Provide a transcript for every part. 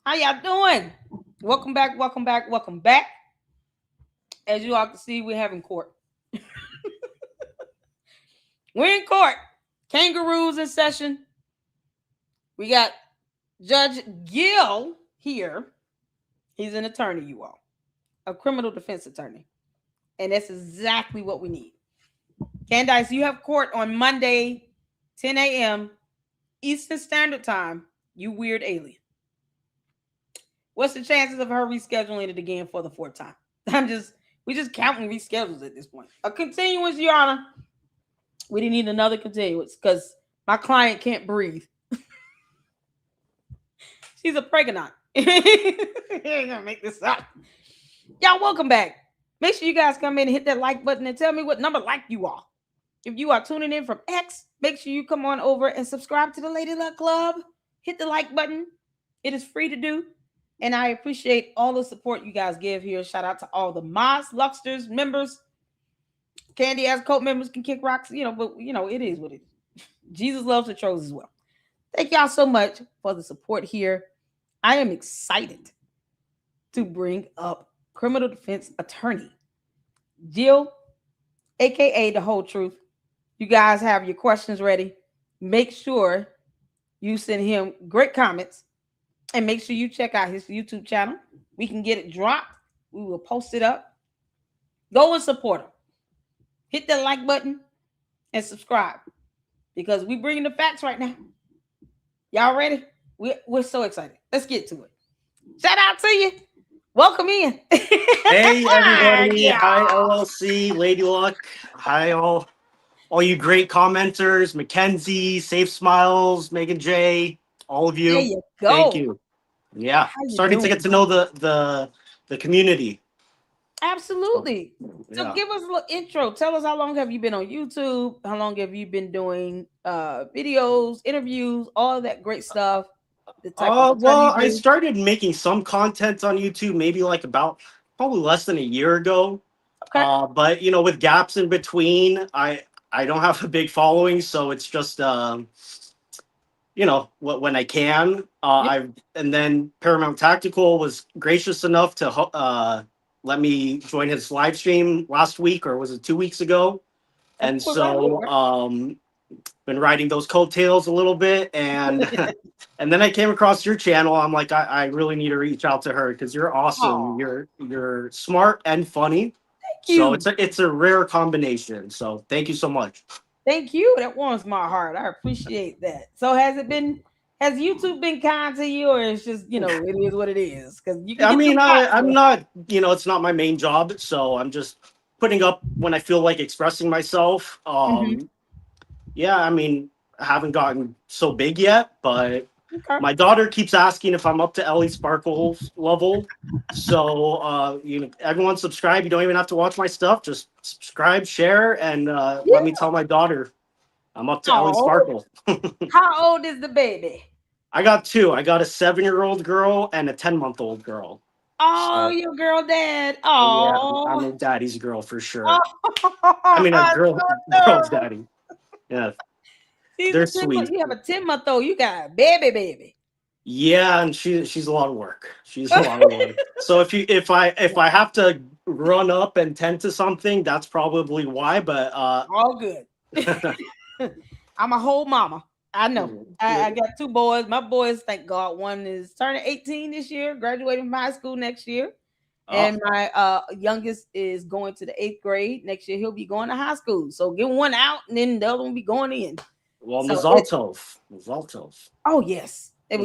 How y'all doing? Welcome back, welcome back, welcome back. As you all can see, we're having court. We're in court. Kangaroos in session. We got Judge Gill here. He's an attorney, you all. A criminal defense attorney. And that's exactly what we need. Candace, you have court on Monday, 10 a.m. Eastern Standard Time. You weird alien. What's the chances of her rescheduling it again for the fourth time? We just counting reschedules at this point. A continuance, Your Honor. We didn't need another continuance because my client can't breathe. She's a pregnant. You ain't gonna make this up. Y'all, welcome back. Make sure you guys come in and hit that like button and tell me what number like you are. If you are tuning in from X, make sure you come on over and subscribe to the Lady Luck Club. Hit the like button. It is free to do. And I appreciate all the support you guys give here. Shout out to all the mods, Lucksters, members. Candy as cult members can kick rocks, but it is what it is. Jesus loves the trolls as well. Thank y'all so much for the support here. I am excited to bring up criminal defense attorney Jill, aka The Whole Truth. You guys have your questions ready. Make sure you send him great comments and make sure you check out his YouTube channel. We can get it dropped. We will post it up. Go and support him. Hit that like button and subscribe because we're bringing the facts right now. Y'all ready? We're so excited. Let's get to it. Shout out to you. Welcome in. Hey, everybody. Yeah. Hi, LLC, Lady Luck. Hi, all you great commenters, Mackenzie, Safe Smiles, Megan J, all of you. There you go. Thank you. Yeah, starting to get to know the community. Absolutely. So give us a little intro. Tell us how long have you been on YouTube? How long have you been doing videos, interviews, all of that great stuff? Well, I started making some content on YouTube maybe like about probably less than a year ago. Okay. But with gaps in between, I don't have a big following, so it's just when I can. And then Paramount Tactical was gracious enough to let me join his live stream last week, or was it 2 weeks ago? And so been riding those coattails a little bit, and and then I came across your channel. I'm like, I really need to reach out to her because you're awesome. Aww. You're smart and funny. Thank you. So it's a rare combination. So thank you so much. Thank you. That warms my heart. I appreciate that. So has YouTube been kind to you, or it's just it is what it is? Because I'm not it's not my main job, so I'm just putting up when I feel like expressing myself. Yeah, I haven't gotten so big yet, but my daughter keeps asking if I'm up to Ellie Sparkle's level. So, everyone subscribe. You don't even have to watch my stuff. Just subscribe, share, and let me tell my daughter I'm up to Ellie Sparkle. How old is the baby? I got two. I got a 7-year-old girl and a 10-month-old girl. Oh, so, your girl dad. Oh, yeah, I'm a daddy's girl for sure. A girl's daddy. Yeah. They're sweet. You have a 10-month-old. You got a baby. Yeah, and she's a lot of work. She's a lot of work. So if I have to run up and tend to something, that's probably why. But all good. I'm a whole mama. I know. I got 2 boys. My boys, thank God, one is turning 18 this year, graduating from high school next year. And my youngest is going to the 8th grade. Next year, he'll be going to high school. So get one out, and then the other one will be going in. Well, Mazal Tov. Oh, yes. It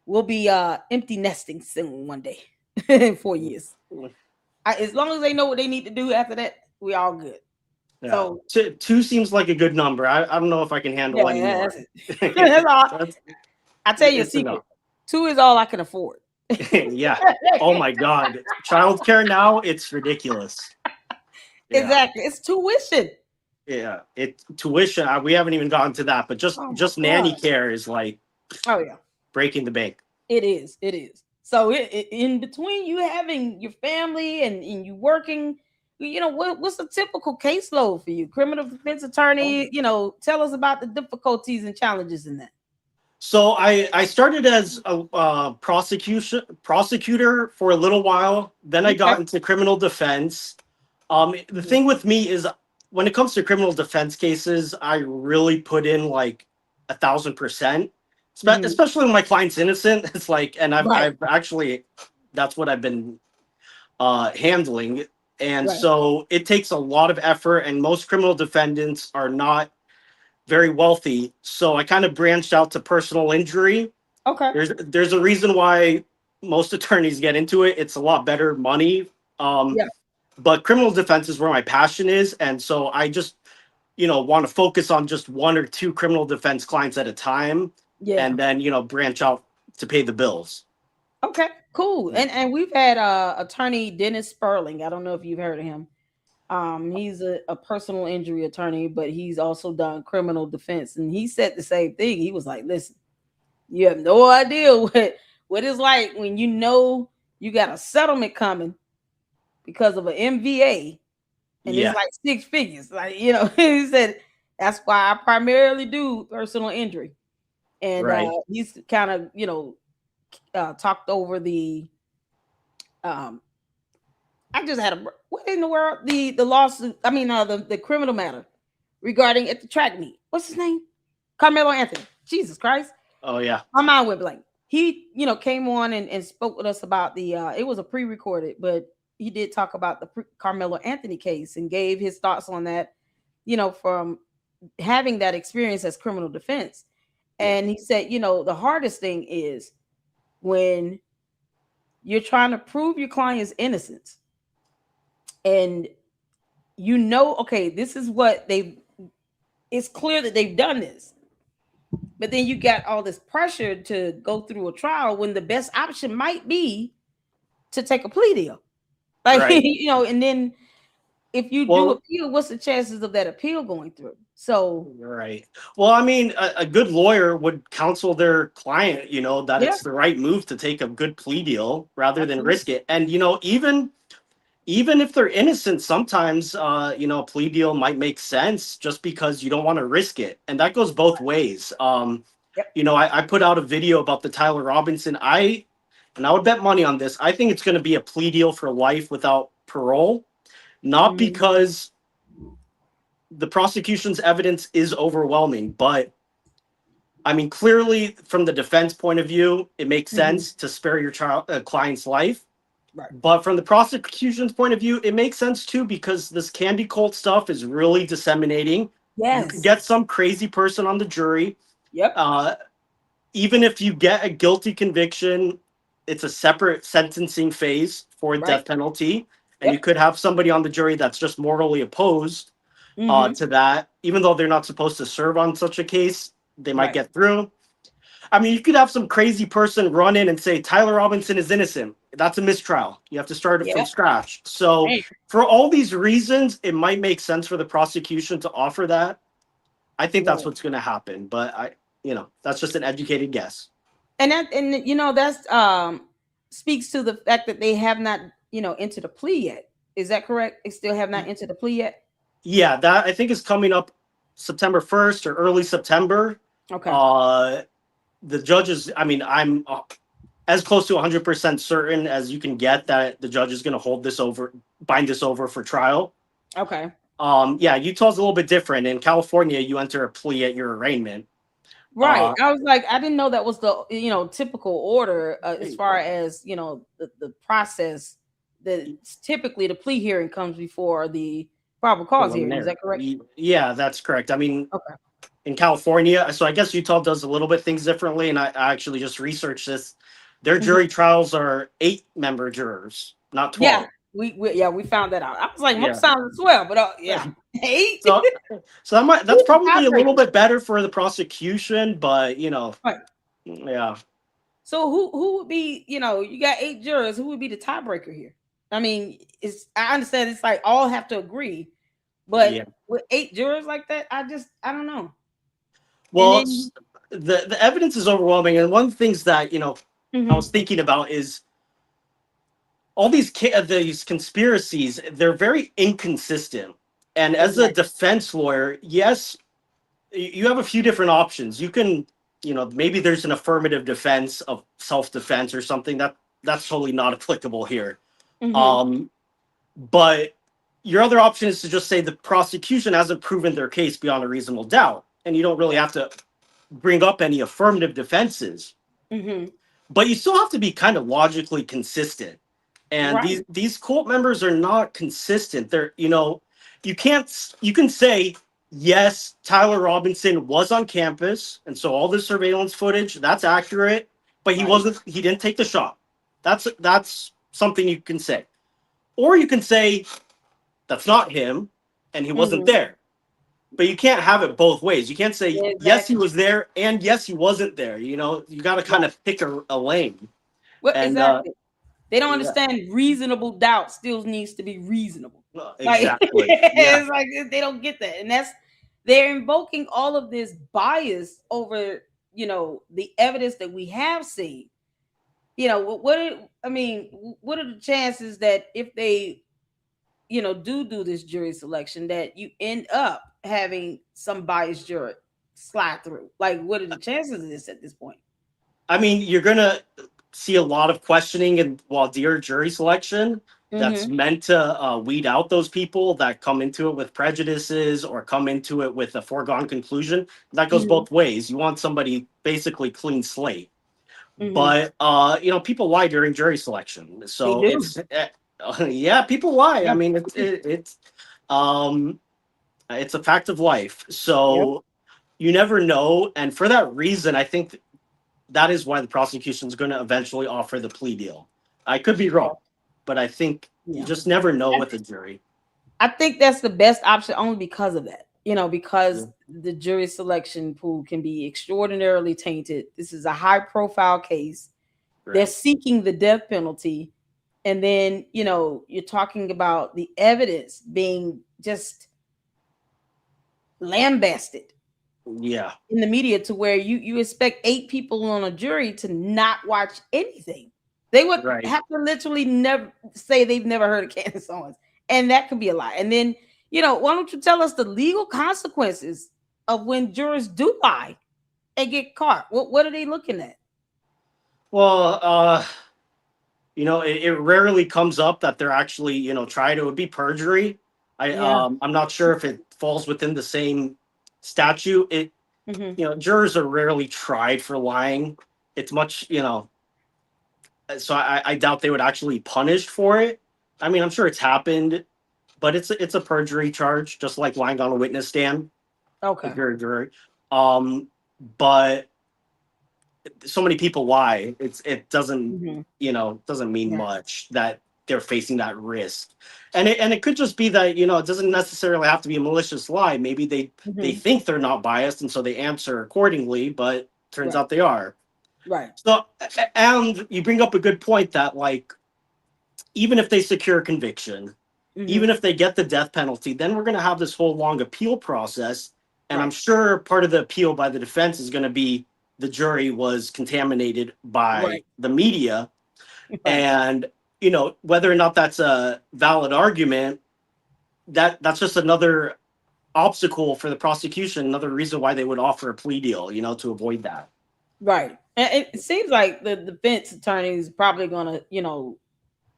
we'll be empty nesting soon one day in 4 years. As long as they know what they need to do after that, we all good. Yeah. So 2 seems like a good number. I don't know if I can handle any more. That's all. I tell you a secret. Enough. 2 is all I can afford. Yeah. Oh my God. Childcare now, it's ridiculous. Yeah. Exactly. It's tuition. Yeah. Tuition. We haven't even gotten to that, but just nanny care is like breaking the bank. It is. So in between you having your family and you working, what's a typical caseload for you? Criminal defense attorney, tell us about the difficulties and challenges in that. So I started as a prosecutor for a little while. Then I Okay. got into criminal defense. The Mhm. thing with me is when it comes to criminal defense cases, I really put in like 1,000%. Mhm. Especially when my client's innocent. It's like, and Right. I've actually that's what I've been handling. And Right. so it takes a lot of effort, and most criminal defendants are not very wealthy. So I kind of branched out to personal injury. Okay. There's a reason why most attorneys get into it. It's a lot better money. Um, Yeah. but criminal defense is where my passion is, and so I just want to focus on just one or two criminal defense clients at a time, Yeah. and then branch out to pay the bills. Okay. Cool. Yeah. And we've had attorney Dennis Sperling. I don't know if you've heard of him. He's a personal injury attorney, but he's also done criminal defense. And he said the same thing. He was like, listen, you have no idea what it's like when you know you got a settlement coming because of an MVA and it's Yeah. like six figures. Like, he said that's why I primarily do personal injury. And Right. he's kind of, talked over the um I just had a what in the world the lawsuit. I mean, the criminal matter regarding at the track meet. What's his name? Carmelo Anthony. Jesus Christ, Oh yeah. my mind went blank. He came on and spoke with us about the. It was a pre-recorded, but he did talk about the Carmelo Anthony case and gave his thoughts on that. From having that experience as criminal defense, Yeah. and he said, the hardest thing is when you're trying to prove your client's innocence and okay, this is what it's clear that they've done this, but then you got all this pressure to go through a trial when the best option might be to take a plea deal. Like, Right. and then if you do Well, appeal, what's the chances of that appeal going through? So, right. Well, I mean, a good lawyer would counsel their client, that yeah, it's the right move to take a good plea deal rather than absolutely. risk it. And even if they're innocent, sometimes a plea deal might make sense just because you don't want to risk it. And that goes both ways. Yep. I put out a video about the Tyler Robinson. I would bet money on this. I think it's going to be a plea deal for life without parole, not Mhm. because the prosecution's evidence is overwhelming, but I mean, clearly from the defense point of view, it makes Mhm. sense to spare your client's life. Right. But from the prosecution's point of view, it makes sense too because this candy cult stuff is really disseminating. You could Yes. get some crazy person on the jury. Yep. Uh, Even if you get a guilty conviction, it's a separate sentencing phase for a Right. death penalty. And you Yep. could have somebody on the jury that's just morally opposed Mhm. to that. Even though they're not supposed to serve on such a case, they might Right. get through. I mean, you could have some crazy person run in and say Tyler Robinson is innocent. That's a mistrial. You have to start it from Yep. scratch. So, Man. for all these reasons, it might make sense for the prosecution to offer that. I think that's Right. what's going to happen, but that's just an educated guess. That's speaks to the fact that they have not, entered a plea yet. Is that correct? They still have not entered the plea yet. Yeah, that I think is coming up September 1st or early September. Okay. Uh, the judges, I mean, I'm as close to 100% certain as you can get that the judge is going to bind this over for trial. Okay. Yeah, Utah's a little bit different. In California, you enter a plea at your arraignment. Right. Uh, I was like, I didn't know that was the typical order as far as the process. That typically the plea hearing comes before the probable cause hearing. Is preliminary. that correct? Yeah, that's correct. I mean, Okay. in California, so I guess Utah does a little bit things differently, and I actually just researched this. Their Mhm. jury trials are 8-member jurors, not Yeah, 12. we found that out. I was like, most Yeah. sounds 12, but yeah, eight. So, that's Who's the probably a little tiebreaker? bit better for the prosecution, but Right. yeah, So who would be, you got 8 jurors, who would be the tiebreaker here? I mean, I understand it's like all have to agree, but yeah. with 8 jurors like that, I don't know. And Well, then the evidence is overwhelming, and one of the things that I was mhm, thinking about is all these conspiracies. They're very inconsistent, and as a exactly. defense lawyer, yes, you have a few different options. You can maybe there's an affirmative defense of self-defense or something that's totally not applicable here. Mm-hmm. But your other option is to just say the prosecution hasn't proven their case beyond a reasonable doubt, and you don't really have to bring up any affirmative defenses. Mm-hmm. But you still have to be kind of logically consistent. And Right. these cult members are not consistent. You can say, yes, Tyler Robinson was on campus, and so all the surveillance footage, that's accurate, but Right. he didn't take the shot. That's something you can say. Or you can say that's not him and he wasn't Mm-hmm. there. But you can't have it both ways. You can't say yes he Exactly. was there and yes he wasn't there. You got to kind Right. of pick a lane. Well, And exactly. They don't yeah, understand reasonable doubt still needs to be reasonable. Like exactly. Yeah. it's like they don't get that. And they're invoking all of this bias over, the evidence that we have seen. What are the chances that if they, do this jury selection that you end up having some biased juror slide through? Like, what are the chances of this at this point? I mean, you're gonna see a lot of questioning and voir dire jury selection that's Mm-hmm. meant to weed out those people that come into it with prejudices or come into it with a foregone conclusion. That goes Mm-hmm. both ways. You want somebody basically clean slate. Mm-hmm. But people lie during jury selection, They so do. yeah, people lie. I Yeah. mean, um, it's a fact of life. Yep. So you never know, and for that reason, I think that is why the prosecution is going to eventually offer the plea deal. I could be wrong, but I think you Yeah. just never know I with the jury. I think that's the best option only because of that. Yeah. Because the jury selection pool can be extraordinarily tainted. This is a high profile case. They're Right. seeking the death penalty. And then, you're talking about the evidence being just lambasted Yeah. in the media to where you expect 8 people on a jury to not watch anything. They would Right. have to literally never say they've never heard of Candace Owens, and that could be a lie. And then, why don't you tell us the legal consequences of when jurors do lie and get caught? What are they looking at? Well, it rarely comes up that they're actually, tried. It would be perjury. Yeah. I'm not sure if it falls within the same statute. Hmm. Jurors are rarely tried for lying. It's much, so I doubt they would actually be punished for it. I mean, I'm sure it's happened, but it's a perjury charge, just like lying on a witness stand if Okay. you're a jury. Um, but so many people lie. It doesn't Hmm. doesn't mean Yeah. much that they're facing that risk, and it could just be that it doesn't necessarily have to be a malicious lie. Maybe they Hmm. think they're not biased, and so they answer accordingly, but turns Right. out they are. Right. So, and you bring up a good point that like even if they secure conviction, even Hmm. if they get the death penalty, then we're going to have this whole long appeal process. And I'm Right. sure part of the appeal by the defense is going to be the jury was contaminated by Right. the media. Right. And, whether or not that's a valid argument, that's just another obstacle for the prosecution, another reason why they would offer a plea deal, to avoid that. Right. And it seems like the defense attorney is probably gonna,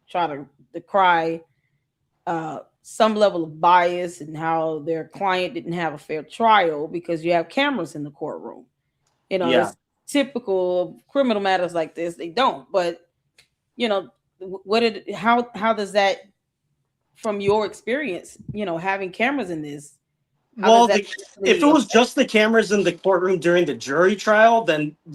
try to decry some level of bias and how their client didn't have a fair trial because you have cameras in the courtroom. Yeah. It's typical of criminal matters like this. They don't, but you know, how does that, from your experience, having cameras in this, how does Well, that if it actually was affect? just the cameras in the courtroom during the jury trial, then Mhm.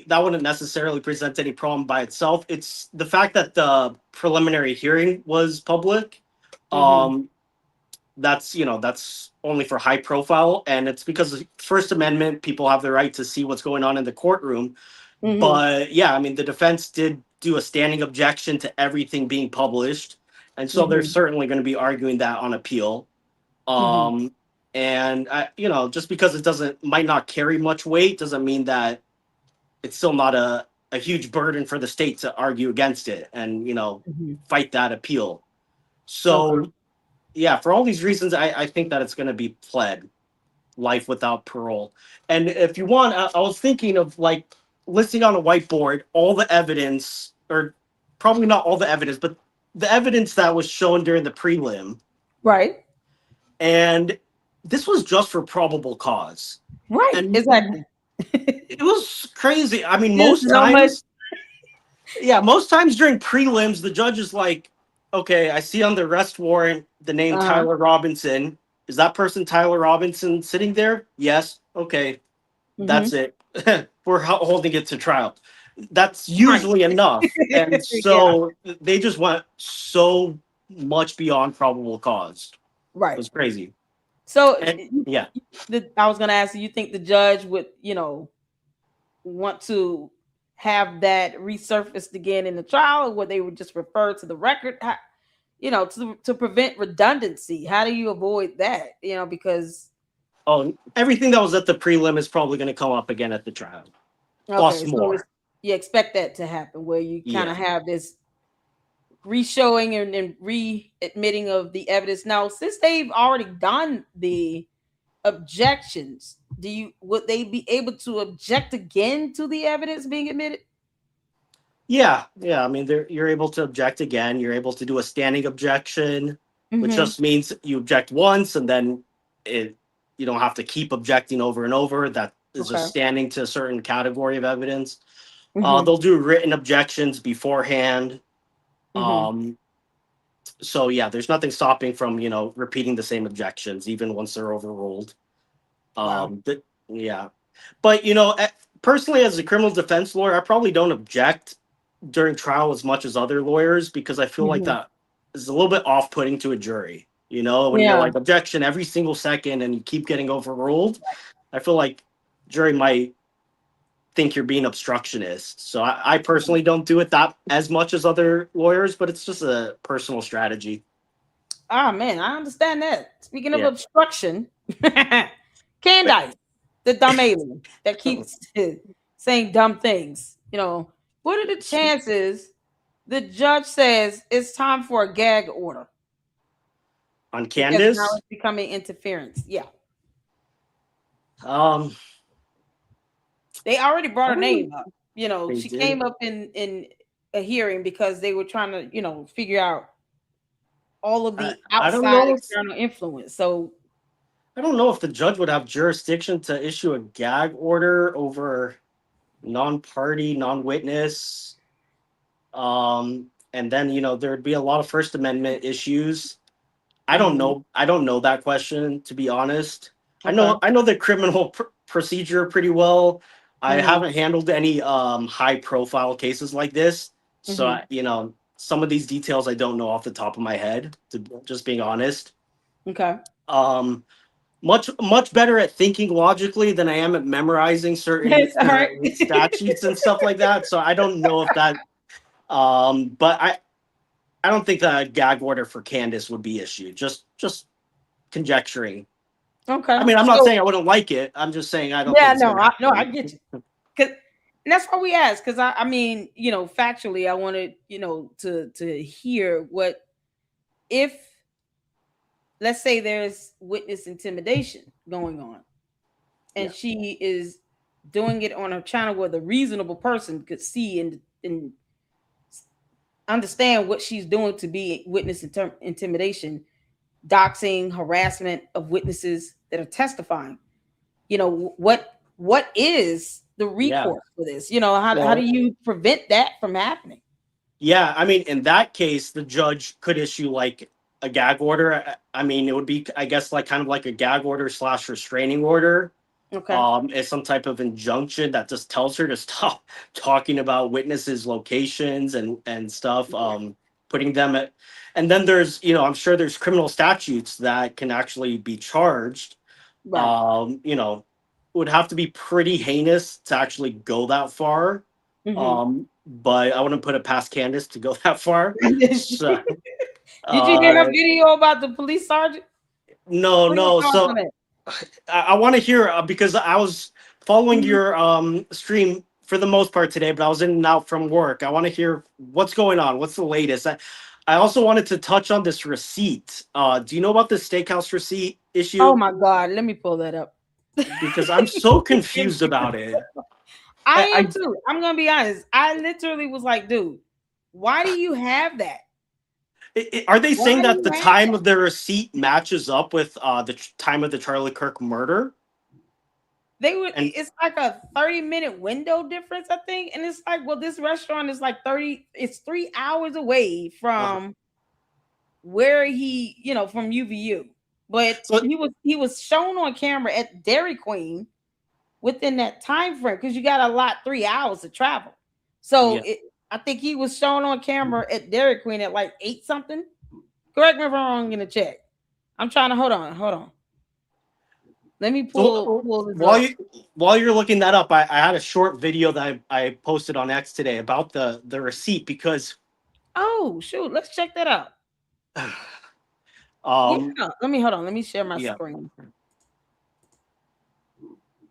that wouldn't necessarily present any problem by itself. It's the fact that the preliminary hearing was public. Mhm. Um, that's only for high profile, and it's because the First Amendment, people have the right to see what's going on in the courtroom. Mhm. But yeah, I mean, the defense did do a standing objection to everything being published, and so they're Mhm. certainly going to be arguing that on appeal. Mhm. Um, and just because it doesn't might not carry much weight doesn't mean that it's still not a huge burden for the state to argue against it and Mhm. fight that appeal. Okay. So yeah, for all these reasons, I think that it's going to be pled. life without parole. And if you want, I was thinking of like listing on a whiteboard all the evidence, or probably not all the evidence, but the evidence that was shown during the prelim. Right. And this was just for probable cause. Right. And Exactly. it was crazy. I mean, There's so much. most times during prelims, the judge is like, okay, I see on the arrest warrant the name Uh-huh. Tyler Robinson. Is that person Tyler Robinson sitting there? Yes. Okay. That's Mm-hmm. it. We're holding it to trial. That's Right. usually enough. And Yeah. so they just went so much beyond probable cause. It Right. was crazy. So And yeah. I was going to ask you think the judge would, want to have that resurfaced again in the trial, or would they would just refer to the record? To prevent redundancy. How do you avoid that? Because Oh, everything that was at the prelim is probably going to come up again at the trial. Plus okay, so more. you expect that to happen where you kind of Yeah. have this re-showing and re-admitting of the evidence. Now, since they've already done the objections, would they be able to object again to the evidence being admitted? Yeah. Yeah. I mean, you're able to object again. You're able to do a standing objection, which Mm-hmm. just means you object once and then it you don't have to keep objecting over and over. That is just Okay. standing to a certain category of evidence. Mm-hmm. They'll do written objections beforehand. Mm-hmm. Um, so yeah, there's nothing stopping from repeating the same objections even once they're overruled. Wow. Yeah, but personally, as a criminal defense lawyer, I probably don't object during trial as much as other lawyers because I feel like Mm-hmm. that is a little bit off-putting to a jury. When you're Yeah. like objection every single second and you keep getting overruled, I feel like jury might think you're being obstructionist. So I personally don't do it that as much as other lawyers, but it's just a personal strategy. Ah, man, I understand that. Speaking of Yeah. obstruction, Candace, the dumb alien that keeps saying dumb things. What are the chances the judge says it's time for a gag order On because now Candace, it's becoming interference? Yeah, um, they already brought I her don't know. name up. They She did. came up in a hearing because they were trying to figure out all of I, the I don't outside know. external influence. So I don't know if the judge would have jurisdiction to issue a gag order over non-party, non-witness. And then there'd be a lot of First Amendment issues. I don't mhm, know. I don't know that question, to be honest. I okay. know. I know the criminal procedure pretty well. I Hmm. haven't handled any high-profile cases like this, so Hmm. some of these details I don't know off the top of my head. To just being honest, Okay. um, much better at thinking logically than I am at memorizing certain It's all right. statutes and stuff like that. So I don't know if that. But I don't think that a gag order for Candace would be issued. Just conjecturing. I Okay. mean, I'm not So saying I wouldn't like it. I'm just saying I don't think yeah, it's no, gonna I happen. get you. Cause and that's why we asked. Cause I mean, factually, I wanted, to hear what if let's say there's witness intimidation going on and Yeah, she is doing it on her channel where the reasonable person could see and understand what she's doing to be witness intimidation, doxing, harassment of witnesses that are testifying. What is the yeah. recourse for this? How do Well, you prevent that from happening? yeah. I mean, in that case, the judge could issue like a gag order. I mean, it would be, I guess, like kind of like a gag order slash restraining order. Okay. As some type of injunction that just tells her to stop talking about witnesses' locations and stuff, putting them at, and then there's, I'm sure there's criminal statutes that can actually be charged. Right. You know, would have to be pretty heinous to actually go that far. Hmm. But I wouldn't put it past Candace to go that far. So, Did you hear her uh, video about the police sergeant? no, What are your no. thoughts on So it? I want to hear because I was following Mhm. your stream for the most part today, but I was in and out from work. I want to hear what's going on. What's the latest? I also wanted to touch on this receipt. Do you know about the steakhouse receipt Oh issue? my God, let me pull that up. because I'm so confused about it. I am too. I'm gonna be honest. I literally was like, dude, why do you have that? Are they Why saying do that you the have time that? of the receipt matches up with the time of the Charlie Kirk murder? They would. And It's like a 30-minute window difference, I think. And it's like, well, this restaurant is like 30. It's 3 hours away from where he, from UVU. But so he was shown on camera at Dairy Queen within that time frame because you got to allot 3 hours to travel. So yeah. I think he was shown on camera at Dairy Queen at like 8 something. Correct me if I'm wrong in the check. I'm trying to hold on. Let me So pull this up. while you're looking that up, I had a short video that I posted on X today about the receipt because Oh shoot, let's check that out. Yeah, um let me hold on. Let me share my yeah. screen.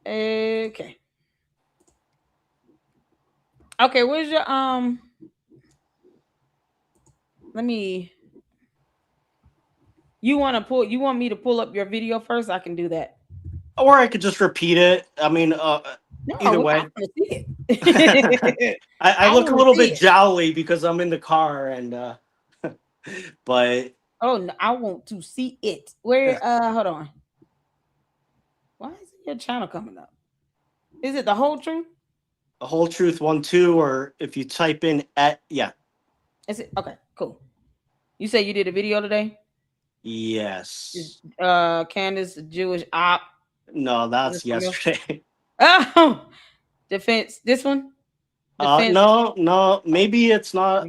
Okay. Okay, where's your let me you want me to pull up your video first? I can do that. Or I could just repeat it. I mean, No, I either want way. to see I, it. I I look a want to little see bit it. jowly because I'm in the car and but Oh no, I want to see it. Where hold on. Why isn't your channel coming up? Is it the whole truth? the whole truth 1 2, or if you type in at yeah. Is it okay, cool. You say you did a video today? Is Yes. Candace a Jewish op? No, Is that's it something else? yesterday. Oh, defense. This one, defense. No, maybe it's not.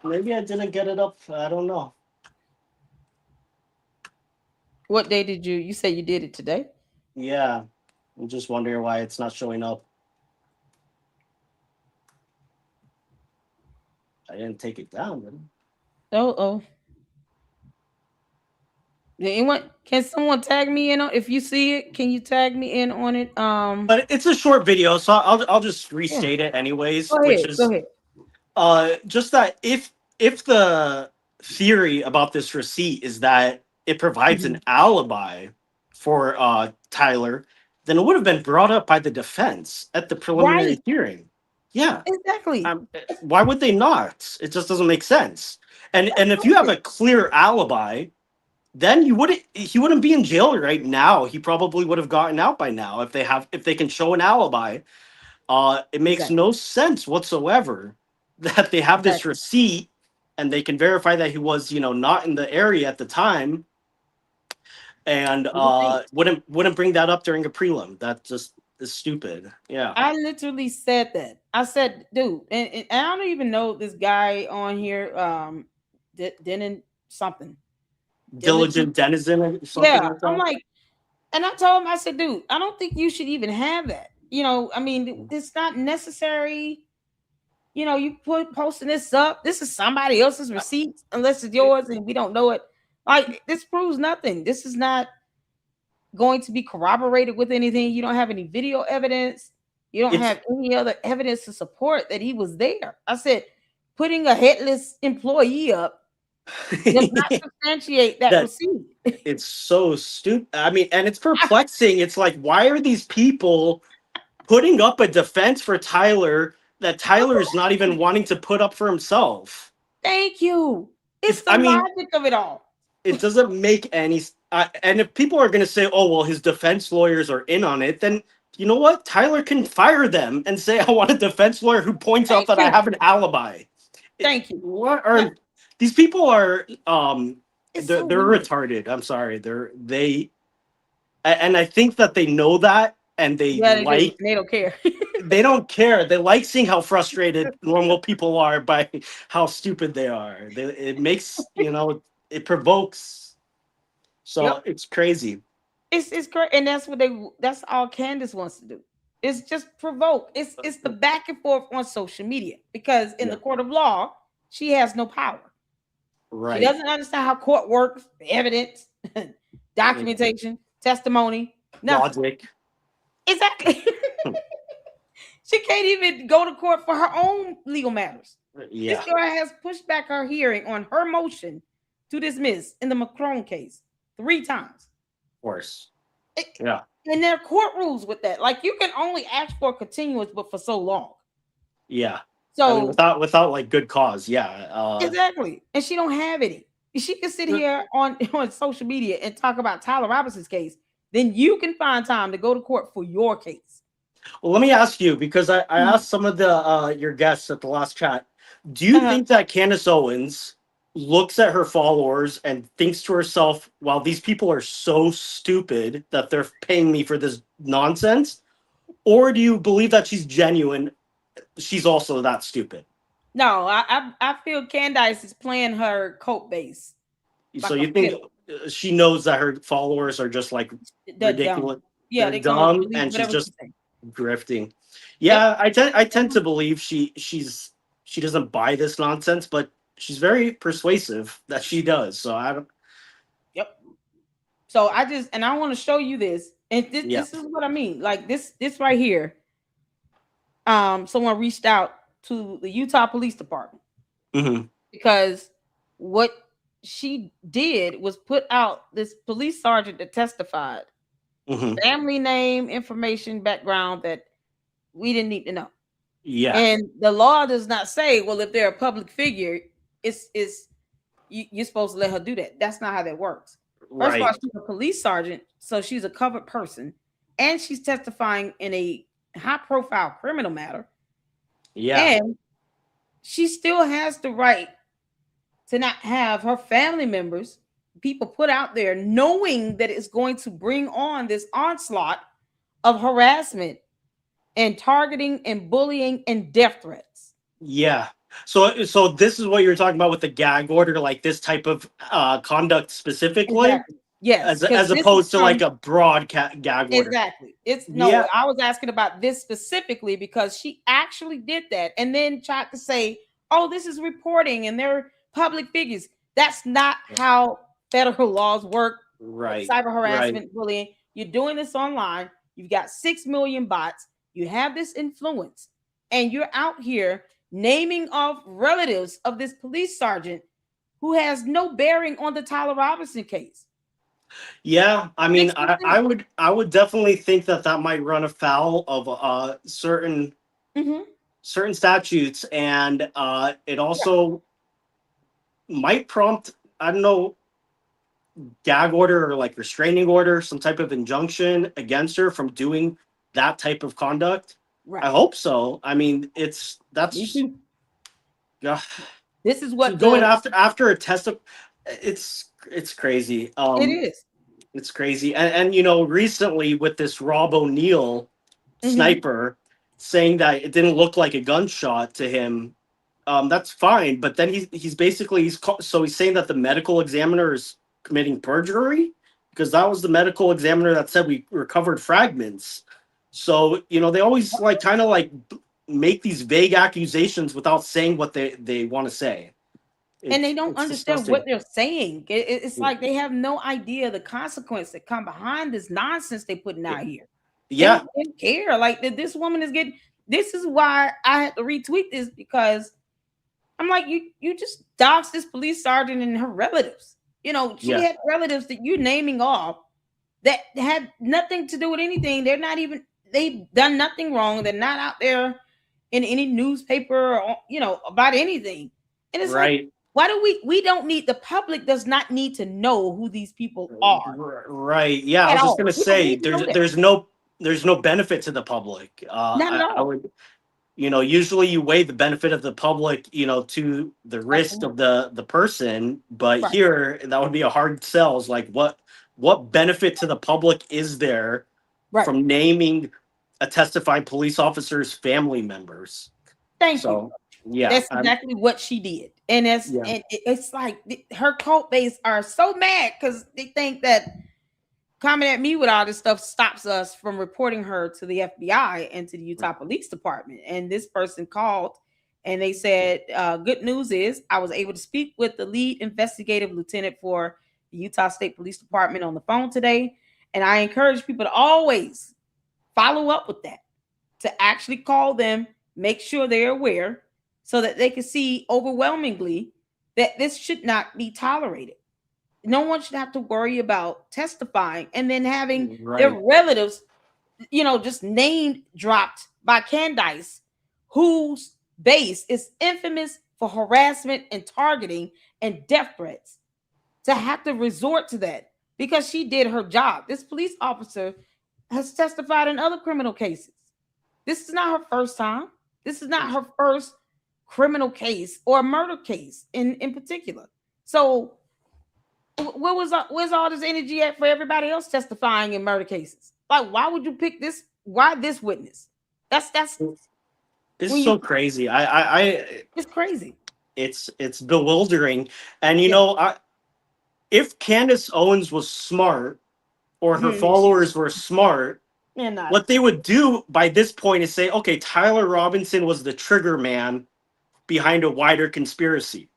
Maybe I didn't get it up. I don't know. What day did you? You say you did it today? Yeah, I'm just wondering why it's not showing up. I didn't take it down, did Oh. Anyone? Can someone tag me in on? If you see it, can you tag me in on it? But it's a short video, so I'll just Yeah. restate it anyways, Go which ahead. Go is ahead. just that if the theory about this receipt is that it provides Mhm. an alibi for Tyler, then it would have been brought up by the defense at the Right. preliminary hearing. Yeah. Exactly. Why would they not? It just doesn't make sense. And if you have a clear alibi, then he wouldn't be in jail right now. He probably would have gotten out by now if they can show an alibi. It makes Exactly. no sense whatsoever that they have this Exactly. receipt and they can verify that he was, not in the area at the time, and You would think. wouldn't bring that up during a prelim. That just is stupid. Yeah. I literally said that. I said, dude, and I don't even know this guy on here. Denon something. Diligent. Diligent denizen or something Yeah. like I'm that. like, and I told him, I said, dude, I don't think you should even have that. I mean, it's not necessary. You posting this up. This is somebody else's receipts, unless it's yours and we don't know it. Like, this proves nothing. This is not going to be corroborated with anything. You don't have any video evidence. You don't It's have any other evidence to support that he was there. I said, putting a headless employee up does not substantiate that that receipt. it's so stupid. I mean, and it's perplexing. It's like, why are these people putting up a defense for Tyler that Tyler is not even wanting to put up for himself? Thank you. It's the I mean, logic of it all. it doesn't make any. And if people are going to say, "Oh, well, his defense lawyers are in on it," then you know what? Tyler can fire them and say, "I want a defense lawyer who points out Thank that I you. have an alibi." Thank you. What No, are these people? Are it's they're, so they're weird. retarded. I'm sorry. And I think that they know that, and Yeah, they do. They don't care. they don't care. They like seeing how frustrated normal people are by how stupid they are. It makes, it provokes. So Yep. it's crazy. It's great, and that's all Candace wants to do. It's just provoke. It's the back and forth on social media because in the Yeah. court of law, she has no power. She Right. doesn't understand how court works, evidence, documentation, testimony, nothing. Logic. Exactly. She can't even go to court for her own legal matters. This Yeah. girl has pushed back her hearing on her motion to dismiss in the Macron case 3 times. Of course. It, Yeah. And there are court rules with that. Like you can only ask for continuance, but for so long. Yeah. I mean, So without like good cause. Yeah. exactly. And she don't have any. She can sit here on social media and talk about Tyler Robinson's case. Then you can find time to go to court for your case. Well, let me ask you, because I Mhm. asked some of the your guests at the last chat. Do you Uh-huh. think that Candace Owens looks at her followers and thinks to herself, "Wow, these people are so stupid that they're paying me for this nonsense"? Or do you believe that she's genuine? She's also that stupid. No, I feel Candace is playing her coat base So like a you think fiddle. she knows that her followers are just like They're dumb. ridiculous? Yeah, They're they're gonna dumb, believe and she's whatever she just says. grifting. Yep. Yeah, I tend to believe she doesn't buy this nonsense, but she's very persuasive that she does. So I don't. Yep. So I want to show you this. And this, Yeah. this is what I mean. Like this right here. Someone reached out to the Utah Police Department Hmm. because what she did was put out this police sergeant that testified, Hmm. family name, information, background that we didn't need to know. Yeah. And the law does not say, well, if they're a public figure, it's you're supposed to let her do that. That's not how that works. First of all, Right. she's a police sergeant, so she's a covered person, and she's testifying in a high-profile criminal matter, Yeah. and she still has the right to not have her family members, people put out there, knowing that it's going to bring on this onslaught of harassment and targeting and bullying and death threats. Yeah. So this is what you're talking about with the gag order, like this type of conduct specifically, Exactly. Yes, because as this is opposed to like from a broad gag order. exactly. It's no, Yeah. I was asking about this specifically because she actually did that and then tried to say, oh, this is reporting and they're public figures. That's not how federal laws work. Right. Cyber Right. harassment, bullying. You're doing this online. You've got 6 million bots. You have this influence, and you're out here naming off relatives of this police sergeant who has no bearing on the Tyler Robinson case. Yeah, I mean, Makes no sense. I would definitely think that that might run afoul of Mhm. certain statutes, and it Yeah. also might prompt, I don't know, gag order or like restraining order, some type of injunction against her from doing that type of conduct. I Right. hope so. I mean, Me that's too. uh, This is what going the after a test of, it's crazy. it is. It's crazy. And recently with this Rob O'Neill Mhm. sniper saying that it didn't look like a gunshot to him, that's fine. But then he's basically so he's saying that the medical examiner is committing perjury because that was the medical examiner that said we recovered fragments. So they always like kind of like make these vague accusations without saying what they want to say. And they It's don't it's understand what disgusting. they're saying. It's like they have no idea the consequence that come behind this nonsense they putting out here. Yeah. They don't care. Like this woman is getting. This is why I had to retweet this because I'm like, you just doxed this police sergeant and her relatives. She Yeah. had relatives that you naming off that had nothing to do with anything. They're not even they've done nothing wrong. They're not out there in any newspaper or about anything. And it's like, Right. why do we don't need the public does not need to know who these people are Right. Yeah, I at was just all. gonna We don't say need to know that. there's no benefit to the public. Not at I all. would, usually you weigh the benefit of the public, to the risk of Absolutely. the person, but Right. here that would be a hard sell. Is like what benefit to the public is there Right. from naming a testifying police officer's family members? Thank you. So yeah, That's exactly what she did. And yeah, it's like her cult base are so mad because they think that coming at me with all this stuff stops us from reporting her to the FBI and to the Utah Police Department. And this person called and they said, good news is I was able to speak with the lead investigative lieutenant for the Utah State Police Department on the phone today. And I encourage people to always follow up with that, to actually call them, make sure they're aware so that they can see overwhelmingly that this should not be tolerated. no one should have to worry about testifying and then having their Right. relatives, just named dropped by Candace, whose base is infamous for harassment and targeting and death threats, to have to resort to that because she did her job. This police officer has testified in other criminal cases. This is not her first time. This is not her first criminal case or murder case in particular. So where's all this energy at for everybody else testifying in murder cases? Like, why would you pick this? Why this witness? That's It's so crazy. It's crazy. It's bewildering. And Yeah. if Candace Owens was smart, or her followers were smart, what they would do by this point is say, okay, Tyler Robinson was the trigger man behind a wider conspiracy.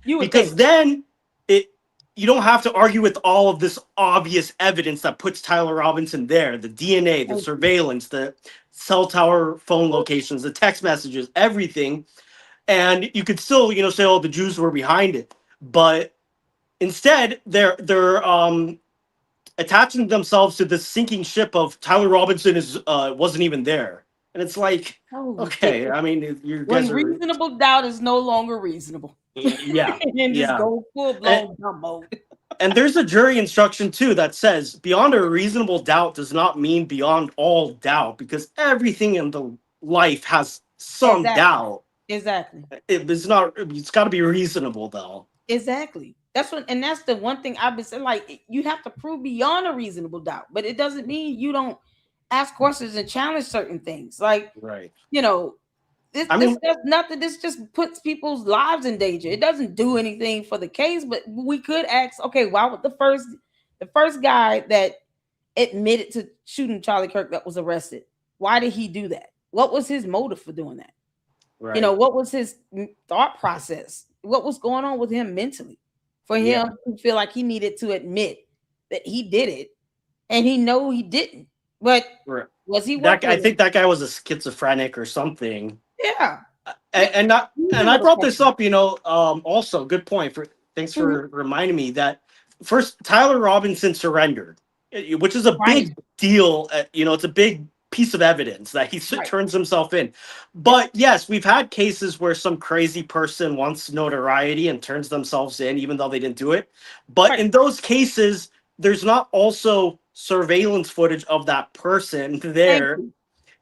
Because then you don't have to argue with all of this obvious evidence that puts Tyler Robinson there, the DNA, the surveillance, the cell tower phone locations, the text messages, everything. And you could still, say, oh, the Jews were behind it. But instead, they're attaching themselves to this sinking ship of Tyler Robinson wasn't even there. And it's like, okay, I mean, you guys when reasonable doubt is no longer reasonable. Yeah. And just go full blown dumb mode. And there's a jury instruction too that says beyond a reasonable doubt does not mean beyond all doubt, because everything in the life has some doubt. Exactly. It's got to be reasonable though. Exactly. That's the one thing I've been saying. Like, you have to prove beyond a reasonable doubt, but it doesn't mean you don't ask questions and challenge certain things. Like, right. This does nothing. This just puts people's lives in danger. It doesn't do anything for the case, but we could ask, okay, why would the first guy that admitted to shooting Charlie Kirk that was arrested, why did he do that? What was his motive for doing that? Right. What was his thought process? What was going on with him mentally for him to feel like he needed to admit that he did it, and he know he didn't, but was he? I think that guy was a schizophrenic or something. Yeah. And I brought this up, also good point. Thanks for reminding me that first Tyler Robinson surrendered, which is a big deal. It's a big piece of evidence that he turns himself in. But yes, we've had cases where some crazy person wants notoriety and turns themselves in, even though they didn't do it. But in those cases, there's not also surveillance footage of that person there.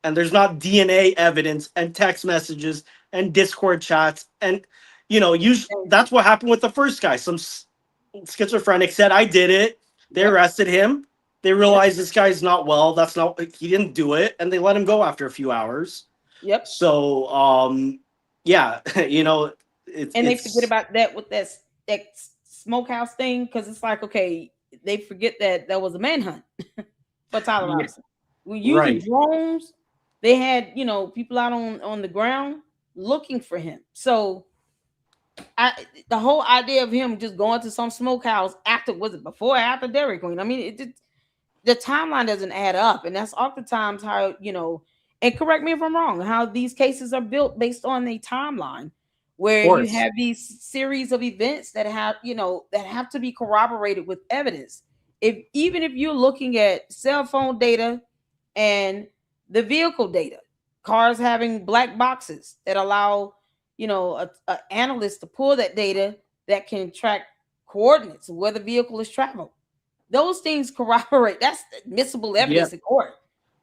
And there's not DNA evidence and text messages and Discord chats. And, usually that's what happened with the first guy. Some schizophrenic said, I did it. They arrested him. They realized this guy's not well. He didn't do it. And they let him go after a few hours. Yep. So, yeah, they forget about that with that smokehouse thing. Cause it's like, okay, they forget that was a manhunt for Tyler Robinson. We using drones. They had, people out on the ground looking for him. So the whole idea of him just going to some smokehouse before or after Dairy Queen? I mean, the timeline doesn't add up. And that's oftentimes how, and correct me if I'm wrong, how these cases are built based on a timeline where you have these series of events that have, that have to be corroborated with evidence. Even if you're looking at cell phone data and the vehicle data, cars having black boxes that allow, an analyst to pull that data that can track coordinates of where the vehicle is traveling. Those things corroborate. That's admissible evidence in court.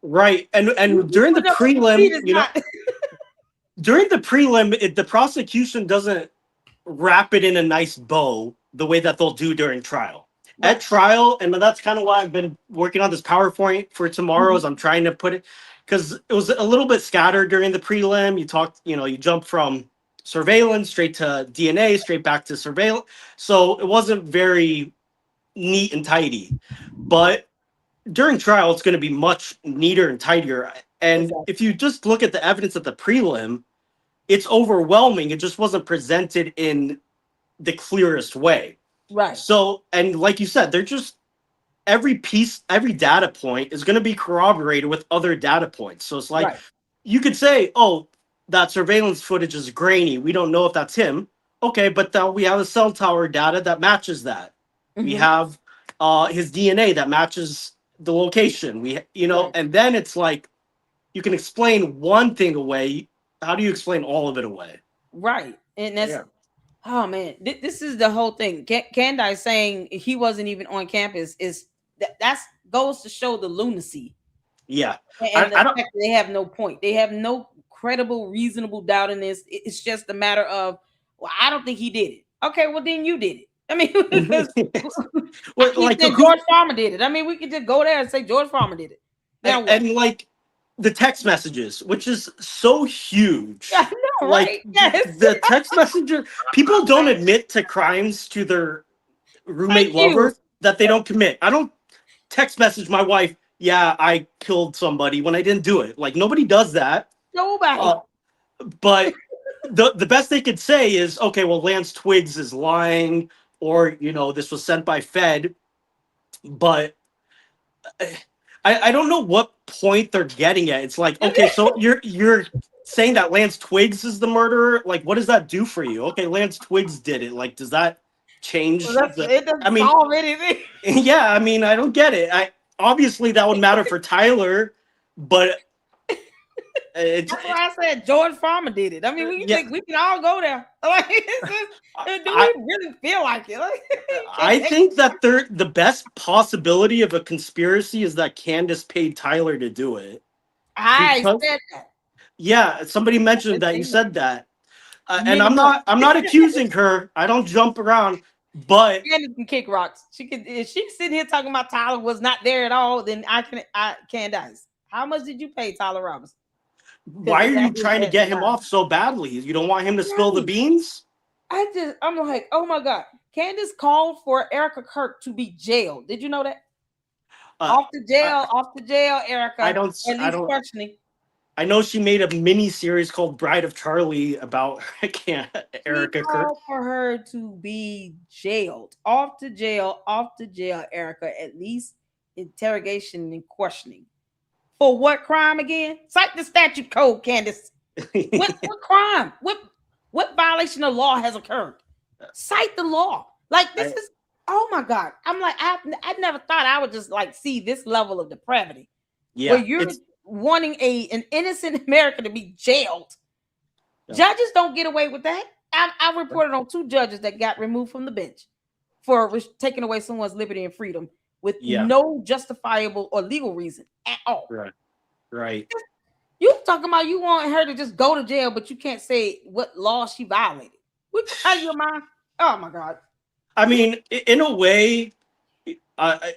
Right. And during the prelim, during the prelim, the prosecution doesn't wrap it in a nice bow the way that they'll do during trial. At trial, and that's kind of why I've been working on this PowerPoint for tomorrow, is I'm trying to put it, because it was a little bit scattered during the prelim. You jump from surveillance straight to DNA, straight back to surveillance. So it wasn't very neat and tidy. But during trial, it's going to be much neater and tidier. And if you just look at the evidence at the prelim, it's overwhelming. It just wasn't presented in the clearest way. Right. So, and like you said, they're just every data point is going to be corroborated with other data points. So it's like you could say, oh, that surveillance footage is grainy. We don't know if that's him. Okay, but we have a cell tower data that matches that. We have his DNA that matches the location. And then it's like you can explain one thing away. How do you explain all of it away? Right. And that's oh man, this is the whole thing. Candace saying he wasn't even on campus is that's goes to show the lunacy. Yeah. And the fact that they have no point. They have no credible, reasonable doubt in this. It's just a matter of, well, I don't think he did it. Okay, well then you did it. I mean, well, like George Farmer did it. I mean, we could just go there and say George Farmer did it. Now and like the text messages, which is so huge. Yeah, I know, like right? Yes. The text messenger, people don't admit to crimes to their roommate lover that they don't commit. I don't text message my wife, yeah, I killed somebody when I didn't do it. Like nobody does that. Nobody. But the best they could say is, okay, well, Lance Twiggs is lying, or this was sent by Fed. But I don't know what point they're getting at. It's like, okay, so you're saying that Lance Twiggs is the murderer. Like, what does that do for you? Okay, Lance Twiggs did it. Like, does that change? It doesn't solve anything. Yeah, I mean, I don't get it. Obviously that would matter for Tyler, but that's why I said George Farmer did it. I mean, we can all go there. Like, do we really feel like it? Like, I think that the best possibility of a conspiracy is that Candace paid Tyler to do it. I said that. Yeah, somebody mentioned that. You said that, and I'm not accusing her. I don't jump around. But Candace can kick rocks. She can. If she's sitting here talking about Tyler was not there at all, then I Candace. How much did you pay Tyler Robinson? Why are you trying to get him off so badly? You don't want him to spill the beans? I'm like, oh my God. Candace called for Erica Kirk to be jailed. Did you know that? Off the jail, Erica. I don't questioning. I know she made a mini series called Bride of Charlie about Erica Kirk. For her to be jailed, off to jail, Erica. At least interrogation and questioning. For what crime again? Cite the statute code, Candace. What crime? What violation of law has occurred? Cite the law. Like this is. Oh my God! I'm like I never thought I would just like see this level of depravity. Yeah, where you're wanting an innocent American to be jailed. Yeah. Judges don't get away with that. I reported on 2 judges that got removed from the bench for taking away someone's liberty and freedom with no justifiable or legal reason at all. Right. You talking about you want her to just go to jail, but you can't say what law she violated. What out of your mind? Oh my God. I mean, in a way, I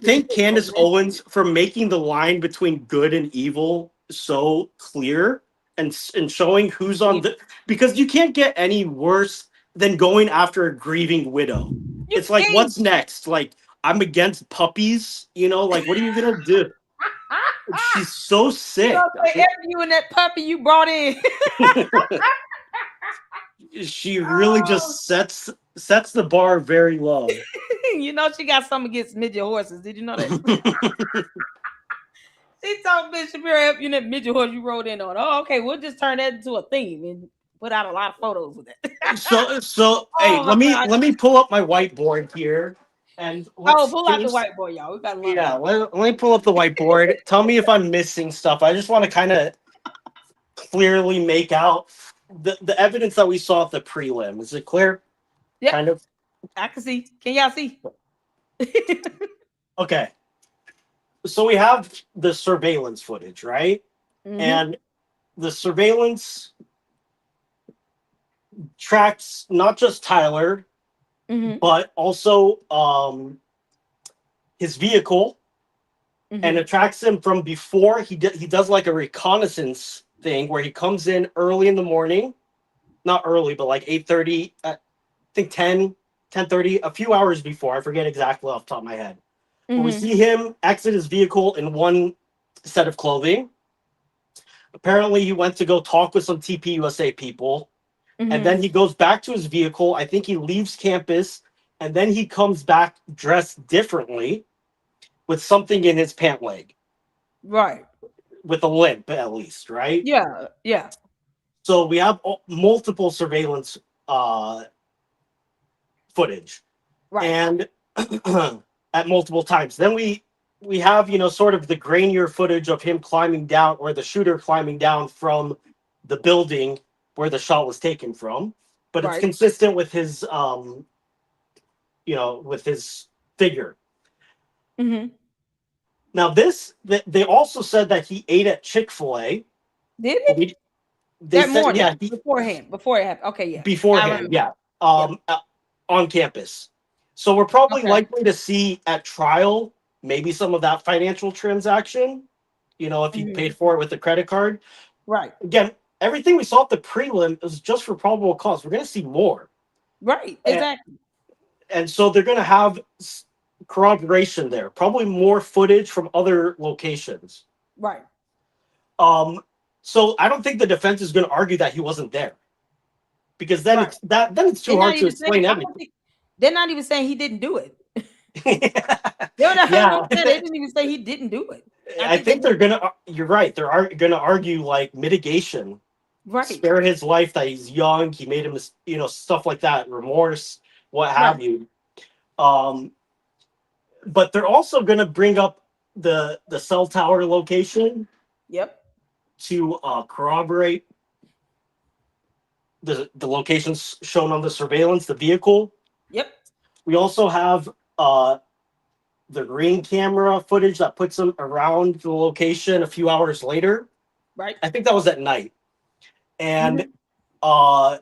think Candace Owens, for making the line between good and evil so clear and showing who's on because you can't get any worse than going after a grieving widow. It's like, what's next? Like, I'm against puppies, like, what are you going to do? She's so sick. You and that puppy you brought in. She really just sets the bar very low. She got something against midget horses. Did you know that? She told Bishop Shapiro help you that midget horse you rode in on. Oh, okay, we'll just turn that into a theme and put out a lot of photos with it. So hey, let me pull up my whiteboard here. And pull out the whiteboard, y'all. We got let me pull up the whiteboard. Tell me if I'm missing stuff. I just want to kind of clearly make out the evidence that we saw at the prelim. Is it clear? Yeah. Kind of. I can see. Can y'all see? Okay. So we have the surveillance footage, right? Mm-hmm. And the surveillance tracks not just Tyler, but also his vehicle, and it tracks him from before he does like a reconnaissance thing where he comes in early in the morning, not early, but like 8:30, I think 10:30, a few hours before. I forget exactly off the top of my head. But we see him exit his vehicle in one set of clothing. Apparently, he went to go talk with some TPUSA people. And then he goes back to his vehicle. I think he leaves campus. And then he comes back dressed differently with something in his pant leg. Right. With a limp, at least, right? Yeah. So we have multiple surveillance footage, Right. and at multiple times. Then we have, sort of the grainier footage of him climbing down, or the shooter climbing down from the building where the shot was taken from, but it's Right. consistent with his with his figure. Mm-hmm. Now they also said that he ate at Chick-fil-A. Did But he? they That said, morning, yeah, beforehand, before it happened. Okay, yeah. I beforehand, remember. yeah, Yeah. on campus. So we're probably Okay. likely to see at trial maybe some of that financial transaction, if he Mm-hmm. paid for it with a credit card. Right. Again, everything we saw at the prelim is just for probable cause. We're going to see more. Right. And, Exactly. and so they're going to have corroboration there, probably more footage from other locations. Right. So I don't think the defense is going to argue that he wasn't there, because then Right. it's too They're not hard to even saying. explain I don't everything. think they're not even saying he didn't do it. They're not. Yeah, They didn't even say he didn't do it. I think they're gonna. You're right. They're gonna argue like mitigation, right. spare his life, that he's young, he made him, stuff like that, remorse, what have Right. you. But they're also gonna bring up the cell tower location Yep. to corroborate the locations shown on the surveillance, the vehicle. Yep. We also have the ring camera footage that puts him around the location a few hours later. Right. I think that was at night. And Mhm.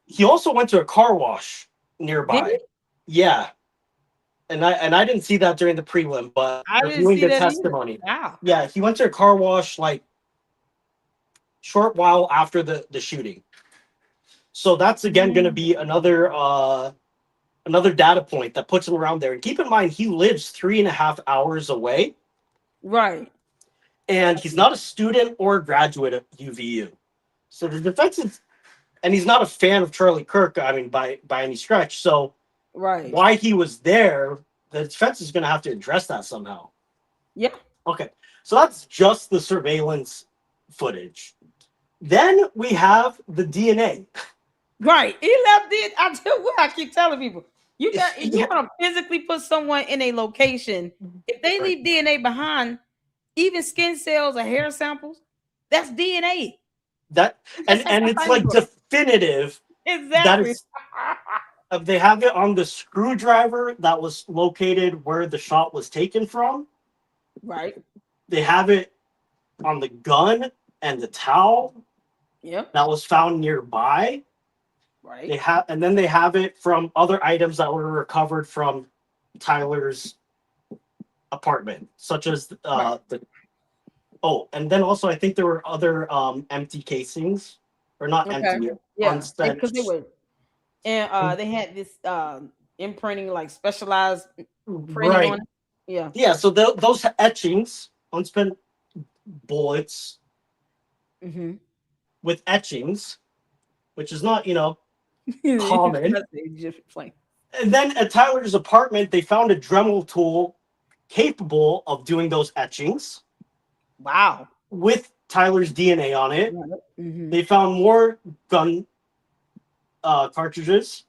he also went to a car wash Did nearby. he? Yeah. And I didn't see that during the prelim, but I didn't reviewing see the that either. testimony. Wow. Yeah, he went to a car wash like short while after the shooting. So that's again going to be another data point that puts him around there. And keep in mind, he lives 3.5 hours away, Right. and he's not a student or a graduate of UVU. So the defense is, and he's not a fan of Charlie Kirk, I mean, by any stretch. So Right. why he was there, the defense is going to have to address that somehow. Yeah. Okay, so that's just the surveillance footage. Then we have the DNA. Right. He left it. I tell what I keep telling people. You got if you Yeah. want to physically put someone in a location, if they Right. leave DNA behind, even skin cells or hair samples, that's DNA. That and it's like definitive that Exactly. it's they have it on the screwdriver that was located where the shot was taken from. Right. They have it on the gun and the towel Yep. that was found nearby. Right. And then they have it from other items that were recovered from Tyler's apartment, such as Right. and then also I think there were other empty casings, or not Okay. empty, Yeah. unspent. Because they were and they had this imprinting, like specialized printing on Right. it. Yeah. Yeah, so those etchings, unspent bullets Mm-hmm. with etchings, which is not, common. And then at Tyler's apartment, they found a Dremel tool capable of doing those etchings. Wow. With Tyler's DNA on it. Mm-hmm. They found more gun cartridges.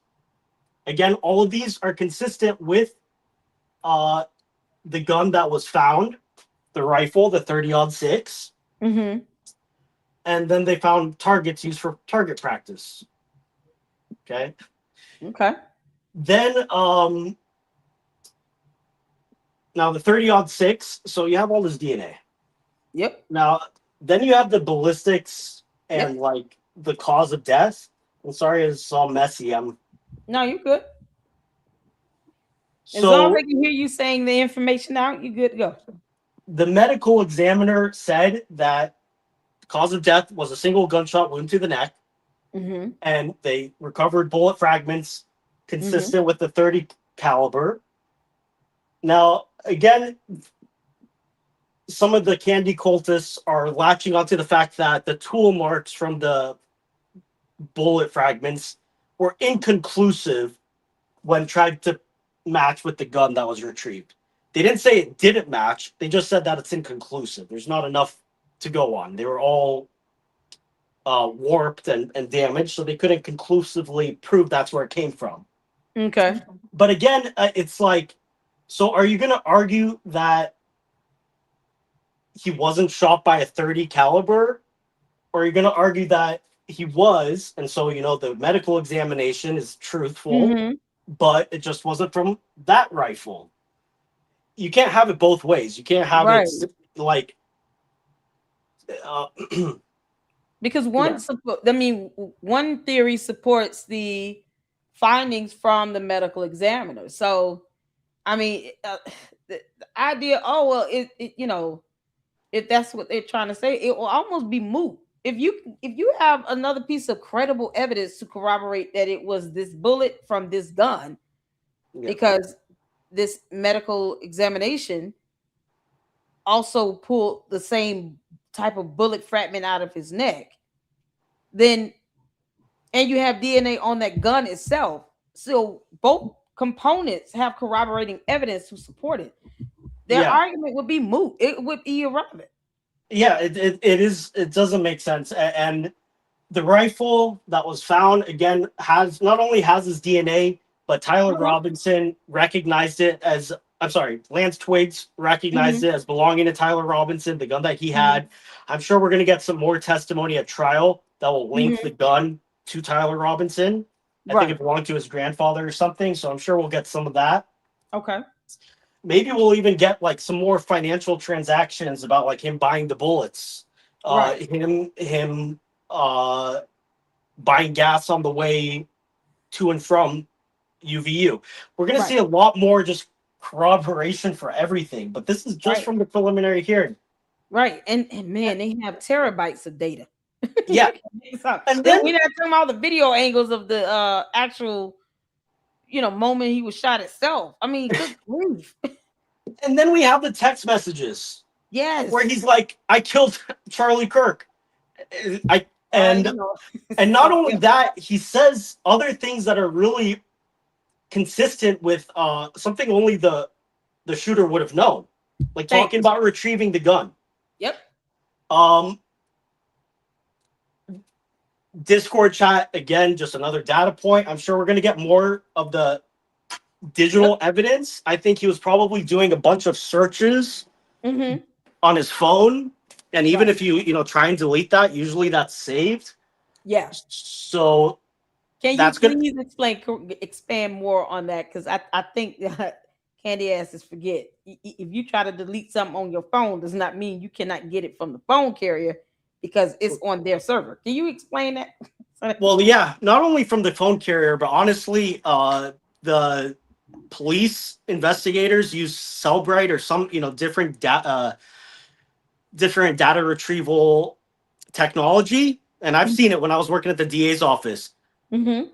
Again, all of these are consistent with the gun that was found, the rifle, the 30-06. Mm-hmm. And then they found targets used for target practice. Okay. Okay. Then now the 30-06, so you have all this DNA. Yep. Now then you have the ballistics and like the cause of death. I'm sorry, it's all messy. No, you're good. As So long as I can hear you saying the information out, you good to go. the medical examiner said that the cause of death was a single gunshot wound to the neck, and they recovered bullet fragments consistent with the 30 caliber. Now, again, some of the candy cultists are latching onto the fact that the tool marks from the bullet fragments were inconclusive when tried to match with the gun that was retrieved. They didn't say it didn't match. They just said that it's inconclusive. There's not enough to go on. They were all warped and damaged, so they couldn't conclusively prove that's where it came from. Okay. But again, it's like, so are you going to argue that he wasn't shot by a 30 caliber, or are you going to argue that he was, and so the medical examination is truthful, but it just wasn't from that rifle? You can't have it both ways. You can't have Right. it like because one theory supports the findings from the medical examiner. So I mean, the idea, oh well, if that's what they're trying to say, it will almost be moot. If you have another piece of credible evidence to corroborate that it was this bullet from this gun, because this medical examination also pulled the same type of bullet fragment out of his neck, then and you have DNA on that gun itself. So both components have corroborating evidence to support it. Their argument would be moot. It would be irrelevant. Yeah, it is. It doesn't make sense. And the rifle that was found again has not only has his DNA, but Tyler Robinson recognized it as. I'm sorry, Lance Twiggs recognized it as belonging to Tyler Robinson, the gun that he had. I'm sure we're going to get some more testimony at trial that will link the gun to Tyler Robinson. I think it belonged to his grandfather or something, so I'm sure we'll get some of that. Okay. Maybe we'll even get like some more financial transactions about like him buying the bullets, him buying gas on the way to and from UVU. We're going to see a lot more just corroboration for everything, but this is just from the preliminary hearing. Right. And man, they have terabytes of data. Yeah. And then we're not talking about the video angles of the actual, moment he was shot itself. I mean, good grief. And then we have the text messages. Yes. Where he's like, I killed Charlie Kirk. And not only that, he says other things that are really consistent with something only the shooter would have known. Like talking about retrieving the gun. Yep. Discord chat, again, just another data point. I'm sure we're going to get more of the digital evidence. I think he was probably doing a bunch of searches on his phone. And even if you try and delete that, usually that's saved. Yeah. So can you please expand more on that? Because I think Candy asses forget. If you try to delete something on your phone, does not mean you cannot get it from the phone carrier because it's on their server. Can you explain that? Well, yeah, not only from the phone carrier, but honestly, the police investigators use Cellbrite or some different data retrieval technology, and I've seen it when I was working at the DA's office. When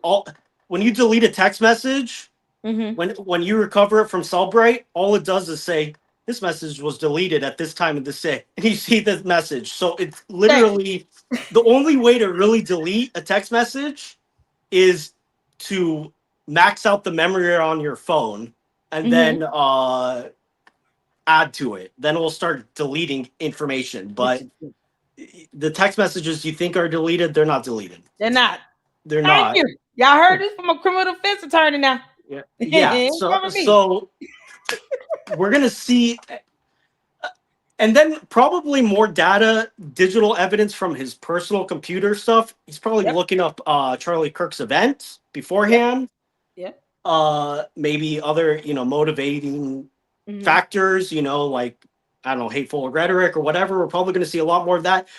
you delete a text message, when you recover it from Cellbrite, all it does is say this message was deleted at this time of the day, and you see the message. So it's literally the only way to really delete a text message is to max out the memory on your phone and then add to it. Then we'll start deleting information. But the text messages you think are deleted, they're not deleted. They're not. They're not. You. Y'all heard this from a criminal defense attorney now. Yeah. So we're gonna see, and then probably more data, digital evidence from his personal computer stuff. He's probably looking up Charlie Kirk's event beforehand. Maybe other motivating factors. Like I don't know, hateful rhetoric or whatever. We're probably going to see a lot more of that.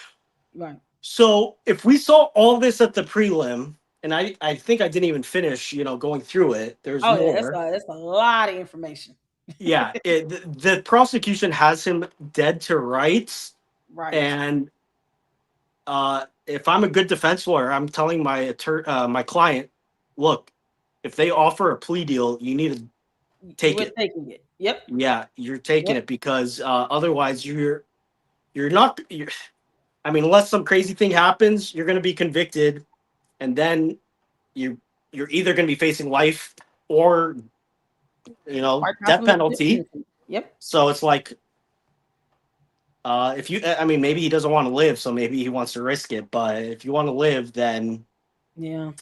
Right. So if we saw all this at the prelim, and I think I didn't even finish, going through it. There's more. Yeah, that's a lot of information. Yeah, the prosecution has him dead to rights. Right. And if I'm a good defense lawyer, I'm telling my client, look, if they offer a plea deal, you need to take it. Taking it. Yep. Yeah, you're taking it because otherwise you're not. I mean, unless some crazy thing happens, you're going to be convicted, and then you're either going to be facing life or death penalty. Yep. So it's like If you, I mean, maybe he doesn't want to live, so maybe he wants to risk it. But if you want to live, then Yeah.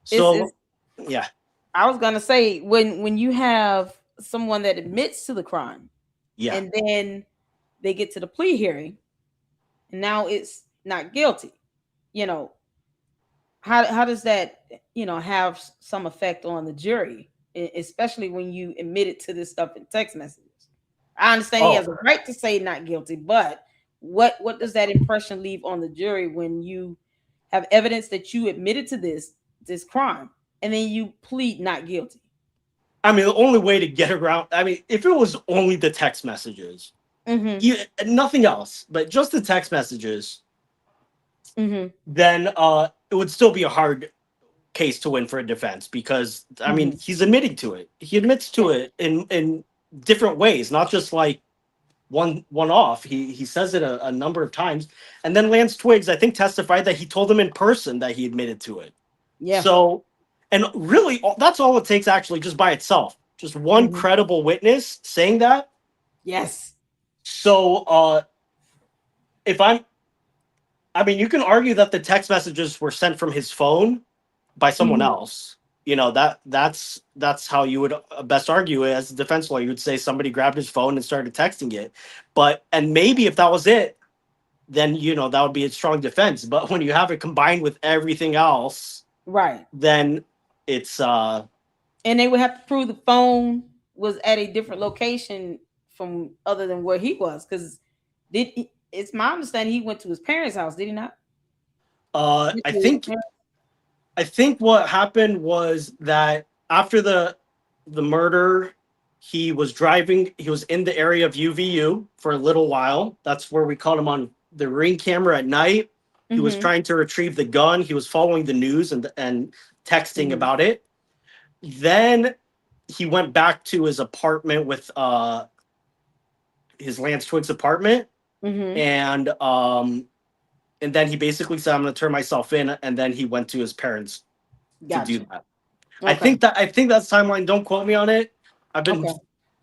It's so yeah, I was gonna say when you have someone that admits to the crime yeah. and then they get to the plea hearing and now it's not guilty, you know, how does that have some effect on the jury, especially when you admitted to this stuff in text messages? I understand he has Oh, a right to say not guilty, but what does that impression leave on the jury when you have evidence that you admitted to this crime and then you plead not guilty? I mean, the only way to get around. I mean, if it was only the text messages, Mm-hmm. nothing else, but just the text messages, Mm-hmm. then it would still be a hard case to win for a defense because I mean, Mm-hmm. he's admitting to it. He admits Yeah. to it in different ways, not just like one off. He says it a number of times, and then Lance Twiggs, I think, testified that he told him in person that he admitted to it. Yeah. So, and really, that's all it takes, actually, just by itself. Just one Mm-hmm. credible witness saying that. Yes. So, if I mean, you can argue that the text messages were sent from his phone by someone Mm-hmm. else. You know, that's how you would best argue it as a defense lawyer. You would say somebody grabbed his phone and started texting it. But and maybe if that was it, then that would be a strong defense. But when you have it combined with everything else, Right. then it's And they would have to prove the phone was at a different location from other than where he was, because it's my understanding he went to his parents' house, did he not? Went I to his think parents- I think what happened was that after the murder, he was driving. He was in the area of UVU for a little while. That's where we caught him on the Ring camera at night. He was Mhm. trying to retrieve the gun. He was following the news and texting Mhm. about it. Then he went back to his apartment with his Lance Twiggs apartment, Mhm. and then he basically said, "I'm going to turn myself in," and then he went to his parents to do Gotcha. that. Okay. I think that's timeline. Don't quote me on it. I've been Okay.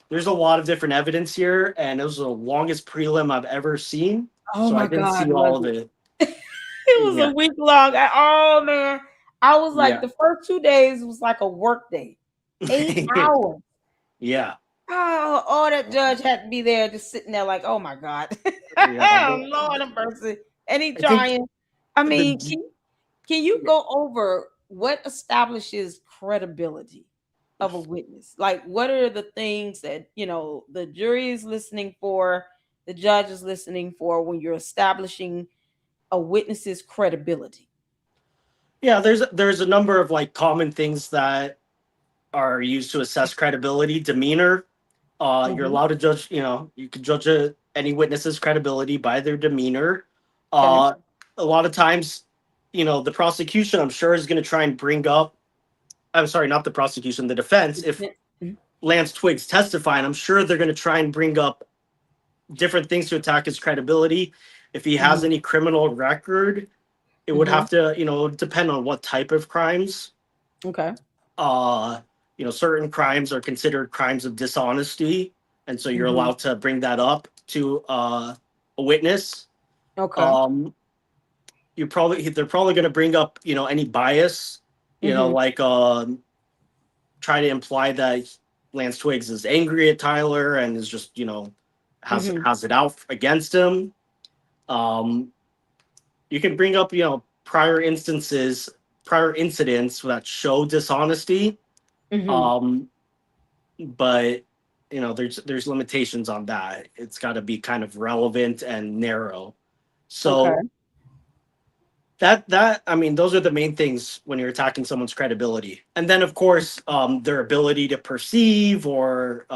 There's a lot of different evidence here, and it was the longest prelim I've ever seen. Oh So I my didn't God, see was all of it? it. It was a Yeah, week long. Oh man, I was like yeah, the first 2 days was like a work day, 8 hours. yeah, Oh, that judge had to be there, just sitting there, like, oh my God, yeah. Lord of mercy, and he I think trying. I mean, the can you go over what establishes credibility of a witness? Like, what are the things that the jury is listening for, the judge is listening for when you're establishing a witness's credibility? yeah, there's a number of like common things that are used to assess credibility. Demeanor. You're Hmm. allowed to judge. You can judge any witness's credibility by their demeanor. Okay. Uh, a lot of times, the prosecution, I'm sure, is going to try and bring up. I'm sorry, not the prosecution, the defense. If Mhm. Lance Twiggs testifying, I'm sure they're going to try and bring up different things to attack his credibility. If he has Mhm. any criminal record, it would Mhm. have to, depend on what type of crimes. Okay. Uh, certain crimes are considered crimes of dishonesty, and so you're Mhm. allowed to bring that up to a witness. Okay. Um, they're probably going to bring up, any bias, Mhm. like try to imply that Lance Twiggs is angry at Tyler and is just, Mhm. has it out against him. Um, you can bring up, prior incidents that show dishonesty. Mhm. Um, but there's limitations on that. It's got to be kind of relevant and narrow. Okay. So that I mean, those are the main things when you're attacking someone's credibility, and then of course their ability to perceive or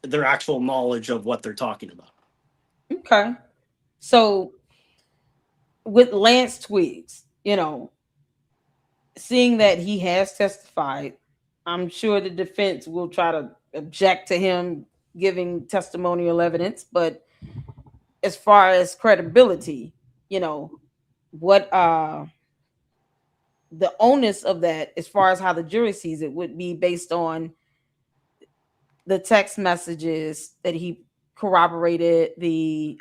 their actual knowledge of what they're talking about. Okay. So with Lance Twigs, seeing that he has testified, I'm sure the defense will try to object to him giving testimonial evidence. But as far as credibility, you know, what the onus of that, as far as how the jury sees it, would be based on the text messages that he corroborated the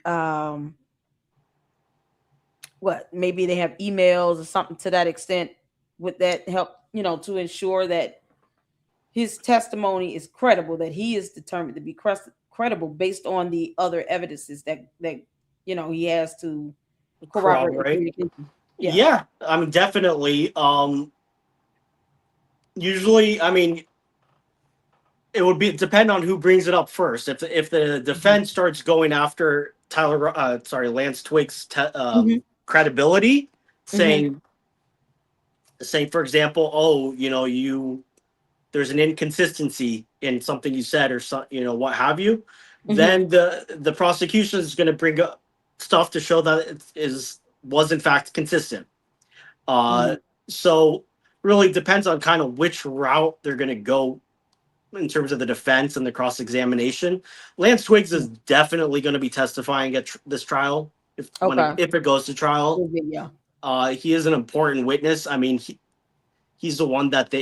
what, maybe they have emails or something to that extent. Would that help, to ensure that his testimony is credible, that he is determined to be credible based on the other evidences that he has to corroborate the Corroborate. communication. Yeah. Yeah, I mean, definitely. Usually, I mean, it would be depend on who brings it up first. If the defense starts going after Lance Twig's Mm-hmm. credibility, Mm-hmm. saying for example, oh, there's an inconsistency in something you said or what have you, Mm-hmm. then the prosecution is going to bring up stuff to show that was in fact consistent. Mm-hmm. So really depends on kind of which route they're going to go in terms of the defense and the cross examination. Lance Twiggs is definitely going to be testifying at this trial if Okay. if it goes to trial. Yeah. He is an important witness. I mean, he's the one that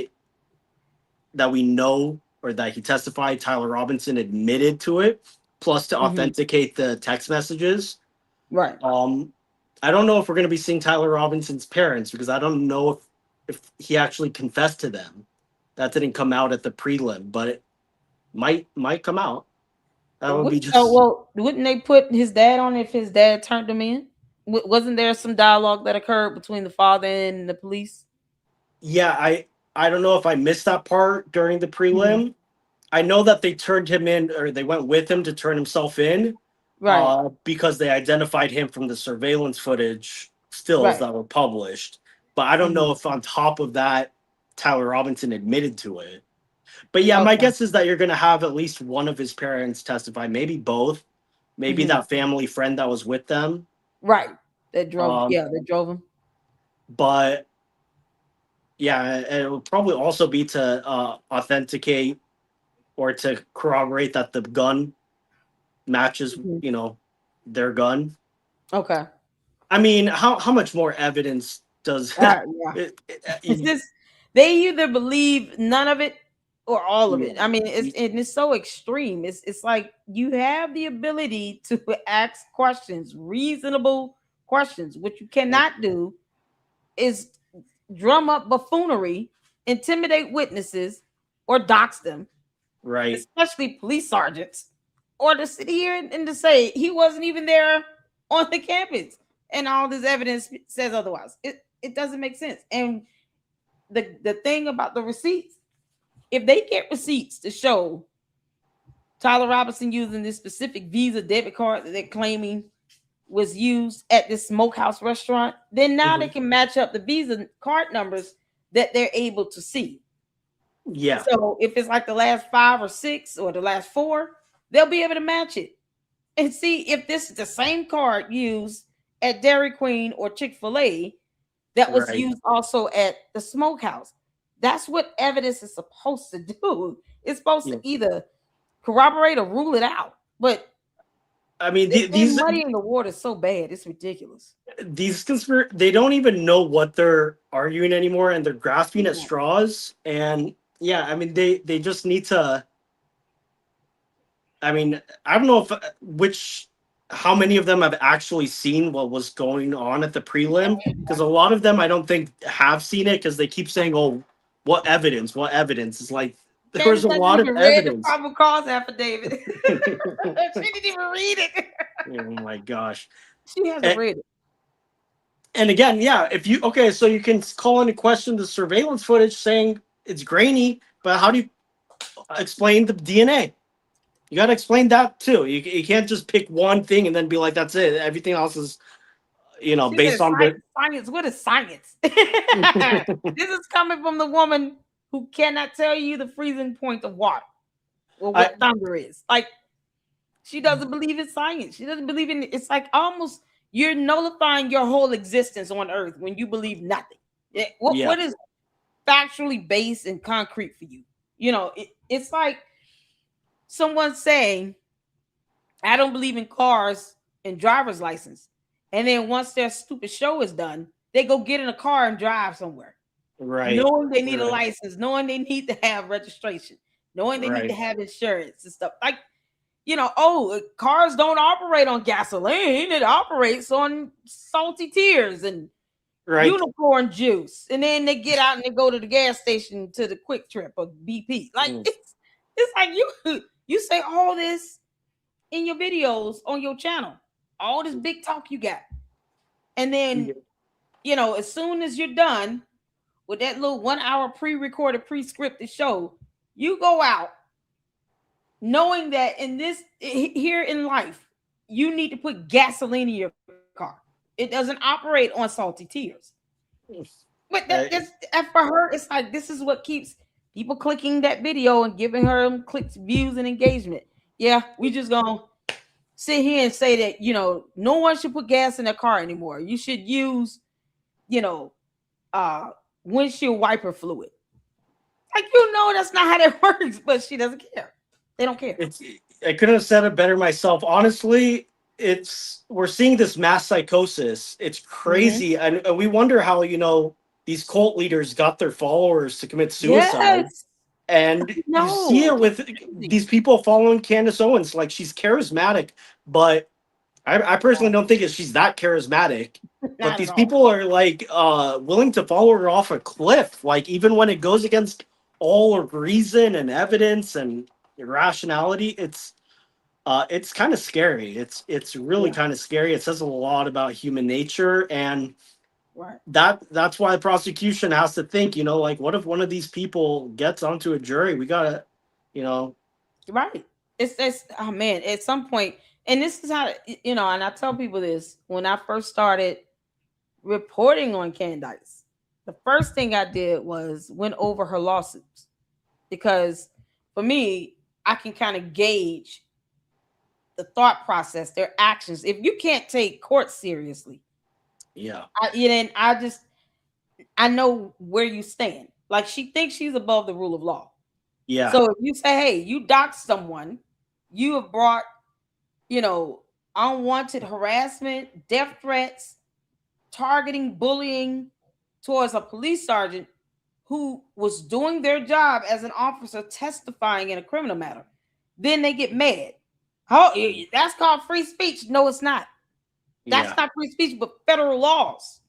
we know, or that he testified. Tyler Robinson admitted to it, plus to authenticate the text messages. Right. I don't know if we're going to be seeing Tyler Robinson's parents, because I don't know if he actually confessed to them. That didn't come out at the prelim, but it might come out. That would be just. Well, wouldn't they put his dad on if his dad turned him in? Wasn't there some dialogue that occurred between the father and the police? Yeah, I don't know if I missed that part during the prelim. I know that they turned him in, or they went with him to turn himself in, Right. because they identified him from the surveillance footage stills Right. that were published. But I don't know if on top of that, Tyler Robinson admitted to it. But yeah, my guess is that you're going to have at least one of his parents testify, maybe both, maybe that family friend that was with them. Right. That drove. That drove him. But yeah, it will probably also be to authenticate or to corroborate that the gun matches, their gun. Okay. I mean, how much more evidence does It's just, they either believe none of it or all of it. I mean, it's so extreme. It's like you have the ability to ask questions, reasonable questions. What you cannot do is drum up buffoonery, intimidate witnesses, or dox them. Right. Especially police sergeants. Or to sit here and to say he wasn't even there on the campus and all this evidence says otherwise. It doesn't make sense. And the thing about the receipts, if they get receipts to show Tyler Robinson using this specific Visa debit card that they're claiming was used at this smokehouse restaurant, then now they can match up the Visa card numbers that they're able to see. Yeah. So if it's like the last 5 or 6 or the last 4, they'll be able to match it and see if this is the same card used at Dairy Queen or Chick-fil-A that was used also at the smokehouse. That's what evidence is supposed to do. It's supposed to either corroborate or rule it out. But I mean, these muddy in the water is so bad, it's ridiculous. These they don't even know what they're arguing anymore, and they're grasping at straws. And yeah, I mean, they just need to. I mean, I don't know how many of them have actually seen what was going on at the prelim, because a lot of them I don't think have seen it, because they keep saying, "Oh, what evidence? What evidence?" It's like there's a lot of evidence. Read the probable cause affidavit. She didn't even read it. Oh my gosh, she hasn't read it. And again, yeah, so you can call into question the surveillance footage saying it's grainy, but how do you explain the DNA? You got to explain that too. You can't just pick one thing and then be like, that's it. Everything else is, based on science. What is science? This is coming from the woman who cannot tell you the freezing point of water or what thunder is. Like, she doesn't believe in science. She doesn't believe in it. It's like almost you're nullifying your whole existence on earth when you believe nothing. What is factually based and concrete for you? It's like someone saying, I don't believe in cars and driver's license. And then once their stupid show is done, they go get in a car and drive somewhere. Right. Knowing they need a license, knowing they need to have registration, knowing they need to have insurance and stuff. Like, cars don't operate on gasoline. It operates on salty tears and unicorn juice. And then they get out and they go to the gas station to the Quick Trip or BP. Like it's like you say all this in your videos on your channel, all this big talk you got. And then, as soon as you're done with that little 1 hour pre-recorded, pre-scripted show, you go out knowing that here in life, you need to put gasoline in your car. It doesn't operate on salty tears. But for her, it's like, this is what keeps people clicking that video and giving her clicks, views, and engagement. Yeah, we just gonna sit here and say that, no one should put gas in their car anymore. You should use, windshield wiper fluid. Like, that's not how that works, but she doesn't care. They don't care. I couldn't have said it better myself. Honestly, we're seeing this mass psychosis. It's crazy. And we wonder how, these cult leaders got their followers to commit suicide. Yes. And you see it with these people following Candace Owens. Like, she's charismatic, but I personally don't think she's that charismatic. But these people are like willing to follow her off a cliff. Like, even when it goes against all of reason and evidence and irrationality, it's kind of scary. It's really kind of scary. It says a lot about human nature, and that's why the prosecution has to think, like, what if one of these people gets onto a jury? We gotta, right. It's oh man, at some point, and this is how, and I tell people this when I first started reporting on Candace. The first thing I did was went over her lawsuits, because for me, I can kind of gauge the thought process, their actions. If you can't take court seriously, I know where you stand. Like, she thinks she's above the rule of law. Yeah. So if you say, hey, you doxed someone, you have brought, unwanted harassment, death threats, targeting, bullying towards a police sergeant who was doing their job as an officer testifying in a criminal matter, then they get mad. Oh, that's called free speech. No, it's not. That's not free speech, but federal laws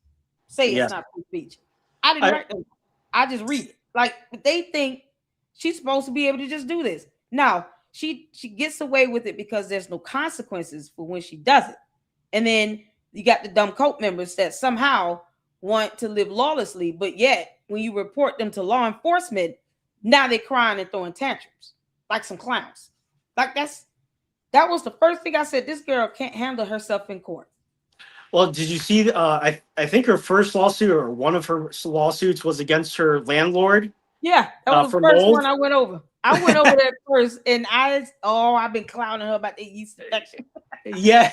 say it's not free speech. I didn't write them. I just read it. Like, they think she's supposed to be able to just do this. Now, she gets away with it because there's no consequences for when she does it. And then you got the dumb cult members that somehow want to live lawlessly, but yet when you report them to law enforcement, now they're crying and throwing tantrums like some clowns. Like, that was the first thing I said. This girl can't handle herself in court. Well, did you see? I think her first lawsuit, or one of her lawsuits, was against her landlord. Yeah, that was the first one I went over. I went over that first, and I've been clowning her about the yeast infection. Yeah,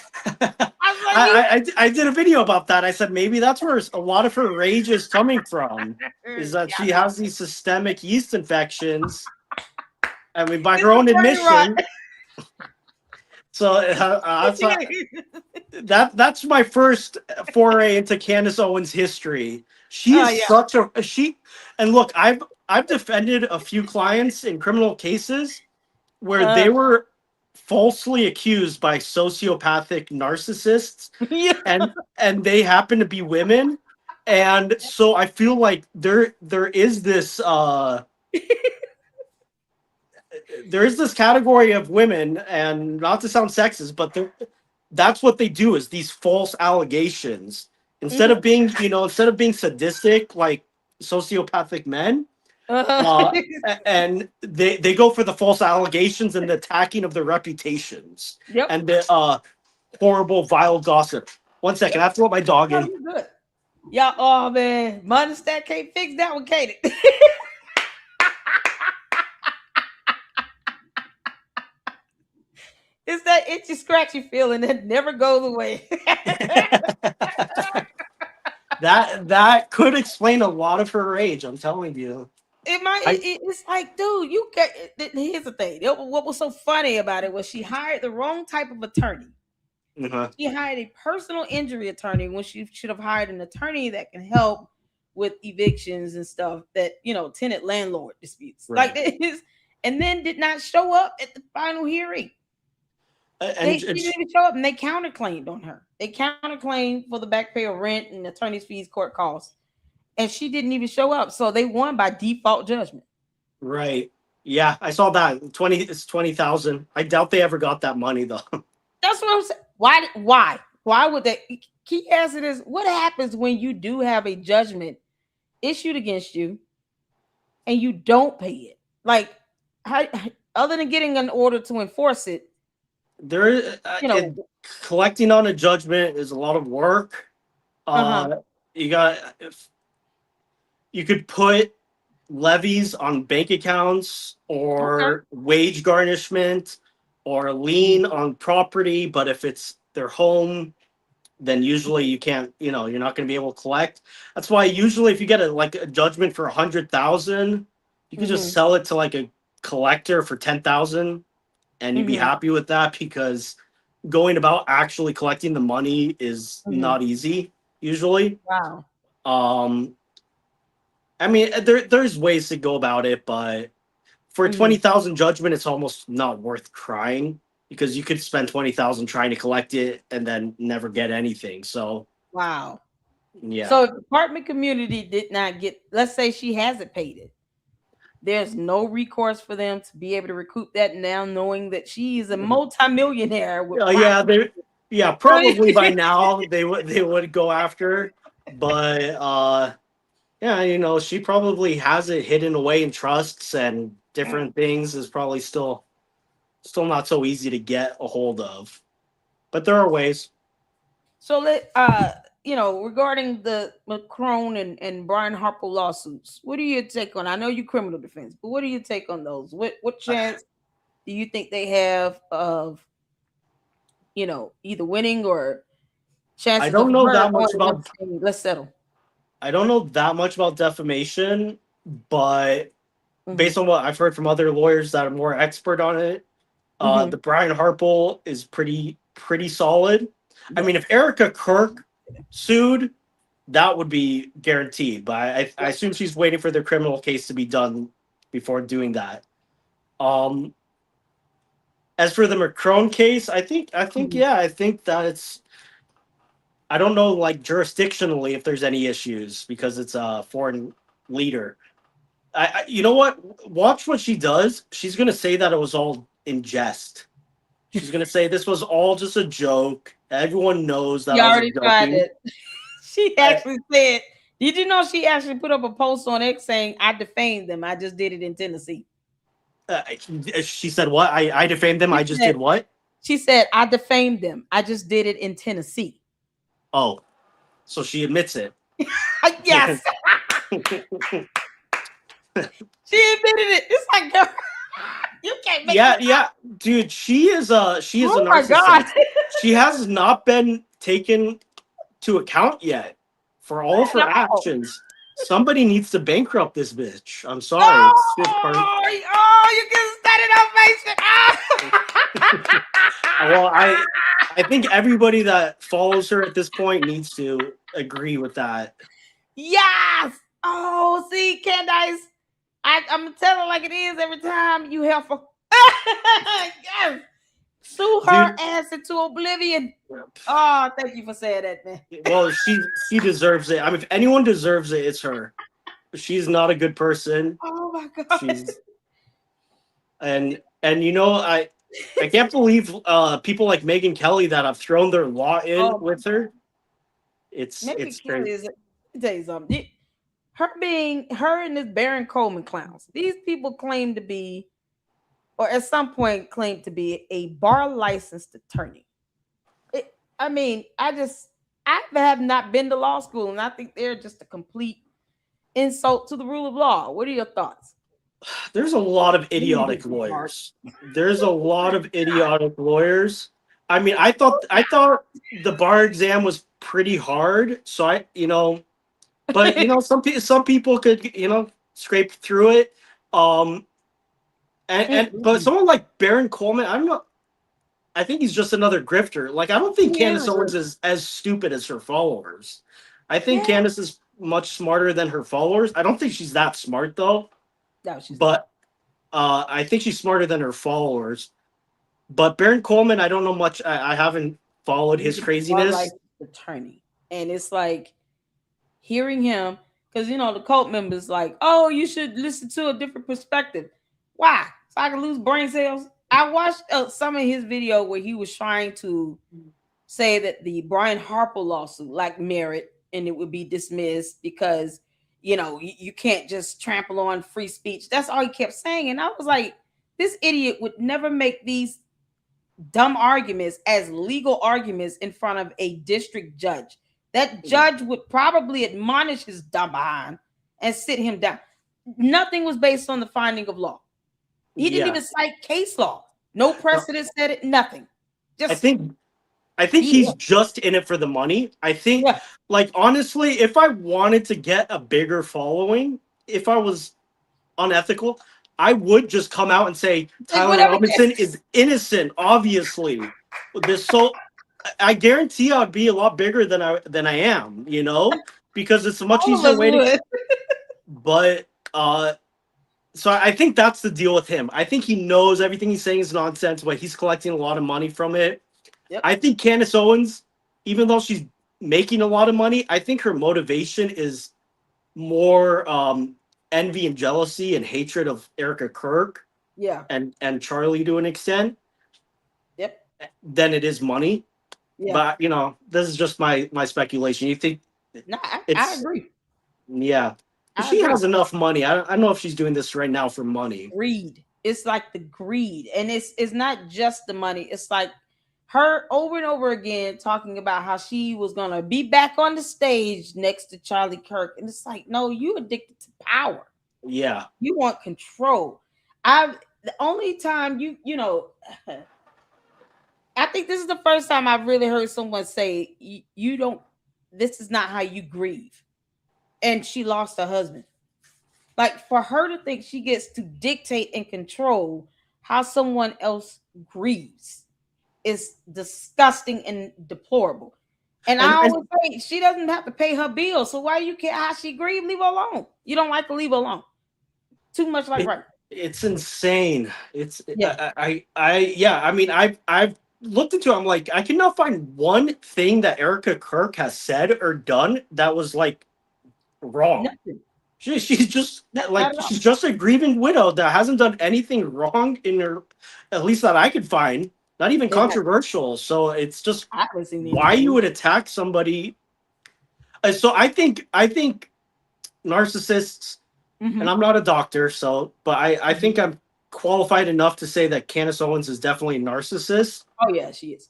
I did a video about that. I said maybe that's where a lot of her rage is coming from, is that she has these systemic yeast infections. I mean, by her own admission. So that's my first foray into Candace Owens' history. She is and look, I've defended a few clients in criminal cases where they were falsely accused by sociopathic narcissists, and they happen to be women, and so I feel like there is this there is this category of women, and not to sound sexist, but that's what they do, is these false allegations. Instead of being sadistic like sociopathic men, and they go for the false allegations and the attacking of their reputations and the horrible, vile gossip. 1 second, I have to let my dog in. Good. Yeah, oh man, Money Stack can't fix that one, Katie. It's that itchy, scratchy feeling that never goes away. That could explain a lot of her rage. I'm telling you. It might. It's like, dude, you get. Here's the thing. What was so funny about it was she hired the wrong type of attorney. She hired a personal injury attorney when she should have hired an attorney that can help with evictions and stuff, that tenant landlord disputes like this, and then did not show up at the final hearing. And She didn't even show up, and they counterclaimed on her. They counterclaimed for the back pay of rent and attorney's fees, court costs, and she didn't even show up. So they won by default judgment. right. Yeah, I saw that. It's 20,000. I doubt they ever got that money though. That's what I'm saying. Why would they? Key answer is what happens when you do have a judgment issued against you and you don't pay it? Like, how, other than getting an order to enforce it, There, collecting on a judgment is a lot of work. You got if you could put levies on bank accounts or wage garnishment or a lien on property, but if it's their home, then usually you can't, you're not going to be able to collect. That's why usually if you get a judgment for 100,000, you can just sell it to like a collector for 10,000 and you'd be happy with that, because going about actually collecting the money is not easy usually. Wow. I mean, there's ways to go about it, but for 20,000 judgment, it's almost not worth crying, because you could spend 20,000 trying to collect it and then never get anything. So wow. Yeah. So if the apartment community did not get, let's say she hasn't paid it, there's no recourse for them to be able to recoup that now, knowing that she's a multimillionaire. Probably by now they would go after her, but she probably has it hidden away in trusts and different things. Is probably still not so easy to get a hold of, but there are ways. So regarding the McCrone and Brian Harper lawsuits, what do you take on? I know you criminal defense, but what do you take on those? What chance do you think they have of either winning or chances? I don't know that much about. Let's settle. I don't know that much about defamation, but based on what I've heard from other lawyers that are more expert on it, the Brian Harper is pretty solid. Yes. I mean, if Erica Kirk sued, that would be guaranteed. But I assume she's waiting for the criminal case to be done before doing that. As for the McCrone case, I think that it's. I don't know, like, jurisdictionally, if there's any issues, because it's a foreign leader. You know what? Watch what she does. She's gonna say that it was all in jest. She's gonna say this was all just a joke. Everyone knows that. You already tried it. She actually said, "Did you know she actually put up a post on X saying I defamed them? I just did it in Tennessee." She said what? I defamed them. I just did what? She said I defamed them. I just did it in Tennessee. Oh, so she admits it. Yes. She admitted it. It's like, girl, you can't make dude, she is a narcissist. My God. She has not been taken to account yet for all of her actions. Somebody needs to bankrupt this bitch. I'm sorry. You can set it up, Well, I think everybody that follows her at this point needs to agree with that. Yes. Oh, see, Candace, I'm telling like it is every time you help her. Yes. Sue her ass into oblivion. Oh, thank you for saying that, man. Well, she deserves it. I mean, if anyone deserves it, it's her. She's not a good person. Oh my God. And I can't believe people like Megyn Kelly that have thrown their law in with her. It's crazy. Let me tell you something. Her and this Baron Coleman clowns. These people claim to be, or at some point claimed to be, a bar licensed attorney. I have not been to law school, and I think they're just a complete insult to the rule of law. What are your thoughts? There's a lot of idiotic lawyers. I mean, I thought the bar exam was pretty hard, so but some people could scrape through it. But someone like Baron Coleman, I don't know. I think he's just another grifter. Like, I don't think Candace Owens is as stupid as her followers. I think Candace is much smarter than her followers. I don't think she's that smart though. No, she's but I think she's smarter than her followers. But Baron Coleman, I don't know much. I haven't followed his He's a bar craziness. licensed attorney, and it's like hearing him because the cult members like, oh, you should listen to a different perspective. Why? So I can lose brain cells. I watched some of his video where he was trying to say that the Brian Harper lawsuit like merit and it would be dismissed because you can't just trample on free speech. That's all he kept saying, and I was like, this idiot would never make these dumb arguments as legal arguments in front of a district judge. That judge would probably admonish his dumb behind and sit him down. Nothing was based on the finding of law. He didn't even cite case law. No precedent said it. Nothing. I Just think he's just in it for the money. I think, like, honestly, if I wanted to get a bigger following, if I was unethical, I would just come out and say Tyler Robinson is innocent. Obviously, I guarantee I'd be a lot bigger than I am. Because it's a much easier way to. But so I think that's the deal with him. I think he knows everything he's saying is nonsense, but he's collecting a lot of money from it. Yep. I think Candace Owens, even though she's making a lot of money, I think her motivation is more envy and jealousy and hatred of Erica Kirk. Yeah. And Charlie to an extent. Yep. Than it is money. Yeah. But this is just my speculation. You think? No, I agree. Yeah. She has enough money. I don't know if she's doing this right now for money. Greed. It's like the greed. And it's not just the money. It's like her over and over again talking about how she was going to be back on the stage next to Charlie Kirk. And it's like, no, you addicted to power. Yeah. You want control. The only time I think this is the first time I've really heard someone say, this is not how you grieve. And she lost her husband. Like, for her to think she gets to dictate and control how someone else grieves is disgusting and deplorable. And I always say she doesn't have to pay her bills. So why do you care how she grieves? Leave her alone. You don't like to leave her alone. Too much like right. It's insane. It's I mean, I've looked into it. I'm like, I cannot find one thing that Erica Kirk has said or done that was like wrong. Nothing. She's just like she's just a grieving widow that hasn't done anything wrong in her, at least that I could find. Not even controversial. So it's just why you would attack somebody. So I think narcissists. Mm-hmm. And I'm not a doctor, but I think I'm qualified enough to say that Candace Owens is definitely a narcissist. Oh yeah, she is.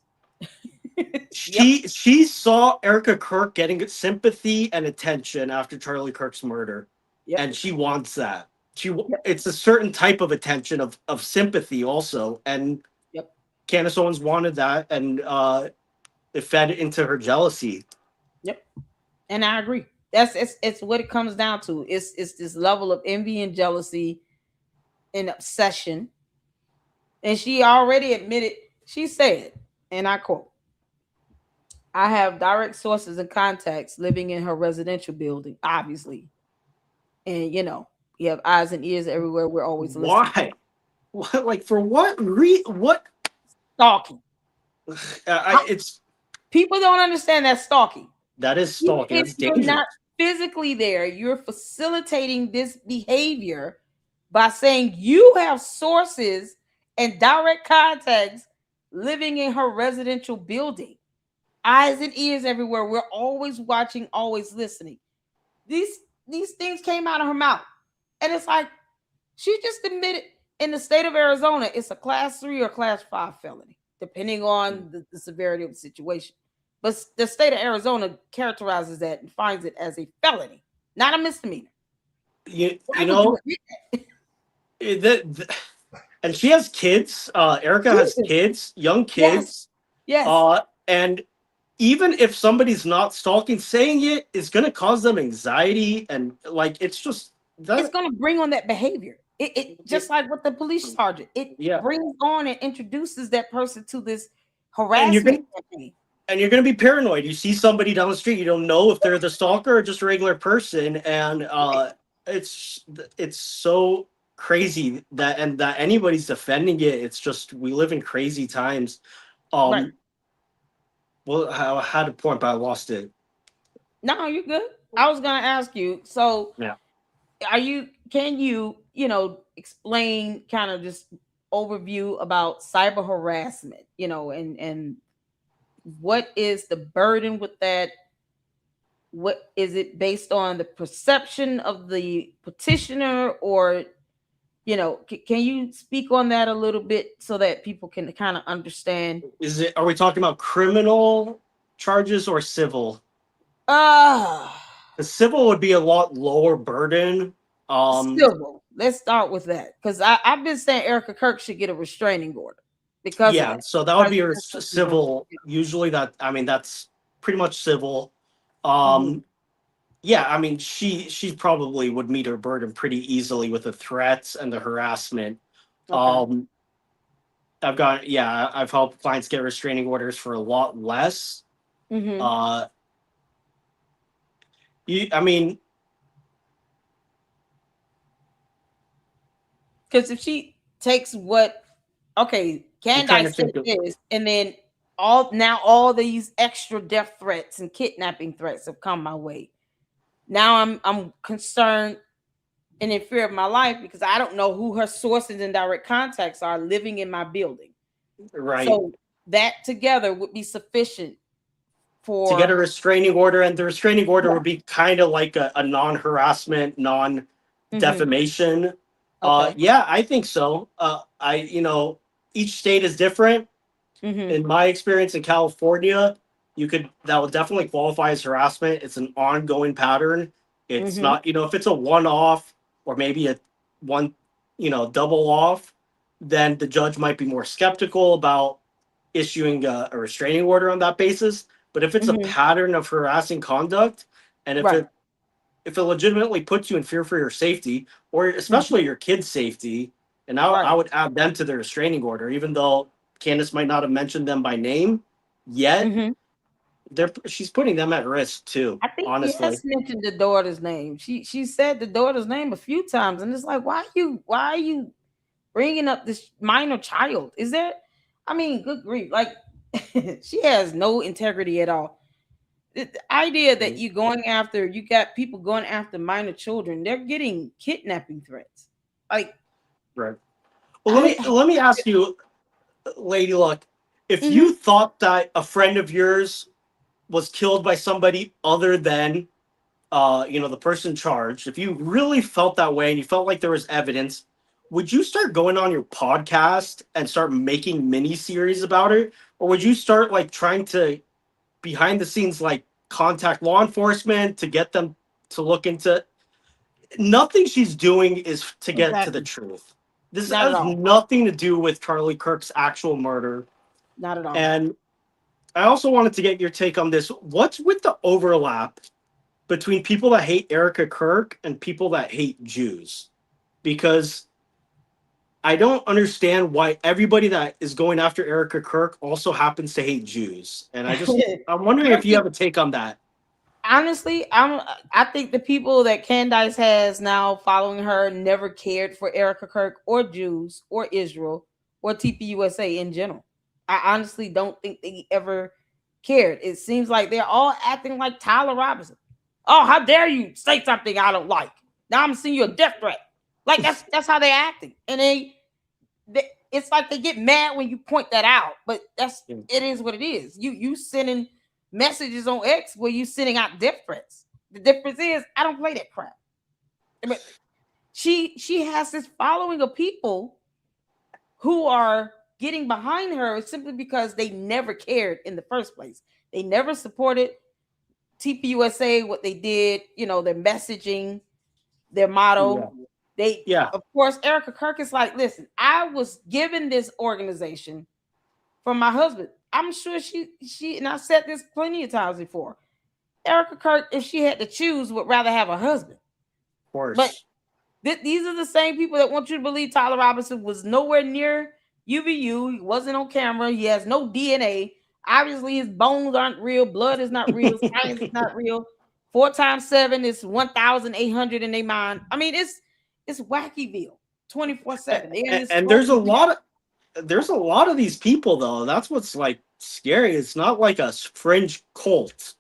She saw Erica Kirk getting sympathy and attention after Charlie Kirk's murder, and she wants that. It's a certain type of attention of sympathy also, and Candace Owens wanted that, and it fed into her jealousy. Yep, and I agree. It's what it comes down to. It's this level of envy and jealousy and obsession. And she already admitted, she said, and I quote, I have direct sources and contacts living in her residential building, obviously. And you have eyes and ears everywhere. We're always listening. Why? Like, for what? What? Stalking. It's people don't understand that stalking. That is stalking. That's dangerous. You're not physically there. You're facilitating this behavior by saying you have sources and direct contacts living in her residential building. Eyes and ears everywhere. We're always watching, always listening. These things came out of her mouth. And it's like, she just admitted in the state of Arizona, it's a class 3 or class 5 felony, depending on the severity of the situation. But the state of Arizona characterizes that and finds it as a felony, not a misdemeanor. And she has kids. Erica has kids, young kids. Yes. And even if somebody's not stalking, saying it is going to cause them anxiety, and like it's just it's going to bring on that behavior. It just like with the police sergeant, it brings on and introduces that person to this harassment. And you're going to be paranoid. You see somebody down the street, you don't know if they're the stalker or just a regular person. And it's so crazy that anybody's defending it. It's just we live in crazy times. Right. Well, how to point, but I lost it. No, you're good. I was gonna ask you. So, Yeah. Can you, explain kind of just overview about cyber harassment? And what is the burden with that? What is it based on the perception of the petitioner, or can you speak on that a little bit so that people can kind of understand? Are we talking about criminal charges or civil? Uh The civil would be a lot lower burden. Civil. Let's start with that, because I've been saying Erica Kirk should get a restraining order because of Yeah, that. so that would be a civil. Usually, that's pretty much civil. Mhm. Yeah, I mean, she probably would meet her burden pretty easily with the threats and the harassment. Okay. Um, I've helped clients get restraining orders for a lot less. Mm-hmm. Uh, I mean, Because if she takes I'm trying to Candace said think of. this, and then all these extra death threats and kidnapping threats have come my way. Now I'm concerned and in fear of my life, because I don't know who her sources and direct contacts are living in my building. Right. So that together would be sufficient To get a for. restraining order, and the restraining order Yeah. would be kind of like a non-harassment, Mm-hmm. non-defamation. Okay. Yeah, I think so. Each state is different. Mm-hmm. In my experience in California, that would definitely qualify as harassment. It's an ongoing pattern. It's Mm-hmm. not, if it's a one-off or maybe a one, double off, then the judge might be more skeptical about issuing a restraining order on that basis. But if it's a Mm-hmm. pattern of harassing conduct, and Right. if it legitimately puts you in fear for your safety, or especially your kids' safety, and I Right. would add them to the restraining order, even though Candace might not have mentioned them by name yet. Mm-hmm. She's putting them at risk too, I think she honestly. has mentioned the daughter's name. She said the daughter's name a few times, and it's like, why are you bringing up this minor child? Is there? I mean, good grief! Like, she has no integrity at all. The idea that you got people going after minor children, they're getting kidnapping threats. Like, Right. Well, let I, me let me ask you, Lady Luck, if Mhm. you thought that a friend of yours was killed by somebody other than the person charged, if you really felt that way and you felt like there was evidence, would you start going on your podcast and start making mini series about it? Or would you start like trying to behind the scenes like contact law enforcement to get them to look into nothing she's doing is to get to the Exactly. truth. This Not at has all. nothing to do with Charlie Kirk's actual murder. Not at all. And I also wanted to get your take on this. What's with the overlap between people that hate Erica Kirk and people that hate Jews? Because I don't understand why everybody that is going after Erica Kirk also happens to hate Jews. And I'm wondering if you have a take on that. Honestly, I think the people that Candace has now following her never cared for Erica Kirk or Jews or Israel or TPUSA in general. I honestly don't think they ever cared. It seems like they're all acting like Tyler Robinson. Oh, how dare you say something I don't like? Now I'm seeing you a death threat. Like, that's how they're acting. And it's like they get mad when you point that out, but it is what it is. You sending messages on X where you sending out death threats. The difference is I don't play that crap. I mean, she has this following of people who are getting behind her simply because they never cared in the first place. They never supported TPUSA, what they did, their messaging, their Yeah. motto. They, Yeah. of course, Erica Kirk is like, listen, I was given this organization from my husband. I'm sure she and I said this plenty of times before. Erica Kirk, if she had to choose, would rather have a husband. Of But course. these are the same people that want you to believe Tyler Robinson was nowhere near UVU. He wasn't on camera. He has no DNA. Obviously, his bones aren't real. Blood is not real. Science is not real. 4 times 7 is 1,800 in their mind. I mean, it's wackyville. 24/7. And there's a lot of these people though. That's what's like scary. It's not like a fringe cult.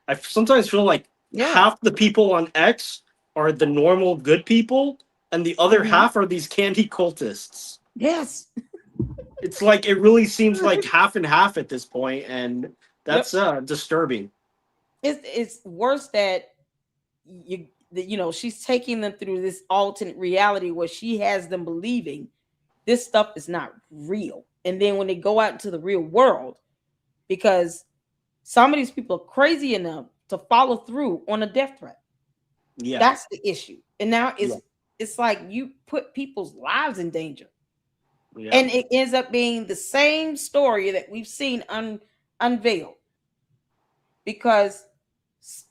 I sometimes feel like half the people on X are the normal good people, and the other half are these candy cultists. Yes. It's like it really seems like half and half at this point, and that's disturbing. It's worse that she's taking them through this alternate reality where she has them believing this stuff is not real. And then when they go out into the real world, because some of these people are crazy enough to follow through on a death threat. Yeah. That's the issue. And now it's like you put people's lives in danger. Yeah. And it ends up being the same story that we've seen unveiled. Because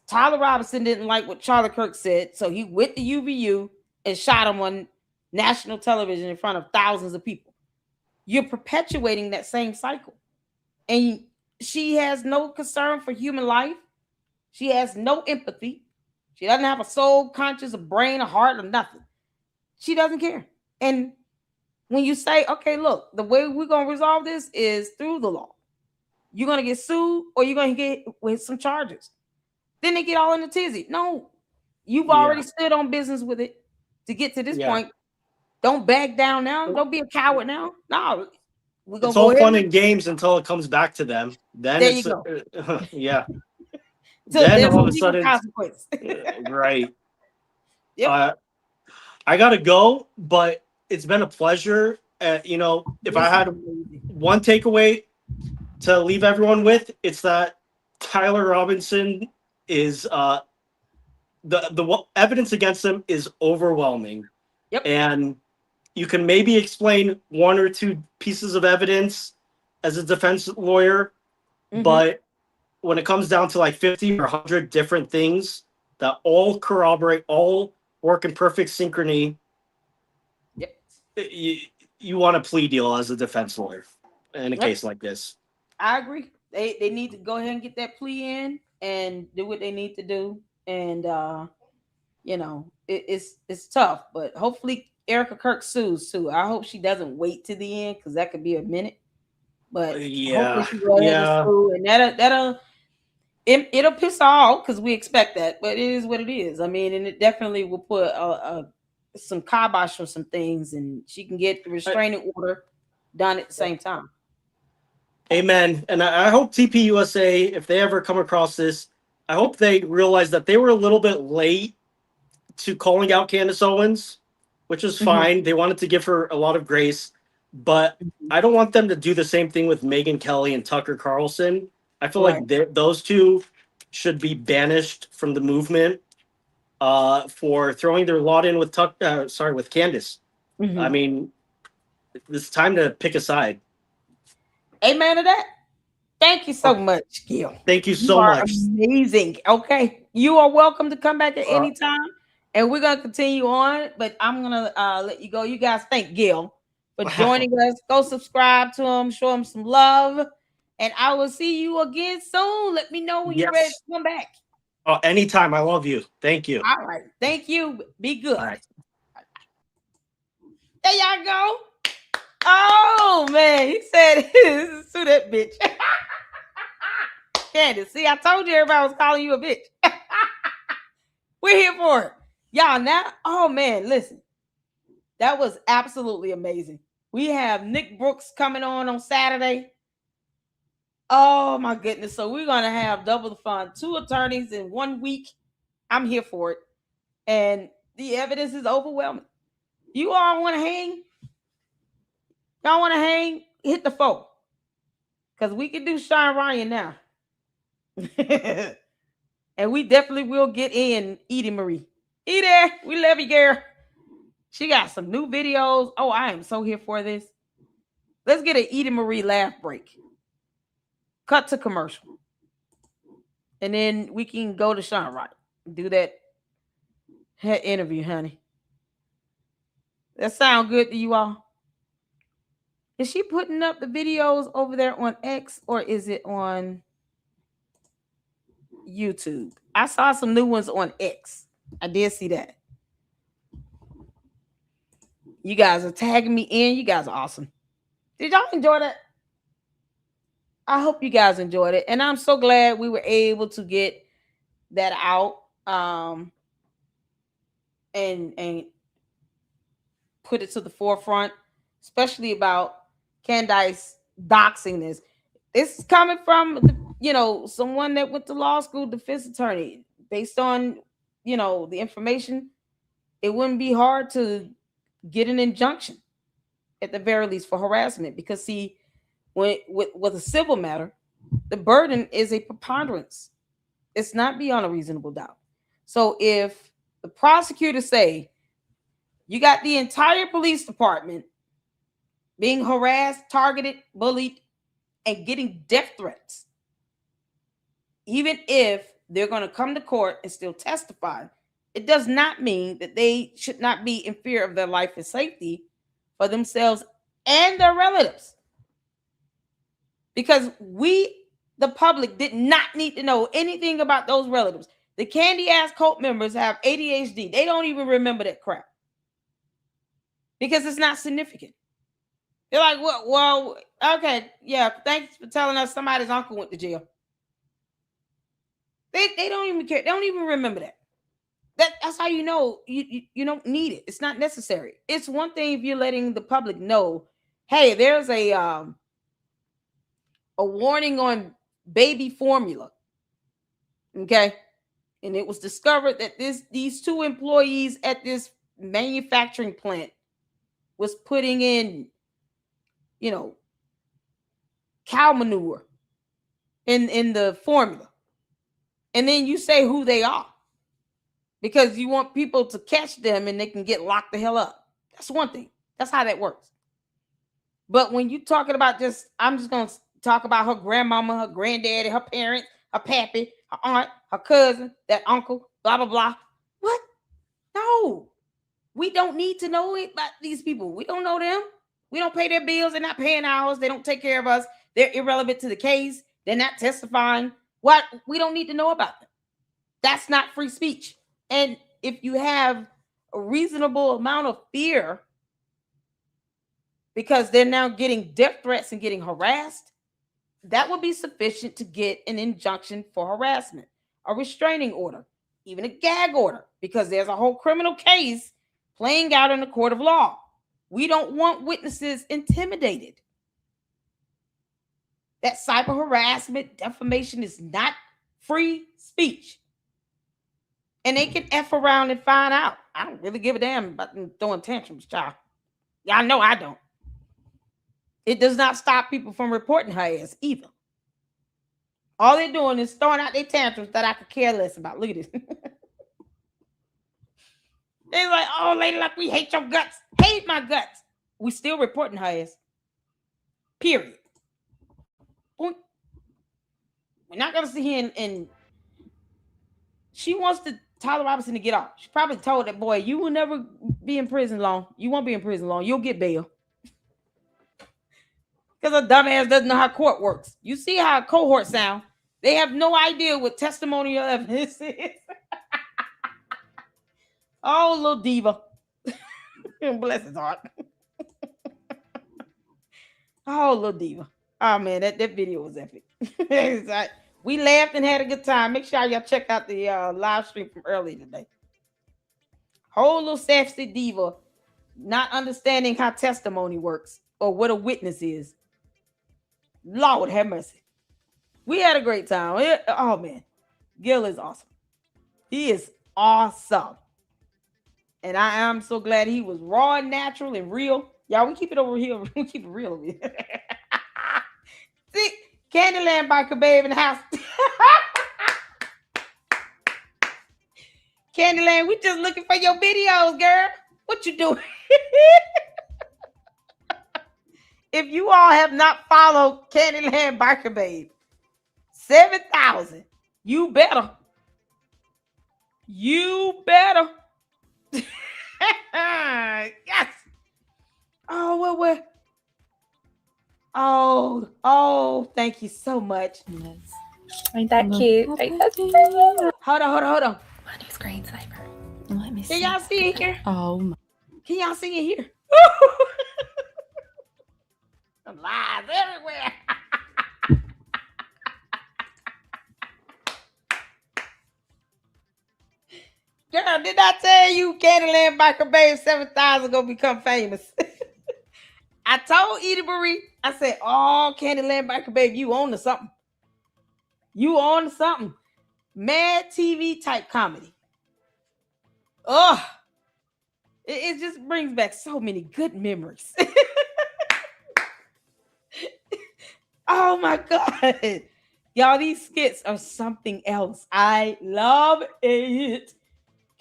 Tyler Robinson didn't like what Charlie Kirk said, so he went to UVU and shot him on national television in front of thousands of people. You're perpetuating that same cycle. And she has no concern for human life. She has no empathy. She doesn't have a soul, conscience, a brain, a heart, or nothing. She doesn't care. And when you say, okay, look, the way we're going to resolve this is through the law. You're going to get sued or you're going to get with some charges. Then they get all in a tizzy. No, you've already stood on business with it to get to this point. Don't back down now. Don't be a coward now. No, we're gonna. It's all fun and games until it comes back to them. Then there you go. So then all of a sudden, right? Yep. I gotta go, but it's been a pleasure. If I had one takeaway to leave everyone with, it's that Tyler Robinson is the evidence against him is overwhelming. Yep. And you can maybe explain one or two pieces of evidence as a defense lawyer, but when it comes down to like 50 or 100 different things that all corroborate, all work in perfect synchrony, you want a plea deal as a defense lawyer in a case like this. I agree. They need to go ahead and get that plea in and do what they need to do. And it's tough, but hopefully Erica Kirk sues too. I hope she doesn't wait to the end because that could be a minute. But hopefully she go ahead and sue, and it'll piss her off because we expect that. But it is what it is. I mean, and it definitely will put some kibosh on some things, and she can get the restraining order done at the same time. Amen. And I hope TPUSA, if they ever come across this, I hope they realize that they were a little bit late to calling out Candace Owens, which is fine. They wanted to give her a lot of grace, but I don't want them to do the same thing with Megyn Kelly and Tucker Carlson. I feel like those two should be banished from the movement for throwing their lot in with with Candace. I mean, it's time to pick a side. Amen to that. Thank you so much, Gil. Thank you so much. Amazing. Okay. You are welcome to come back at any time. And we're going to continue on, but I'm going to let you go. You guys thank Gil for joining us. Go subscribe to him. Show him some love. And I will see you again soon. Let me know when you're ready to come back. Oh, anytime. I love you. Thank you. All right. Thank you. Be good. All right. There y'all go. Oh, man. He said, sue that bitch. Candace, see, I told you everybody was calling you a bitch. We're here for it. Y'all now, oh man, listen. That was absolutely amazing. We have Nick Brooks coming on Saturday. Oh my goodness. So we're going to have double the fun. 2 attorneys in 1 week. I'm here for it. And the evidence is overwhelming. You all want to hang? Y'all want to hang? Hit the 4. Because we can do Sean Ryan now. And we definitely will get in Edie Marie. Edie, we love you, girl. She got some new videos. Oh, I am so here for this. Let's get an Edie Marie laugh break. Cut to commercial. And then we can go to Sean Wright. Do that interview, honey. That sound good to you all? Is she putting up the videos over there on X or is it on YouTube? I saw some new ones on X. I did see that. You guys are tagging me in. You guys are awesome. Did y'all enjoy that? I hope you guys enjoyed it. And I'm so glad we were able to get that out and put it to the forefront, especially about Candace doxing this. This is coming from, someone that went to law school, defense attorney. Based on, the information, it wouldn't be hard to get an injunction at the very least for harassment, because see, when with a civil matter, the burden is a preponderance. It's not beyond a reasonable doubt. So if the prosecutors say you got the entire police department being harassed, targeted, bullied, and getting death threats, even if they're going to come to court and still testify, it does not mean that they should not be in fear of their life and safety for themselves and their relatives. Because we, the public, did not need to know anything about those relatives. The candy ass cult members have ADHD. They don't even remember that crap because it's not significant. They're like, well, okay, yeah, thanks for telling us somebody's uncle went to jail. They don't even care. They don't even remember that. That's how you know you don't need it. It's not necessary. It's one thing if you're letting the public know, hey, there's a warning on baby formula. Okay. And it was discovered that these two employees at this manufacturing plant was putting in, cow manure in the formula. And then you say who they are because you want people to catch them and they can get locked the hell up. That's one thing. That's how that works. But when you're talking about I'm just going to talk about her grandmama, her granddaddy, her parents, her pappy, her aunt, her cousin, that uncle, blah, blah, blah. What? No. We don't need to know about these people. We don't know them. We don't pay their bills. They're not paying ours. They don't take care of us. They're irrelevant to the case. They're not testifying. What? We don't need to know about them. That's not free speech. And if you have a reasonable amount of fear because they're now getting death threats and getting harassed, that would be sufficient to get an injunction for harassment, a restraining order, even a gag order, because there's a whole criminal case playing out in the court of law. We don't want witnesses intimidated. That cyber harassment, defamation is not free speech. And they can F around and find out. I don't really give a damn about them throwing tantrums, child. Y'all know I don't. It does not stop people from reporting her ass either. All they're doing is throwing out their tantrums that I could care less about. Look at this. They're like, oh, Lady Luck, we hate your guts. Hate my guts. We still reporting her ass. Period. Point. We're not going to sit here and she wants Tyler Robinson to get off. She probably told that boy, you will never be in prison long. You won't be in prison long. You'll get bail. Because a dumbass doesn't know how court works. You see how a cohort sound. They have no idea what testimonial evidence is. Oh, little diva. Bless his heart. Oh, little diva. Oh, man, that video was epic. We laughed and had a good time. Make sure y'all check out the live stream from earlier today. Whole little sexy diva not understanding how testimony works or what a witness is. Lord have mercy. We had a great time. Oh, man. Gil is awesome. He is awesome. And I am so glad he was raw and natural and real. Y'all, we keep it over here. We keep it real over here. See, Candyland Biker Babe in the house. Candyland, we just looking for your videos, girl. What you doing? If you all have not followed Candyland Biker Babe, 7,000. You better. You better. Yes. Oh, well. Oh, thank you so much. Yes. Ain't that cute? Ain't that cute? Hold on. My new screensaver. Let me see. Can y'all see it here? Oh my. Can y'all see it here? Lies everywhere. Girl, did I tell you Candyland Biker Babe 7,000 gonna become famous? I told Edie Marie, I said, oh, Candyland Biker Babe, you on to something. You on to something. Mad TV type comedy. Oh, it just brings back so many good memories. Oh my God. Y'all, these skits are something else. I love it.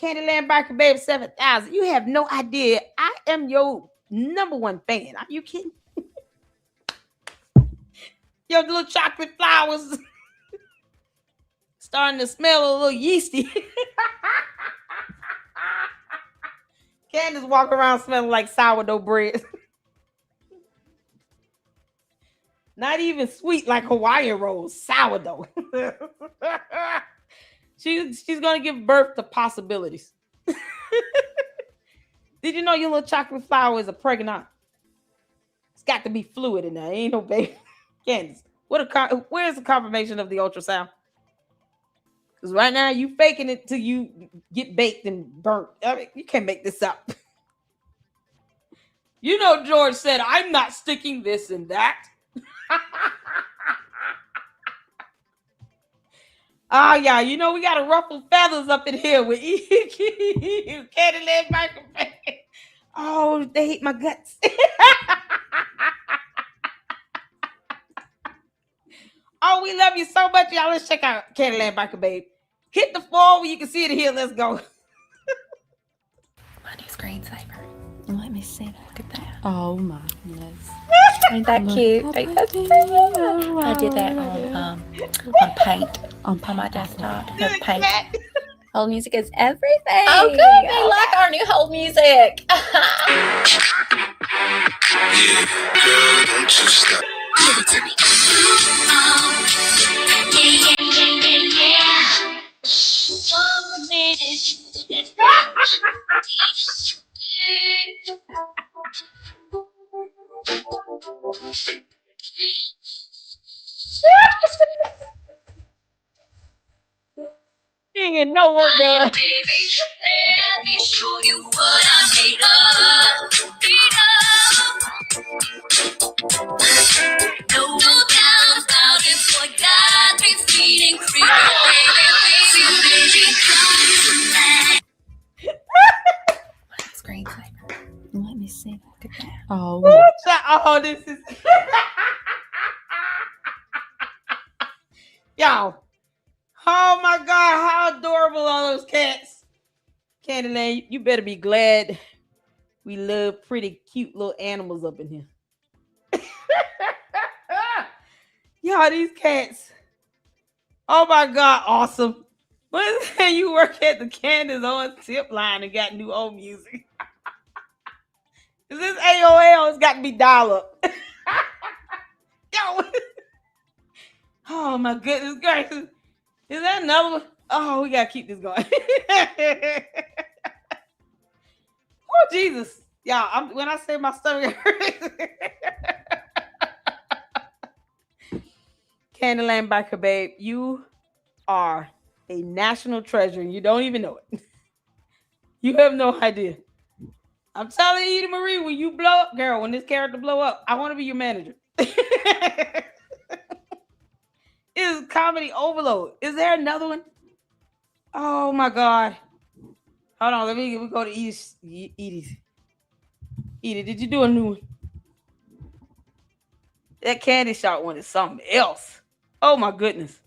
Candyland Biker Babe 7,000. You have no idea. I am your number one fan. Are you kidding? Your little chocolate flowers starting to smell a little yeasty. Candace walk around smelling like sourdough bread. Not even sweet like Hawaiian rolls, sourdough. She's gonna give birth to possibilities. Did you know your little chocolate flower is a pregnant? It's got to be fluid in there. Ain't no baby. Candace, where's the confirmation of the ultrasound? Because right now you faking it till you get baked and burnt. I mean, you can't make this up. You know, George said, I'm not sticking this and that. Oh, yeah, you know, we got to ruffle feathers up in here with Candyland Biker Babe. Oh, they hate my guts. Oh, we love you so much, y'all. Let's check out Candyland Biker Babe. Hit the floor where you can see it here. Let's go. My new screensaver. Let me see. Look at that. Oh my goodness. Ain't that cute? Ain't that cute? I did that on Paint on my desktop. Because Paint. Hold music is everything. Oh, good. They like our new hold music. Girl, don't you stop. Give it to me. Ain't no one there. Let me show you what I'm made of. No doubt about it, boy, got me feeling creepy, baby, Screensaver. Let me see. Look at that. Oh, this is y'all. Oh my God, how adorable are those cats. Candyland, you better be glad we love pretty cute little animals up in here. Y'all, these cats. Oh my God, awesome. What is that? You work at the Candace Owens tip line and got new old music. Is this AOL? It's got to be dial up. Yo. Oh my goodness gracious. Is that another one? Oh, we gotta keep this going. Oh Jesus. Y'all, when I say my stomach hurts. Candyland Biker Babe, you are a national treasure and you don't even know it. You have no idea. I'm telling you, Edie Marie, when you blow up, girl, when this character blow up, I want to be your manager. It is comedy overload. Is there another one? Oh my God. Hold on, we go to Edie's. Edie, did you do a new one? That candy shot one is something else. Oh my goodness.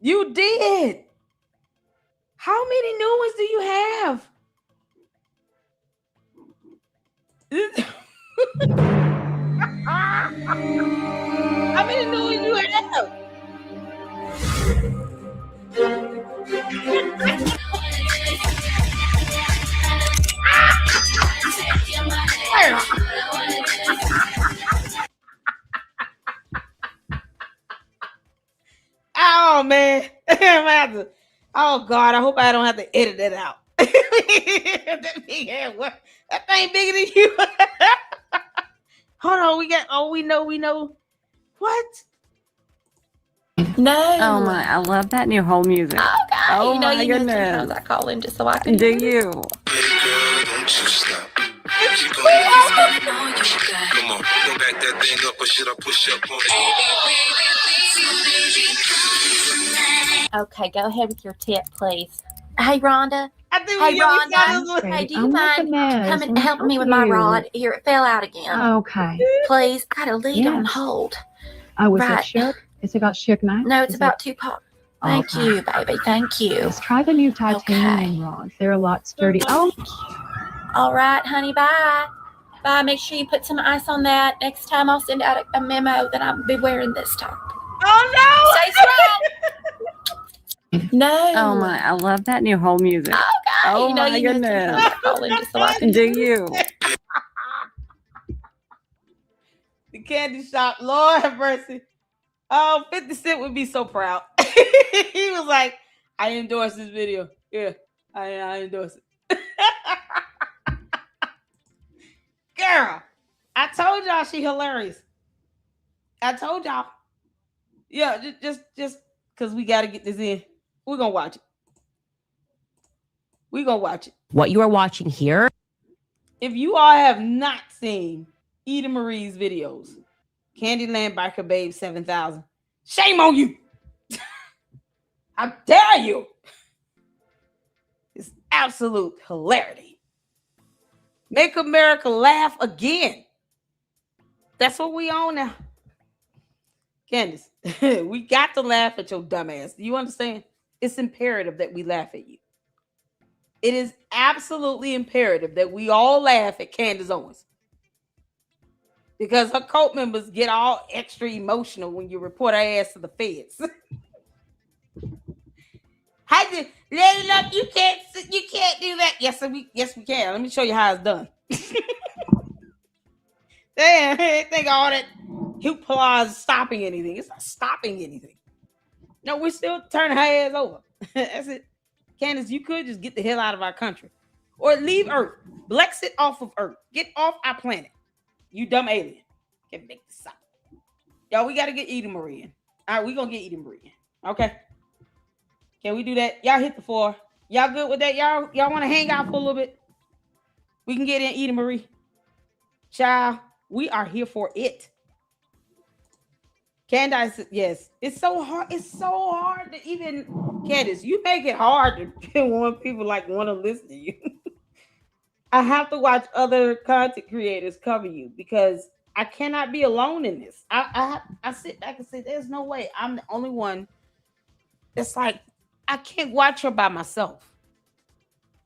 You did. How many new ones do you have? How many new ones do you have? Oh man. Oh God, I hope I don't have to edit that out. That big head, what? That thing bigger than you. Hold on, we know. What? No. Oh my, I love that new whole music. Oh, God. Oh you know, my you know goodness. sometimes I call him just so I can Do hear it. you? Girl, don't you stop. Keep on moving, you know you got. Come on, don't back that thing up, or should I push up on it? Okay, go ahead with your tip, please. Hey, Rhonda. I think Hey, we sound Rhonda. a little- Hey, do you I'm mind with the mess. coming Let and helping me with my you. rod? Here, it fell out again. Okay. Please, I got a lead on Yes. hold. Oh, was Right. it shook? Has it got shook now? No, it's Is about to pop. Thank Okay. you, baby. Thank you. Let's try the new titanium rods. They're a lot sturdy. Oh, All right, honey. Bye. Bye. Make sure you put some ice on that. Next time I'll send out a memo that I'll be wearing this top. Oh Stay strong. No. Oh my, I love that new whole music. Oh, God. Oh you know, my you know goodness. sometimes I call him just so I can Do you? no! The candy shop, Lord have mercy. Oh, 50 Cent would be so proud. He was like, I endorse this video. Yeah, I endorse it. Girl, I told y'all she hilarious. I told y'all. Yeah, just because we got to get this in. We're going to watch it. We're going to watch it. What you are watching here. If you all have not seen Eda Marie's videos, Candyland Biker Babe 7000, shame on you. How dare you? It's absolute hilarity. Make America laugh again. That's what we on now. Candace, we got to laugh at your dumb ass. Do you understand? It's imperative that we laugh at you. It is absolutely imperative that we all laugh at Candace Owens. Because her cult members get all extra emotional when you report her ass to the feds. Look, you can't do that. Yes, we can. Let me show you how it's done. Damn, I think all that hoopla is stopping anything. It's not stopping anything. No, we're still turning her ass over. That's it. Candace, you could just get the hell out of our country. Or leave Earth. Blex it off of Earth. Get off our planet. You dumb alien. Can't make this up. Y'all, we got to get Eda Marie in. All right, we're going to get Eda Marie in. Okay. Can we do that? Y'all hit the floor. Y'all good with that? Y'all want to hang out for a little bit? We can get in Eda Marie. Child, we are here for it. Candace, yes. It's so hard. It's so hard to even, Candace, you make it hard to want people like want to listen to you. I have to watch other content creators cover you because I cannot be alone in this. I sit back and say, there's no way I'm the only one. It's like, I can't watch her by myself.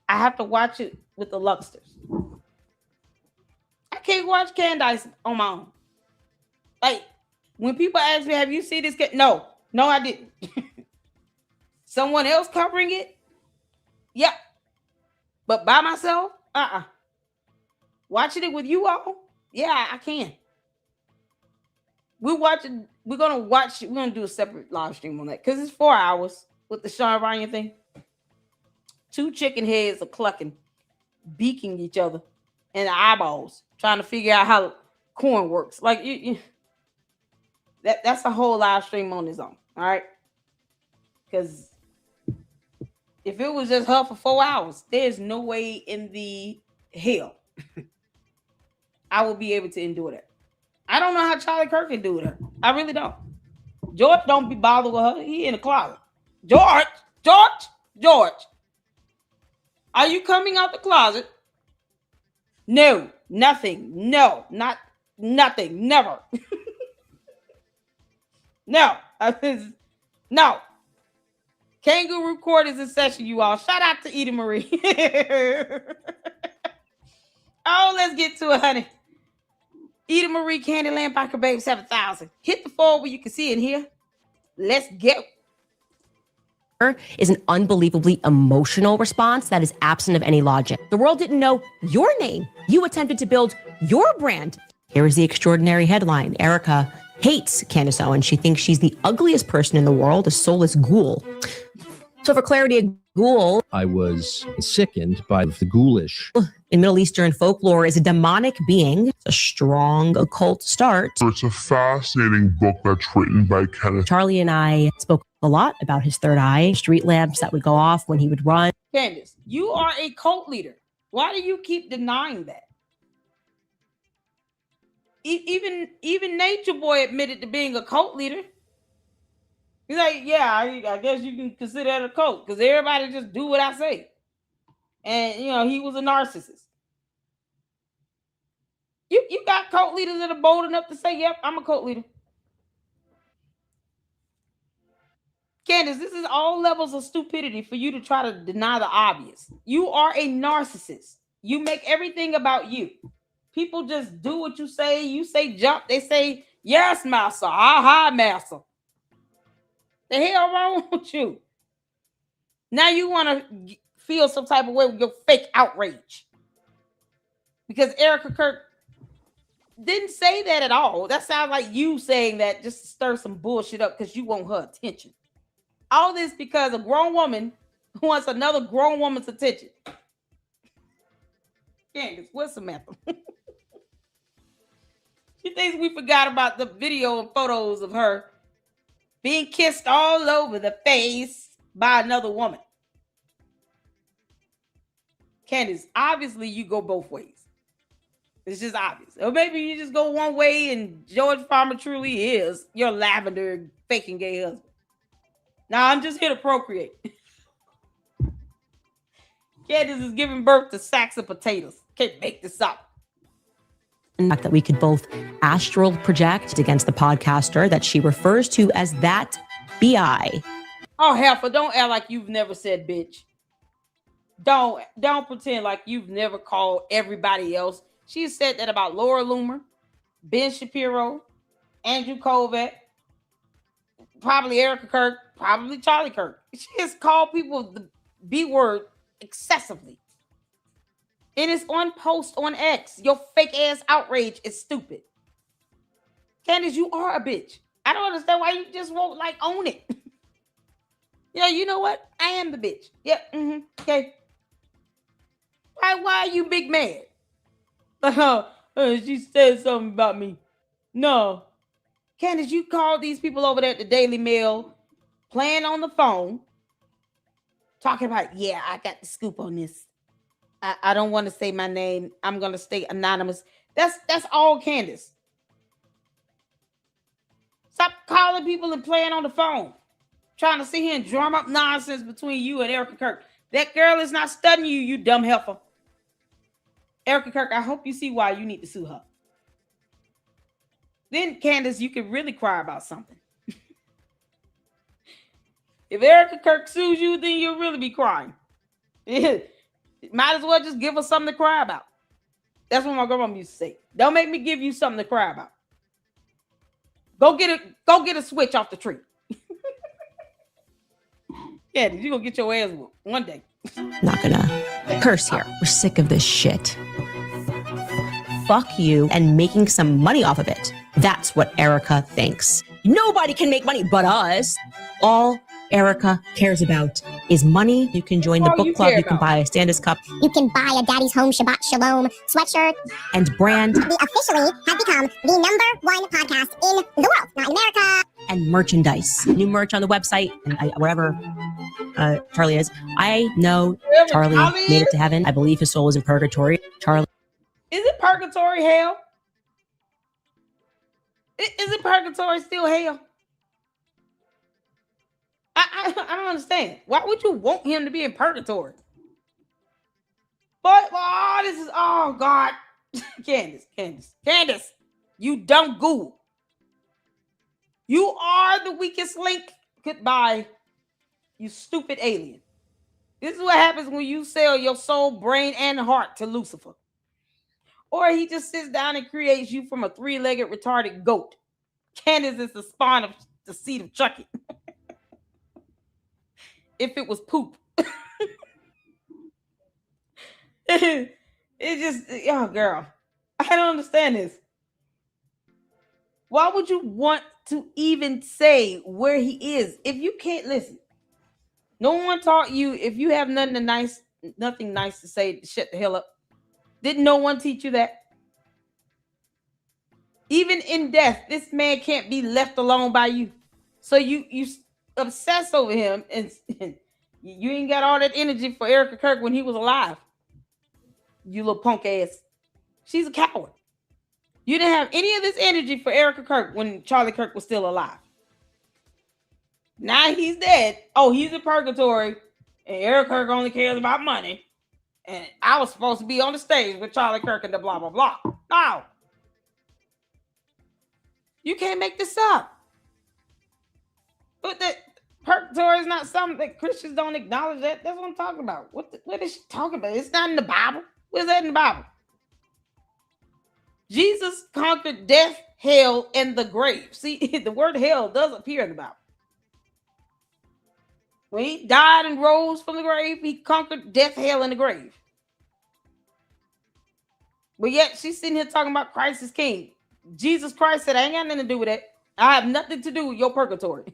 I have to watch it with the Luxters. I can't watch Candace on my own. Like, when people ask me, have you seen this? No, I didn't. Someone else covering it? Yeah. But by myself? Watching it with you all? Yeah, I can. We're going to do a separate live stream on that because it's 4 hours with the Sean Ryan thing. 2 chicken heads are clucking, beaking each other in the eyeballs, trying to figure out how corn works. Like, that's a whole live stream on its own. All right. Because if it was just her for 4 hours, there's no way in the hell I will be able to endure that. I don't know how Charlie Kirk can do it. I really don't. George don't be bothered with her. He in the closet. George. Are you coming out the closet? No, nothing. No, not nothing. Never. No. No. Kangaroo Court is in session, you all. Shout out to Eda Marie. Oh, let's get to it, honey. Eda Marie, Candyland Biker Babe 7000. Hit the floor where you can see it here. Let's go. Is an unbelievably emotional response that is absent of any logic. The world didn't know your name. You attempted to build your brand. Here is the extraordinary headline. Erica hates Candace Owens. She thinks she's the ugliest person in the world, a soulless ghoul. So for clarity, Ghoul. I was sickened by the ghoulish. In Middle Eastern folklore is a demonic being, a strong occult start. It's a fascinating book that's written by Candace. Charlie and I spoke a lot about his third eye, street lamps that would go off when he would run. Candace, you are a cult leader. Why do you keep denying that? Even Nature Boy admitted to being a cult leader. He's like, yeah, I guess you can consider that a cult because everybody just do what I say. And, he was a narcissist. You got cult leaders that are bold enough to say, yep, I'm a cult leader. Candace, this is all levels of stupidity for you to try to deny the obvious. You are a narcissist. You make everything about you. People just do what you say. You say jump, they say, yes, master. Aha, master. The hell wrong with you? Now you want to feel some type of way with your fake outrage. Because Erica Kirk didn't say that at all. That sounds like you saying that just to stir some bullshit up because you want her attention. All this because a grown woman wants another grown woman's attention. Candace, what's Samantha? She thinks we forgot about the video and photos of her being kissed all over the face by another woman. Candace, obviously you go both ways. It's just obvious. Or maybe you just go one way and George Farmer truly is your lavender faking gay husband. Now I'm just here to procreate. Candace is giving birth to sacks of potatoes. Can't make this up. That we could both astral project against the podcaster that she refers to as that BI. Oh, Heifer, don't act like you've never said bitch. Don't pretend like you've never called everybody else. She said that about Laura Loomer, Ben Shapiro, Andrew Kovac, probably Erica Kirk, probably Charlie Kirk. She has called people the B word excessively. And it's on post on X. Your fake ass outrage is stupid. Candace, you are a bitch. I don't understand why you just won't own it. Yeah, you know what? I am the bitch. Yep. Okay. Why are you big mad? She said something about me. No. Candace, you called these people over there at the Daily Mail, playing on the phone, talking about, yeah, I got the scoop on this. I don't want to say my name. I'm going to stay anonymous. That's all Candace. Stop calling people and playing on the phone. Trying to sit here and drum up nonsense between you and Erica Kirk. That girl is not studying you, you dumb heifer. Erica Kirk, I hope you see why you need to sue her. Then, Candace, you can really cry about something. If Erica Kirk sues you, then you'll really be crying. Might as well just give her something to cry about. That's what my grandma used to say. Don't make me give you something to cry about. Go get a switch off the tree. Yeah, you're gonna get your ass whooped one day. Not gonna curse here. We're sick of this shit. Fuck you and making some money off of it. That's what Erica thinks. Nobody can make money but us. All Erica cares about is money. You can join the book club. You can buy a Candace cup. You can buy a Daddy's Home Shabbat Shalom sweatshirt. And brand. We officially have become the #1 podcast in the world, not in America. And merchandise. New merch on the website. And wherever Charlie is. I know Charlie made it to heaven. I believe his soul is in purgatory. Charlie. Is it purgatory hell? Is it purgatory still hell? I don't understand. Why would you want him to be in purgatory? But oh God. Candace, you dumb ghoul. You are the weakest link. Goodbye, you stupid alien. This is what happens when you sell your soul, brain, and heart to Lucifer. Or he just sits down and creates you from a 3-legged retarded goat. Candace is the spawn of the seed of Chucky. If it was poop. It just, oh girl. I don't understand this. Why would you want to even say where he is if you can't listen? No one taught you if you have nothing nice to say, shut the hell up. Didn't no one teach you that? Even in death, this man can't be left alone by you. So you obsess over him, and you ain't got all that energy for Erica Kirk when he was alive. You little punk ass. She's a coward. You didn't have any of this energy for Erica Kirk when Charlie Kirk was still alive. Now he's dead. Oh, he's in purgatory, and Erica Kirk only cares about money. And I was supposed to be on the stage with Charlie Kirk and the blah blah blah. No. You can't make this up. But that purgatory is not something that Christians don't acknowledge. That's what I'm talking about. What is she talking about? It's not in the Bible. Where's that in the Bible? Jesus conquered death, hell, and the grave. See, the word hell does appear in the Bible. When he died and rose from the grave, he conquered death, hell, and the grave. But yet she's sitting here talking about Christ is king. Jesus Christ said, I ain't got nothing to do with that. I have nothing to do with your purgatory.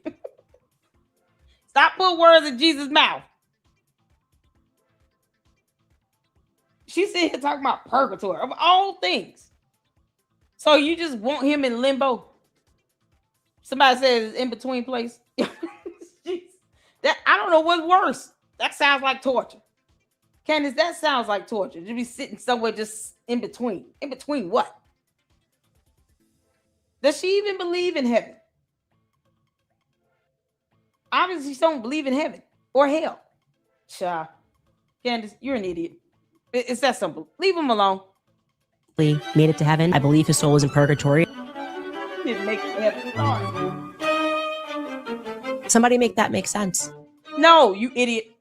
Stop putting words in Jesus' mouth. She's sitting here talking about purgatory of all things. So you just want him in limbo? Somebody says in between place. That I don't know what's worse. That sounds like torture. Candace, that sounds like torture. You be sitting somewhere just in between. In between what? Does she even believe in heaven? Obviously, she don't believe in heaven or hell. Cha. Candace, you're an idiot. It's that simple. Leave him alone. Made it to heaven. I believe his soul is in purgatory. Didn't make heaven. Somebody make that make sense. No, you idiot.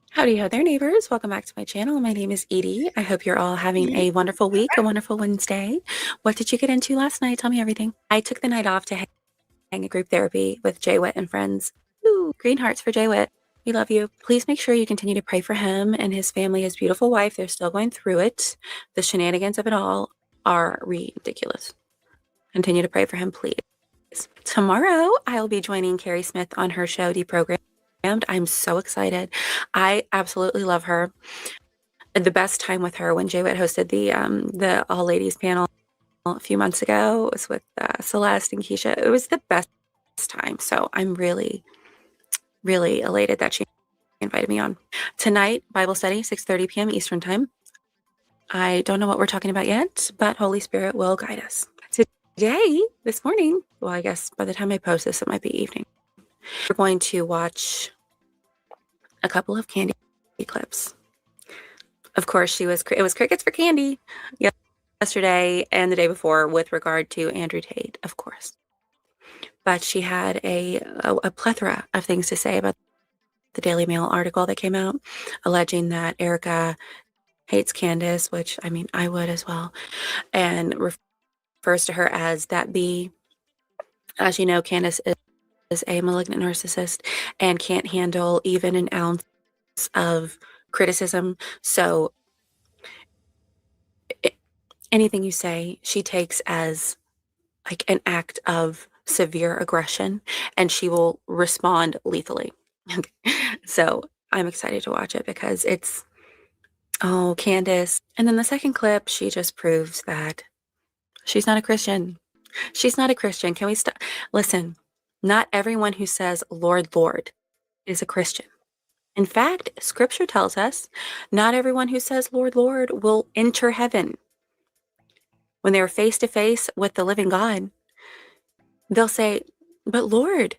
Howdy ho there, neighbors. Welcome back to my channel. My name is Edie. I hope you're all having a wonderful week, a wonderful Wednesday. What did you get into last night? Tell me everything. I took the night off to hang a group therapy with Jay Witt and friends. Ooh, green hearts for Jay Witt. We love you. Please make sure you continue to pray for him and his family, his beautiful wife. They're still going through it. The shenanigans of it all are ridiculous. Continue to pray for him, please. Tomorrow, I'll be joining Carrie Smith on her show, Deprogrammed. I'm so excited. I absolutely love her. The best time with her when Jay Witt hosted the all ladies panel a few months ago was with Celeste and Keisha. It was the best time. So I'm really, really elated that she invited me on. Tonight, Bible study, 6:30 p.m. Eastern time. I don't know what we're talking about yet, but Holy Spirit will guide us. Today, this morning, well, I guess by the time I post this, it might be evening. We're going to watch a couple of Candy clips. Of course, it was crickets for Candy yesterday and the day before with regard to Andrew Tate, of course. But she had a plethora of things to say about the Daily Mail article that came out alleging that Erica hates Candace, which, I mean, I would as well, and refers to her as that bee. As you know, Candace is a malignant narcissist and can't handle even an ounce of criticism. So anything you say, she takes as like an act of severe aggression, and she will respond lethally. So I'm excited to watch it because it's, oh, Candace. And then the second clip, she just proves that she's not a Christian. She's not a Christian. Can we stop? Listen, not everyone who says, Lord, Lord, is a Christian. In fact, scripture tells us not everyone who says, Lord, Lord, will enter heaven. When they're face to face with the living God, they'll say, but Lord,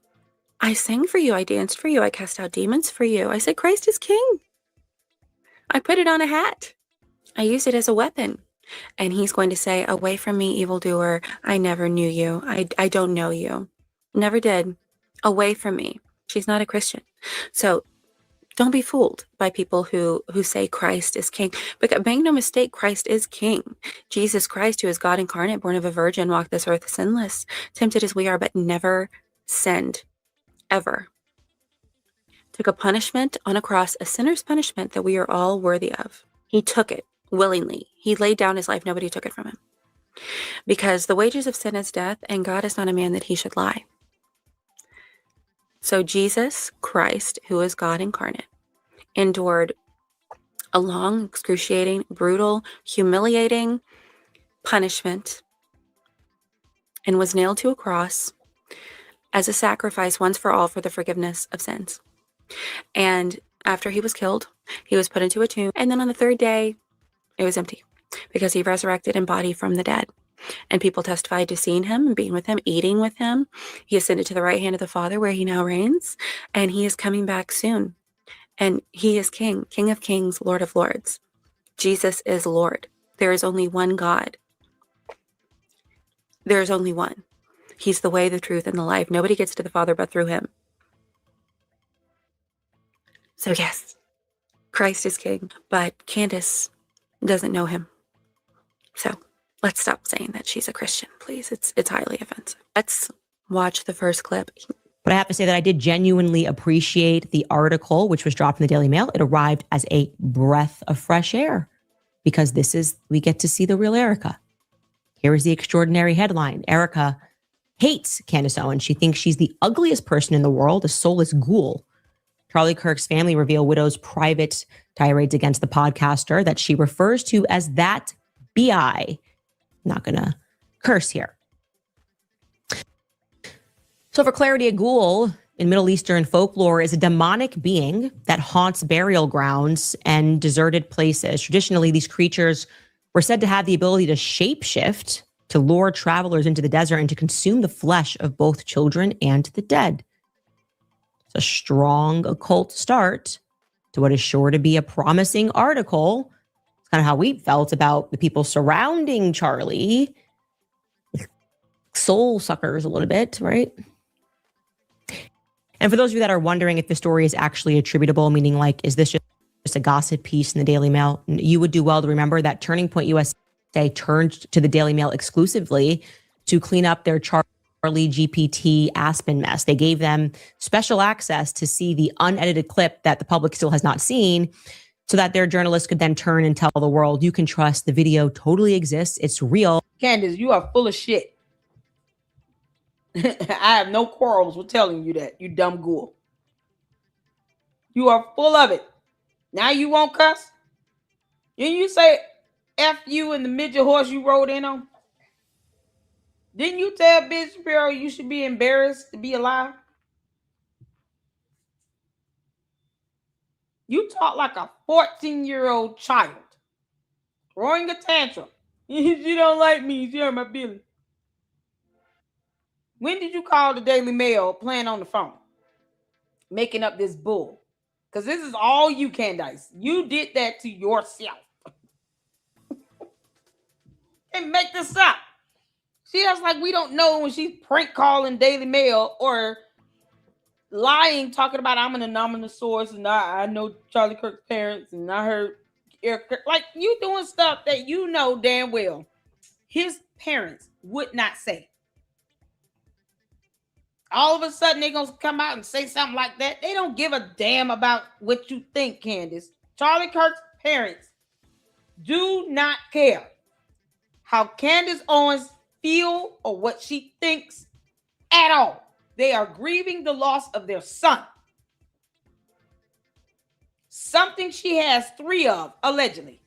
I sang for you. I danced for you. I cast out demons for you. I said, Christ is king. I put it on a hat. I used it as a weapon. And he's going to say, away from me, evildoer. I never knew you. I don't know you. Never did. Away from me. She's not a Christian. So don't be fooled by people who say Christ is king. But make no mistake, Christ is king. Jesus Christ, who is God incarnate, born of a virgin, walked this earth sinless, tempted as we are, but never sinned. Ever. Took a punishment on a cross, a sinner's punishment that we are all worthy of. He took it willingly. He laid down his life. Nobody took it from him. Because the wages of sin is death, and God is not a man that he should lie. So Jesus Christ, who is God incarnate, endured a long, excruciating, brutal, humiliating punishment and was nailed to a cross as a sacrifice once for all for the forgiveness of sins. And after he was killed, he was put into a tomb. And then on the third day, it was empty because he resurrected in body from the dead. And people testified to seeing him and being with him, eating with him. He ascended to the right hand of the Father where he now reigns. And he is coming back soon. And he is King, King of Kings, Lord of Lords. Jesus is Lord. There is only one God. There is only one. He's the way, the truth, and the life. Nobody gets to the Father but through him. So yes, Christ is King, but Candace doesn't know him. So let's stop saying that she's a Christian, please. It's highly offensive. Let's watch the first clip. But I have to say that I did genuinely appreciate the article, which was dropped in the Daily Mail. It arrived as a breath of fresh air because we get to see the real Erica. Here is the extraordinary headline. Erica hates Candace Owens. She thinks she's the ugliest person in the world, a soulless ghoul. Charlie Kirk's family reveal widow's private tirades against the podcaster that she refers to as that BI. Not going to curse here. So for clarity, a ghoul in Middle Eastern folklore is a demonic being that haunts burial grounds and deserted places. Traditionally, these creatures were said to have the ability to shapeshift, to lure travelers into the desert and to consume the flesh of both children and the dead. It's a strong occult start to what is sure to be a promising article. It's kind of how we felt about the people surrounding Charlie. Soul suckers a little bit, right? And for those of you that are wondering if the story is actually attributable, meaning like, is this just a gossip piece in the Daily Mail? You would do well to remember that Turning Point USA turned to the Daily Mail exclusively to clean up their Charlie GPT Aspen mess. They gave them special access to see the unedited clip that the public still has not seen so that their journalists could then turn and tell the world, you can trust the video totally exists. It's real. Candace, you are full of shit. I have no quarrels with telling you that, you dumb ghoul. You are full of it. Now you won't cuss? Didn't you say F you and the midget horse you rode in on? Didn't you tell Ben Shapiro you should be embarrassed to be alive? You talk like a 14-year-old child. Throwing a tantrum. She don't like me. She hurt my feelings. When did you call the Daily Mail playing on the phone? Making up this bull. Because this is all you, Candace. You did that to yourself. And make this up. She acts like we don't know when she's prank calling Daily Mail or lying, talking about I'm an anonymous source and I know Charlie Kirk's parents and I heard Eric Kirk. Like you doing stuff that you know damn well his parents would not say. All of a sudden they're going to come out and say something like that. They don't give a damn about what you think, Candace. Charlie Kirk's parents do not care how Candace Owens feel or what she thinks at all. They are grieving the loss of their son. Something she has 3 of, allegedly.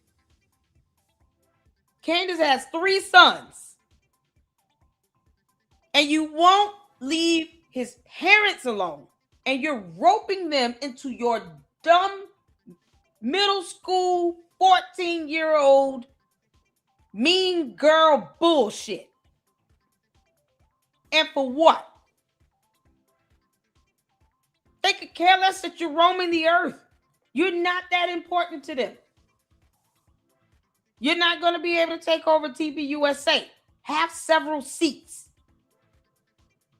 Candace has 3 sons. And you won't leave his parents alone. And you're roping them into your dumb middle school 14-year-old mean girl bullshit. And for what? They could care less that you're roaming the earth. You're not that important to them. You're not going to be able to take over TV USA. Have several seats.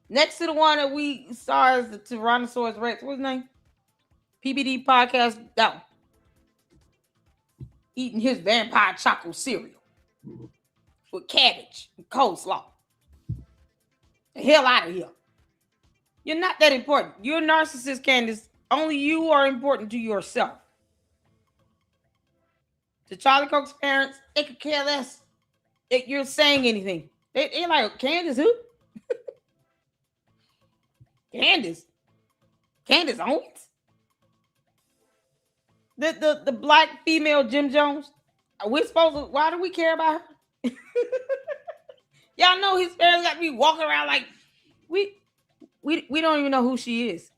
Next to the one that we saw as the Tyrannosaurus Rex. What's his name? PBD podcast. That one. Eating his vampire chocolate cereal. With cabbage and coleslaw. The hell out of here. You're not that important. You're a narcissist, Candace. Only you are important to yourself. To Charlie Kirk's parents, they could care less if you're saying anything. They're like, Candace, who? Candace. Candace Owens? The black female Jim Jones? Why do we care about her? Y'all know his parents got me walking around like we don't even know who she is.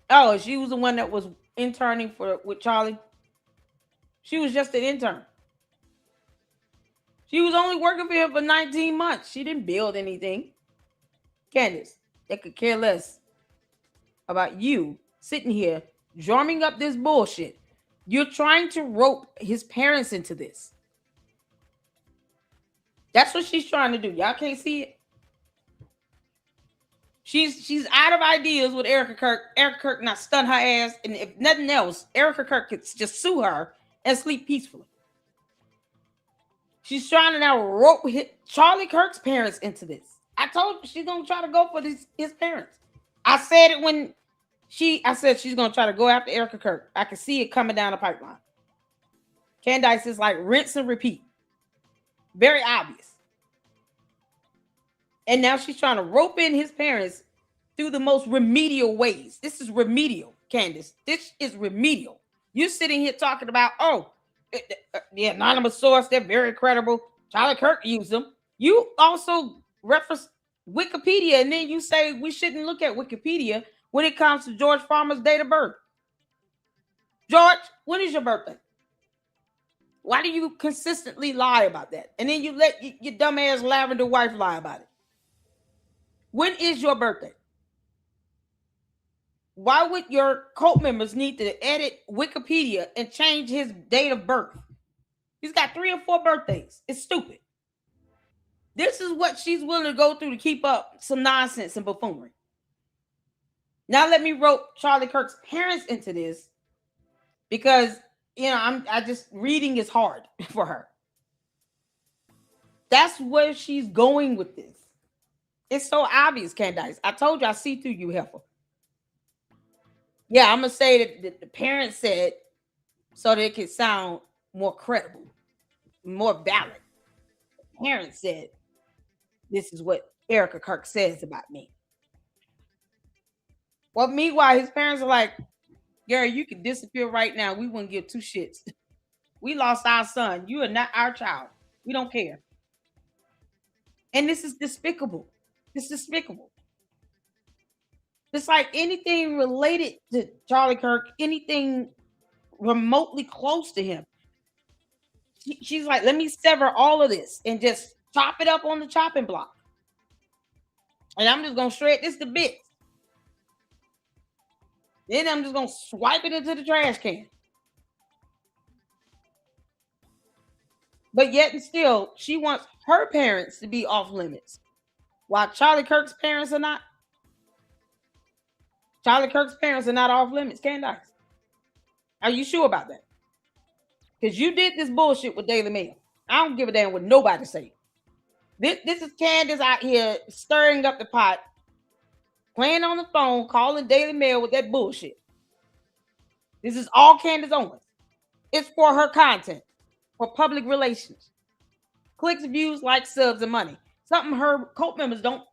Oh, she was the one that was interning with Charlie. She was just an intern. She was only working for him for 19 months. She didn't build anything. Candace, they could care less about you sitting here drumming up this bullshit. You're trying to rope his parents into this. That's what she's trying to do. Y'all can't see it. She's out of ideas with Erica Kirk. Erica Kirk not stun her ass, and if nothing else, Erica Kirk could just sue her and sleep peacefully. She's trying to now rope Charlie Kirk's parents into this. I told you she's gonna try to go for his parents. I said it when I said she's gonna try to go after Erica Kirk. I can see it coming down the pipeline. Candace is like rinse and repeat. Very obvious. And now she's trying to rope in his parents through the most remedial ways. This is remedial, Candace. This is remedial. You're sitting here talking about, the anonymous source, they're very credible. Charlie Kirk used them. You also reference Wikipedia, and then you say we shouldn't look at Wikipedia when it comes to George Farmer's date of birth. George, when is your birthday? Why do you consistently lie about that? And then you let your dumbass lavender wife lie about it. When is your birthday? Why would your cult members need to edit Wikipedia and change his date of birth? He's got 3 or 4 birthdays. It's stupid. This is what she's willing to go through to keep up some nonsense and buffoonery. Now let me rope Charlie Kirk's parents into this because, I just reading is hard for her. That's where she's going with this. It's so obvious, Candace. I told you I see through you, heifer. Yeah, I'm going to say that the parents said so that it could sound more credible, more valid. The parents said, this is what Erica Kirk says about me. Well, meanwhile, his parents are like, Gary, you can disappear right now. We wouldn't give 2 shits. We lost our son. You are not our child. We don't care. And this is despicable. It's despicable. It's like anything related to Charlie Kirk, anything remotely close to him. She's like, let me sever all of this and just chop it up on the chopping block. And I'm just going to shred this to bits. Then I'm just going to swipe it into the trash can. But yet and still, she wants her parents to be off limits. While Charlie Kirk's parents are not. Charlie Kirk's parents are not off limits, Candace. Are you sure about that? Because you did this bullshit with Daily Mail. I don't give a damn what nobody say. This is Candace out here stirring up the pot, playing on the phone, calling Daily Mail with that bullshit. This is all Candace Owens. It's for her content, for public relations. Clicks, views, likes, subs, and money. Something her cult members don't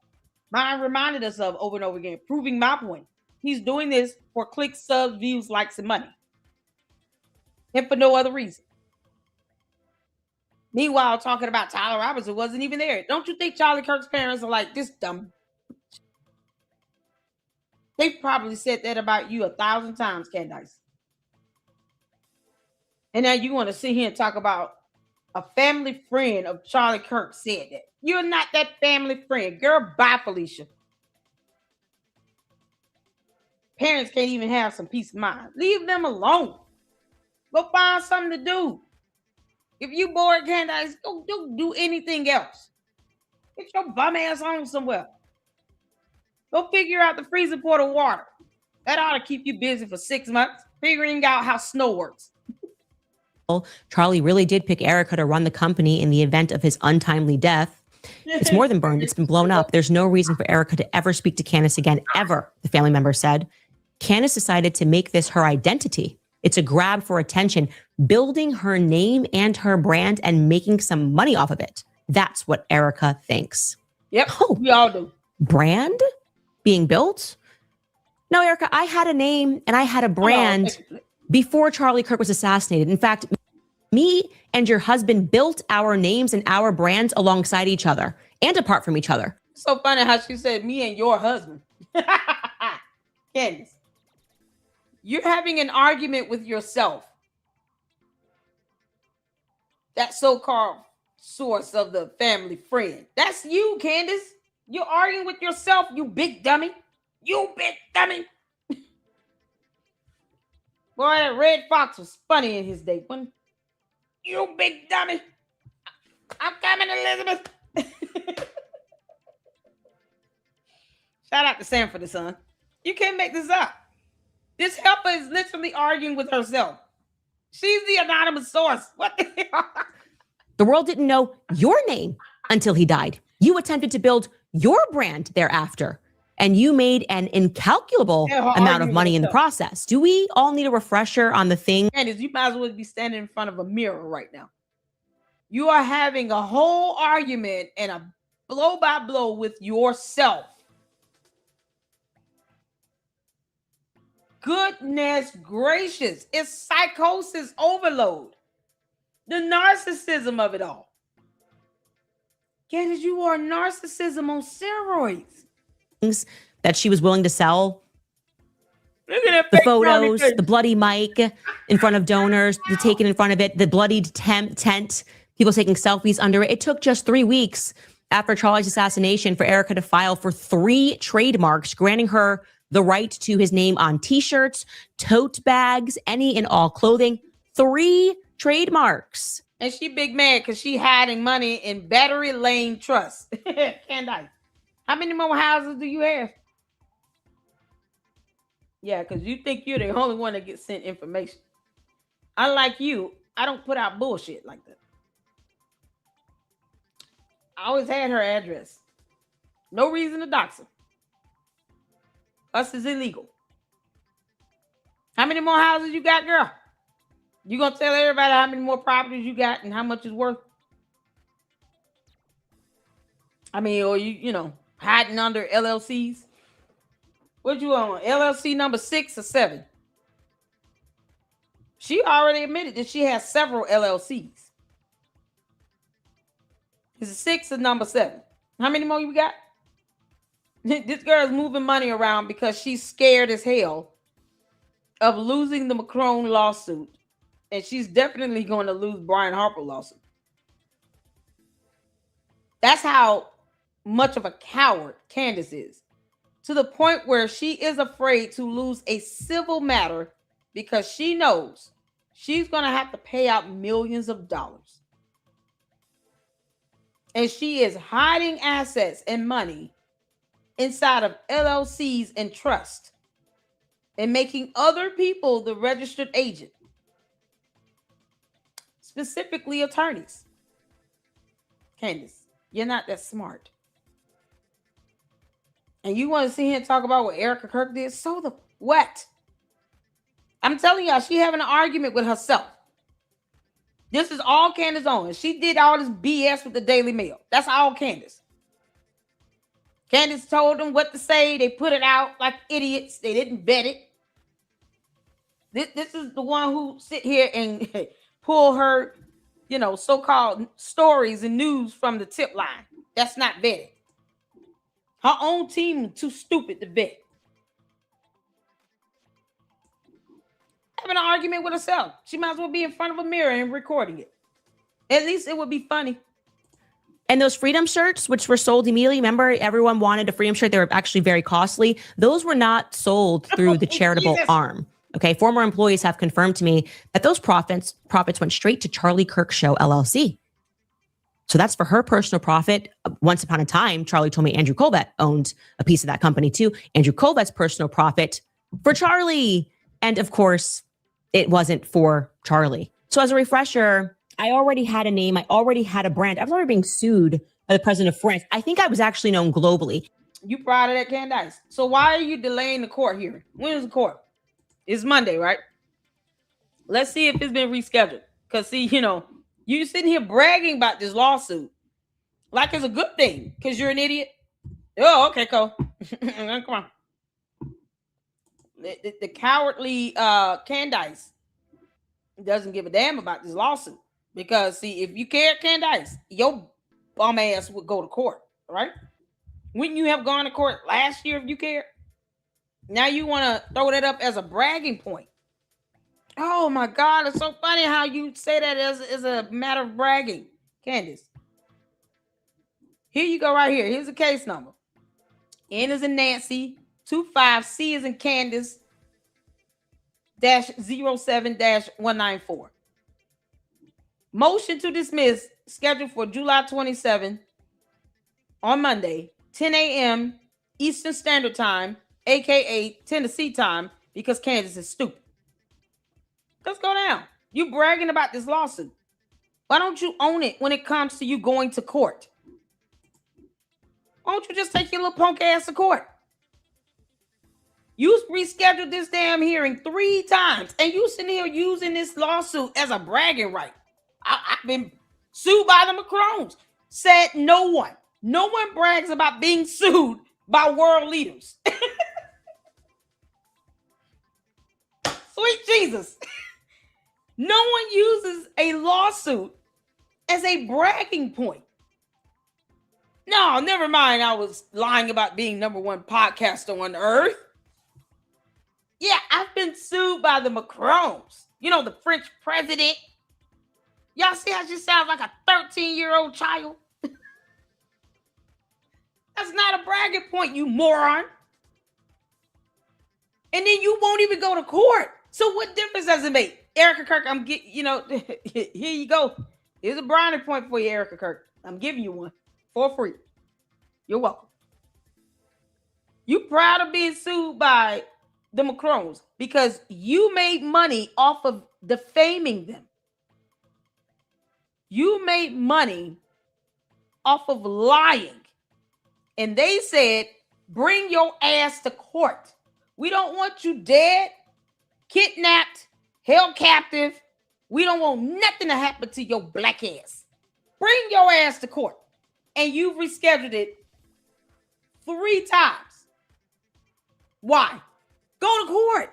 mind reminding us of over and over again, proving my point. He's doing this for clicks, subs, views, likes, and money. And for no other reason. Meanwhile, talking about Tyler Roberts, who wasn't even there. Don't you think Charlie Kirk's parents are like, this dumb? They probably said that about you 1,000 times, Candace. And now you want to sit here and talk about a family friend of Charlie Kirk said that. You're not that family friend. Girl, bye, Felicia. Parents can't even have some peace of mind. Leave them alone. Go find something to do. If you bored, Candace, go do anything else. Get your bum ass on somewhere. Go figure out the freezing port of water. That ought to keep you busy for 6 months, figuring out how snow works. Charlie really did pick Erica to run the company in the event of his untimely death. It's more than burned. It's been blown up. There's no reason for Erica to ever speak to Candace again, ever, the family member said. Candace decided to make this her identity. It's a grab for attention, building her name and her brand and making some money off of it. That's what Erica thinks. Yep, we all do. Brand? being built? No, Erica, I had a name and I had a brand before Charlie Kirk was assassinated. In fact, me and your husband built our names and our brands alongside each other and apart from each other. So funny how she said me and your husband. Candace, you're having an argument with yourself. That so-called source of the family friend. That's you, Candace. You're arguing with yourself, you big dummy. You big dummy. Boy, that Red Fox was funny in his day. You big dummy. I'm coming, Elizabeth. Shout out to Sam for the son. You can't make this up. This helper is literally arguing with herself. She's the anonymous source. What the hell? The world didn't know your name until he died. You attempted to build your brand thereafter, and you made an incalculable amount of money in the process. Do we all need a refresher on the thing? Candace, you might as well be standing in front of a mirror right now. You are having a whole argument and a blow by blow with yourself. Goodness gracious. It's psychosis overload. The narcissism of it all. Candace, you are narcissism on steroids. That she was willing to sell. The photos, the bloody mic in front of donors, the taken in front of it, the bloodied tent, people taking selfies under it. It took just 3 weeks after Charlie's assassination for Erica to file for 3 trademarks, granting her the right to his name on t-shirts, tote bags, any and all clothing. 3 trademarks. And she big mad because she hiding money in Battery Lane Trust. Candace, how many more houses do you have? Yeah, because you think you're the only one that gets sent information. Unlike you, I don't put out bullshit like that. I always had her address. No reason to dox her. Us is illegal. How many more houses you got, girl? You gonna tell everybody how many more properties you got and how much it's worth? I mean, or you know, hiding under LLCs? What you on? LLC number 6 or 7? She already admitted that she has several LLCs. Is it 6 or number 7? How many more you got? This girl is moving money around because she's scared as hell of losing the Macron lawsuit. And she's definitely going to lose Brian Harper lawsuit. That's how much of a coward Candace is. To the point where she is afraid to lose a civil matter because she knows she's going to have to pay out millions of dollars. And she is hiding assets and money inside of LLCs and trust and making other people the registered agent, specifically attorneys. Candace, you're not that smart. And you want to sit here and talk about what Erica Kirk did? So the what? I'm telling y'all, she having an argument with herself. This is all Candace Owens. She did all this BS with the Daily Mail. That's all Candace. Candace told them what to say. They put it out like idiots. They didn't vet it. This is the one who sit here and pull her, you know, so-called stories and news from the tip line. That's not vetted. Her own team too stupid to vet. Having an argument with herself. She might as well be in front of a mirror and recording it. At least it would be funny. And those freedom shirts, which were sold immediately, remember everyone wanted a freedom shirt. They were actually very costly. Those were not sold through the charitable arm. Okay, former employees have confirmed to me that those profits went straight to Charlie Kirk Show LLC. So that's for her personal profit. Once upon a time, Charlie told me Andrew Colbert owned a piece of that company too. Andrew Colbert's personal profit for Charlie. And of course, it wasn't for Charlie. So as a refresher, I already had a name. I already had a brand. I was already being sued by the president of France. I think I was actually known globally. You proud of that, Candace? So why are you delaying the court hearing? When is the court? It's Monday, right? Let's see if it's been rescheduled. Because see, you know, you sitting here bragging about this lawsuit like it's a good thing because you're an idiot. Oh, okay, Cole. Come on. The cowardly Candace doesn't give a damn about this lawsuit because see, if you cared, Candace, your bum ass would go to court, right? Wouldn't you have gone to court last year if you cared? Now you want to throw that up as a bragging point. Oh my God, it's so funny how you say that as a matter of bragging, Candace. Here you go right here. Here's the case number. N is in Nancy, 25, C is in Candace, -07-194. Motion to dismiss scheduled for July 27 on Monday, 10 a.m. Eastern Standard Time, aka Tennessee time, because Candace is stupid. Let's go down. You bragging about this lawsuit. Why don't you own it when it comes to you going to court? Why don't you just take your little punk ass to court? You rescheduled this damn hearing 3 times, and you sitting here using this lawsuit as a bragging right. I've been sued by the Macrones. Said no one. No one brags about being sued by world leaders. Sweet Jesus. No one uses a lawsuit as a bragging point. No, never mind. I was lying about being #1 podcaster on earth. Yeah, I've been sued by the Macrones. You know, the French president. Y'all see how she sounds like a 13-year-old child? That's not a bragging point, you moron. And then you won't even go to court. So what difference does it make? Erica Kirk, I'm getting, here you go. Here's a brownie point for you, Erica Kirk. I'm giving you one for free. You're welcome. You proud of being sued by the Macrones because you made money off of defaming them. You made money off of lying. And they said, bring your ass to court. We don't want you dead, kidnapped, held captive. We don't want nothing to happen to your black ass. Bring your ass to court. And you've rescheduled it 3 times. Why? Go to court.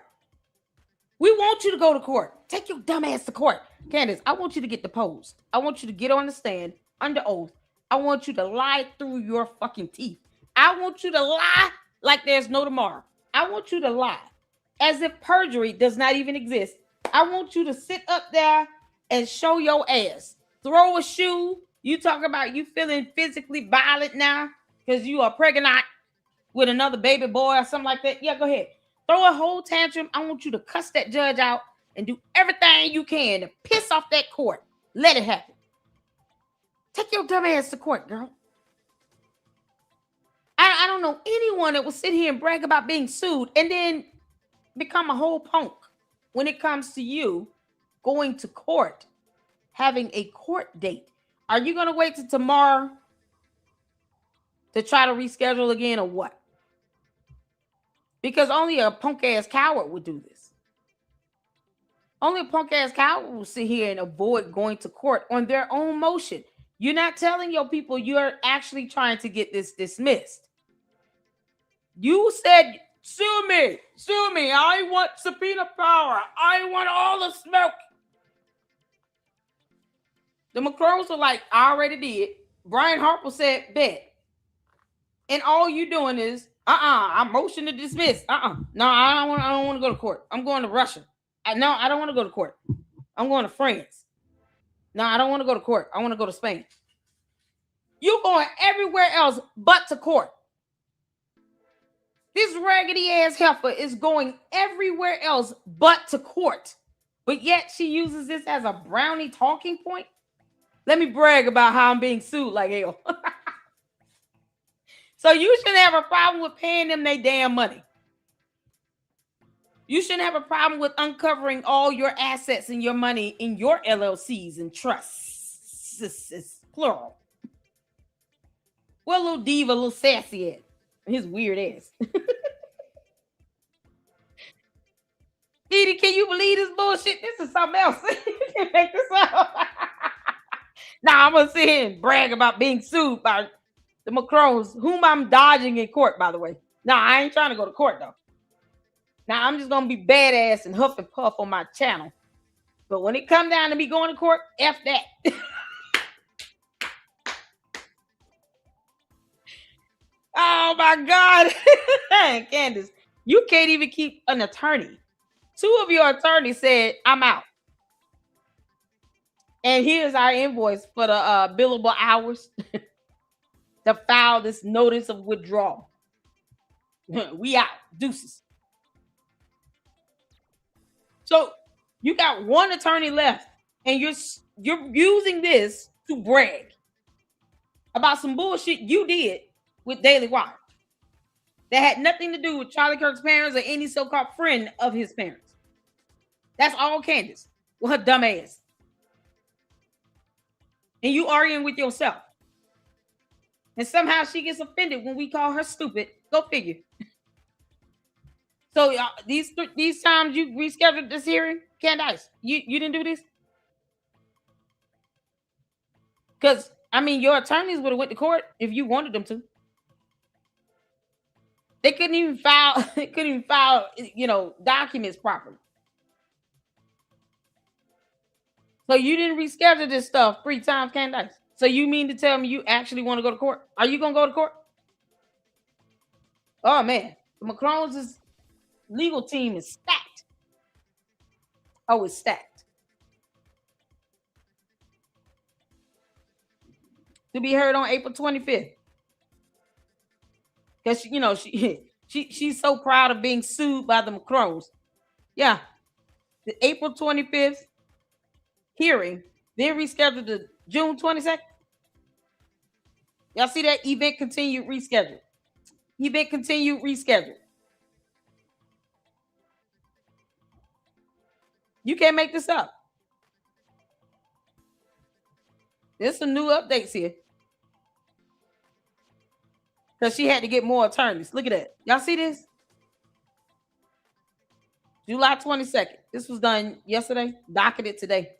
We want you to go to court. Take your dumb ass to court. Candace, I want you to get deposed. I want you to get on the stand under oath. I want you to lie through your fucking teeth. I want you to lie like there's no tomorrow. I want you to lie as if perjury does not even exist. I want you to sit up there and show your ass. Throw a shoe. You talk about you feeling physically violent now because you are pregnant with another baby boy or something like that. Yeah, go ahead. Throw a whole tantrum. I want you to cuss that judge out and do everything you can to piss off that court. Let it happen. Take your dumb ass to court, girl. I don't know anyone that will sit here and brag about being sued and then become a whole punk when it comes to you going to court, having a court date. Are you going to wait till tomorrow to try to reschedule again or what? Because only a punk-ass coward would do this. Only a punk-ass coward will sit here and avoid going to court on their own motion. You're not telling your people you're actually trying to get this dismissed. You said, sue me. I want subpoena power. I want all the smoke. The Macrones were like, I already did. Brian Harper said, bet. And all you doing is, I motion to dismiss. No, I don't want to go to court. I'm going to Russia. No, I don't want to go to court. I'm going to France. No, I don't want to go to court. I want to go to Spain. You're going everywhere else but to court. This raggedy ass heifer is going everywhere else but to court. But yet she uses this as a brownie talking point. Let me brag about how I'm being sued like hell. So you shouldn't have a problem with paying them their damn money. You shouldn't have a problem with uncovering all your assets and your money in your LLCs and trusts. It's plural. Well, little diva, little sassy at his weird ass. Didi, can you believe this bullshit? This is something else. You can't make this up. Now I'm gonna sit here and brag about being sued by the the Macrons, whom I'm dodging in court, by the way. Now, I ain't trying to go to court, though. Now, I'm just going to be badass and huff and puff on my channel. But when it comes down to me going to court, F that. Oh, my God. Candace, you can't even keep an attorney. 2 of your attorneys said, I'm out. And here's our invoice for the billable hours to file this notice of withdrawal. We out. Deuces. So you got 1 attorney left, and you're using this to brag about some bullshit you did with Daily Wire that had nothing to do with Charlie Kirk's parents or any so-called friend of his parents. That's all Candace with her dumb ass. And you arguing with yourself. And somehow she gets offended when we call her stupid. Go figure. So these times you rescheduled this hearing, Candace, you didn't do this? Because, I mean, your attorneys would have went to court if you wanted them to. They couldn't even file, documents properly. So you didn't reschedule this stuff 3 times, Candace. So you mean to tell me you actually want to go to court? Are you going to go to court? Oh, man. Macron's legal team is stacked. Oh, it's stacked. To be heard on April 25th. Because, she's so proud of being sued by the Macrons. Yeah. The April 25th hearing, then rescheduled to June 22nd. Y'all see that? Event continued, rescheduled. Event continued, rescheduled. You can't make this up. There's some new updates here. Because she had to get more attorneys. Look at that. Y'all see this? July 22nd. This was done yesterday. Docketed today.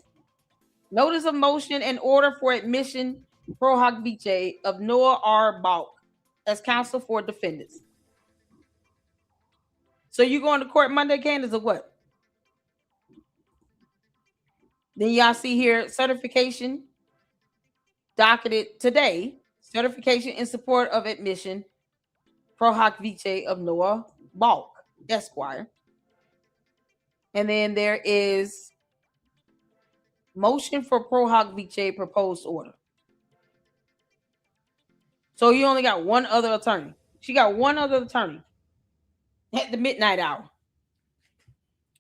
Notice of motion and order for admission pro hoc vice of Noah R. Balk as counsel for defendants. So you going to court Monday, Candace, or what? Then y'all see here certification docketed today. Certification in support of admission pro hoc vice of Noah Balk, Esquire. And then there is motion for pro hoc vice proposed order. So you only got 1 other attorney. She got 1 other attorney at the midnight hour.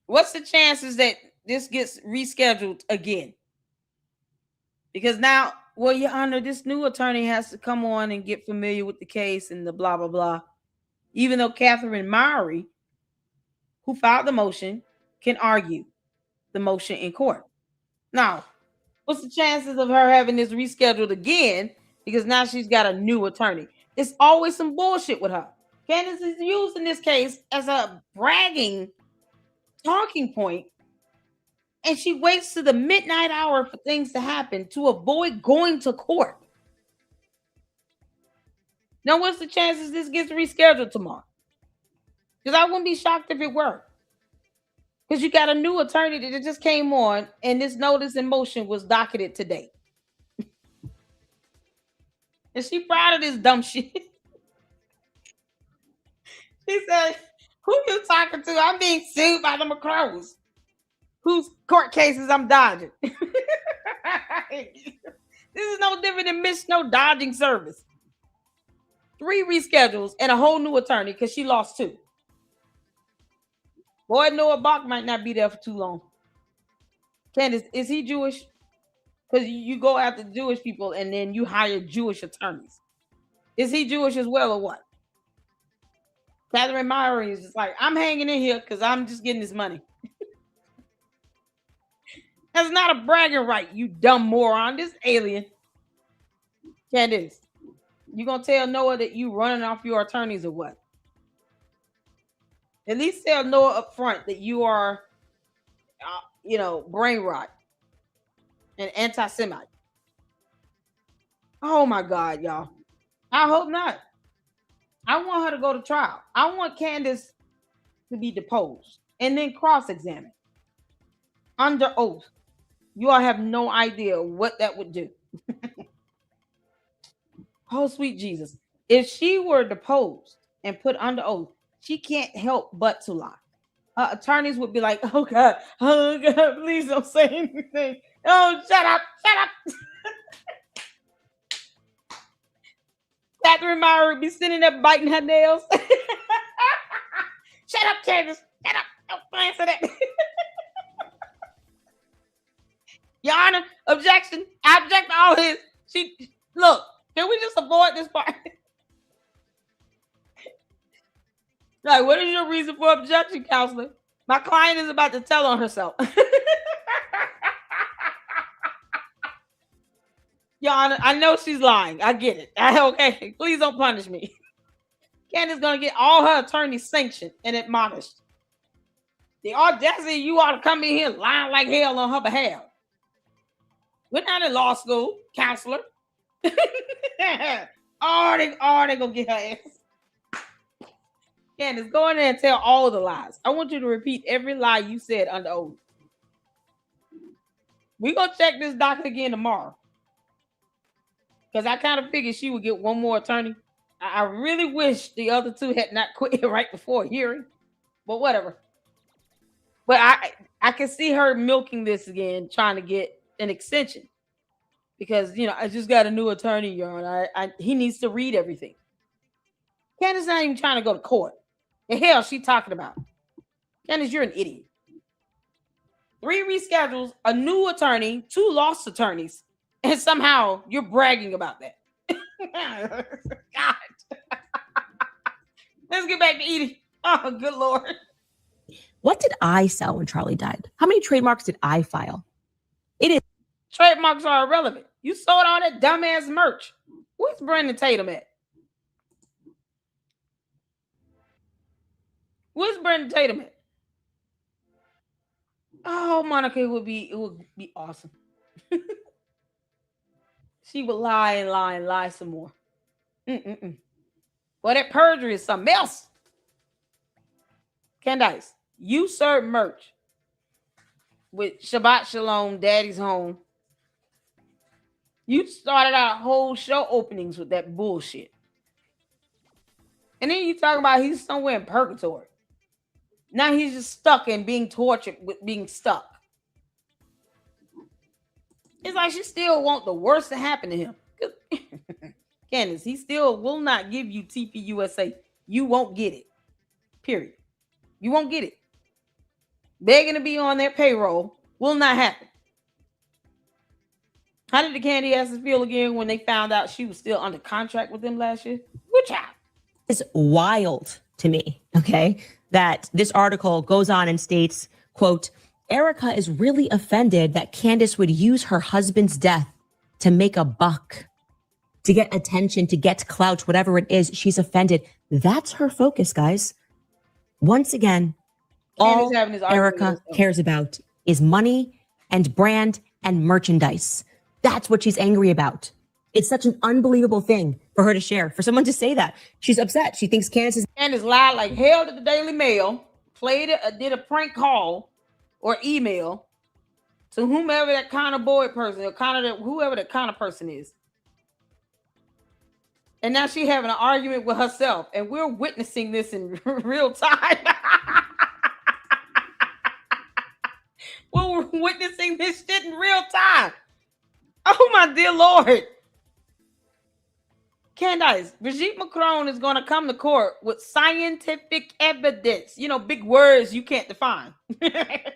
What's the chances that this gets rescheduled again? Because now, well, Your Honor, this new attorney has to come on and get familiar with the case and the blah, blah, blah. Even though Catherine Mowry, who filed the motion, can argue the motion in court. Now, what's the chances of her having this rescheduled again? Because now she's got a new attorney. It's always some bullshit with her. Candace is using this case as a bragging talking point. And she waits to the midnight hour for things to happen to avoid going to court. Now, what's the chances this gets rescheduled tomorrow? Because I wouldn't be shocked if it were. Because you got a new attorney that just came on, and this notice in motion was docketed today. And she proud of this dumb shit. She said, who you talking to? I'm being sued by the Macrons, whose court cases I'm dodging. This is no different than Miss No Dodging Service. 3 reschedules and a whole new attorney because she lost 2. Boy, Noah Bach might not be there for too long. Candace, is he Jewish? Because you go after Jewish people and then you hire Jewish attorneys. Is he Jewish as well or what? Catherine Mowry is just like, I'm hanging in here because I'm just getting this money. That's not a bragging right, you dumb moron. This alien. Candace, you gonna tell Noah that you running off your attorneys or what? At least tell Noah up front that you are, brain rot and anti-Semite. Oh my God, y'all. I hope not. I want her to go to trial. I want Candace to be deposed and then cross-examined under oath. You all have no idea what that would do. Oh, sweet Jesus. If she were deposed and put under oath, she can't help but to lie. Attorneys would be like, oh God, please don't say anything. Oh, shut up. Catherine Meyer would be sitting there biting her nails. Shut up, Candace. Shut up. Don't answer that. Your Honor, objection. I object to all his. Look, can we just avoid this part? Like, what is your reason for objection, counselor? My client is about to tell on herself. Your Honor, I know she's lying. I get it. Okay, please don't punish me. Candace is going to get all her attorneys sanctioned and admonished. The audacity you ought to come in here lying like hell on her behalf. We're not in law school, counselor. They gonna get her ass. Candace, go in there and tell all the lies. I want you to repeat every lie you said under oath. We're gonna check this docket again tomorrow. Because I kind of figured she would get one more attorney. I really wish the other two had not quit right before hearing. But whatever. But I can see her milking this again, trying to get an extension, because I just got a new attorney, Your Honor. He needs to read everything. Candace not even trying to go to court. The hell she talking about? Candace, you're an idiot. 3 reschedules, a new attorney, 2 lost attorneys, and somehow you're bragging about that. God. Let's get back to eating. Oh, good Lord. What did I sell when Charlie died? How many trademarks did I file? Trademarks are irrelevant. You sold all that dumbass merch. Where's Brandon Tatum at? Where's Brandon Tatum at? Oh, Monica, it would be awesome. She would lie and lie and lie some more. Well, that perjury is something else. Candace, you serve merch with Shabbat Shalom, Daddy's Home. You started out whole show openings with that bullshit. And then you talk about he's somewhere in purgatory. Now he's just stuck and being tortured with being stuck. It's like she still want the worst to happen to him. Candace, he still will not give you TPUSA. You won't get it. Period. You won't get it. Begging to be on their payroll will not happen. How did the Candy asses feel again when they found out she was still under contract with them last year? Good job. It's wild to me, okay, that this article goes on and states, quote, Erica is really offended that Candace would use her husband's death to make a buck, to get attention, to get clout, whatever it is. She's offended. That's her focus, guys. Once again, all Erica cares about is money and brand and merchandise. That's what she's angry about. It's such an unbelievable thing for her to share, for someone to say that. She's upset. She thinks Candace lied like hell to the Daily Mail, did a prank call or email to whomever that kind of boy person, or whoever that kind of person is. And now she's having an argument with herself, and we're witnessing this in real time. We're witnessing this shit in real time. Oh, my dear Lord. Candace, Brigitte Macron is going to come to court with scientific evidence. Big words you can't define. They're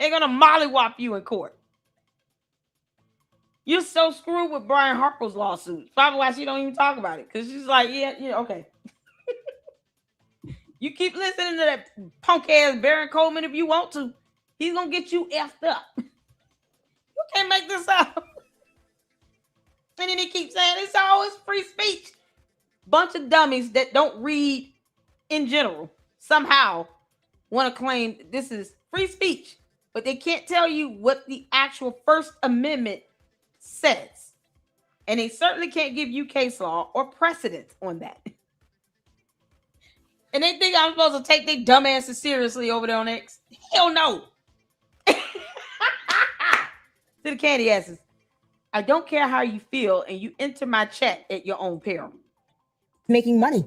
going to mollywop you in court. You're so screwed with Brian Harper's lawsuit. Probably why she don't even talk about it. Because she's like, okay. You keep listening to that punk-ass Baron Coleman if you want to. He's going to get you effed up. You can't make this up. And then he keeps saying it's always free speech. Bunch of dummies that don't read in general somehow want to claim this is free speech. But they can't tell you what the actual First Amendment says. And they certainly can't give you case law or precedence on that. And they think I'm supposed to take their dumbasses seriously over there on X. Hell no. To the candy asses. I don't care how you feel, and you enter my chat at your own peril. Making money.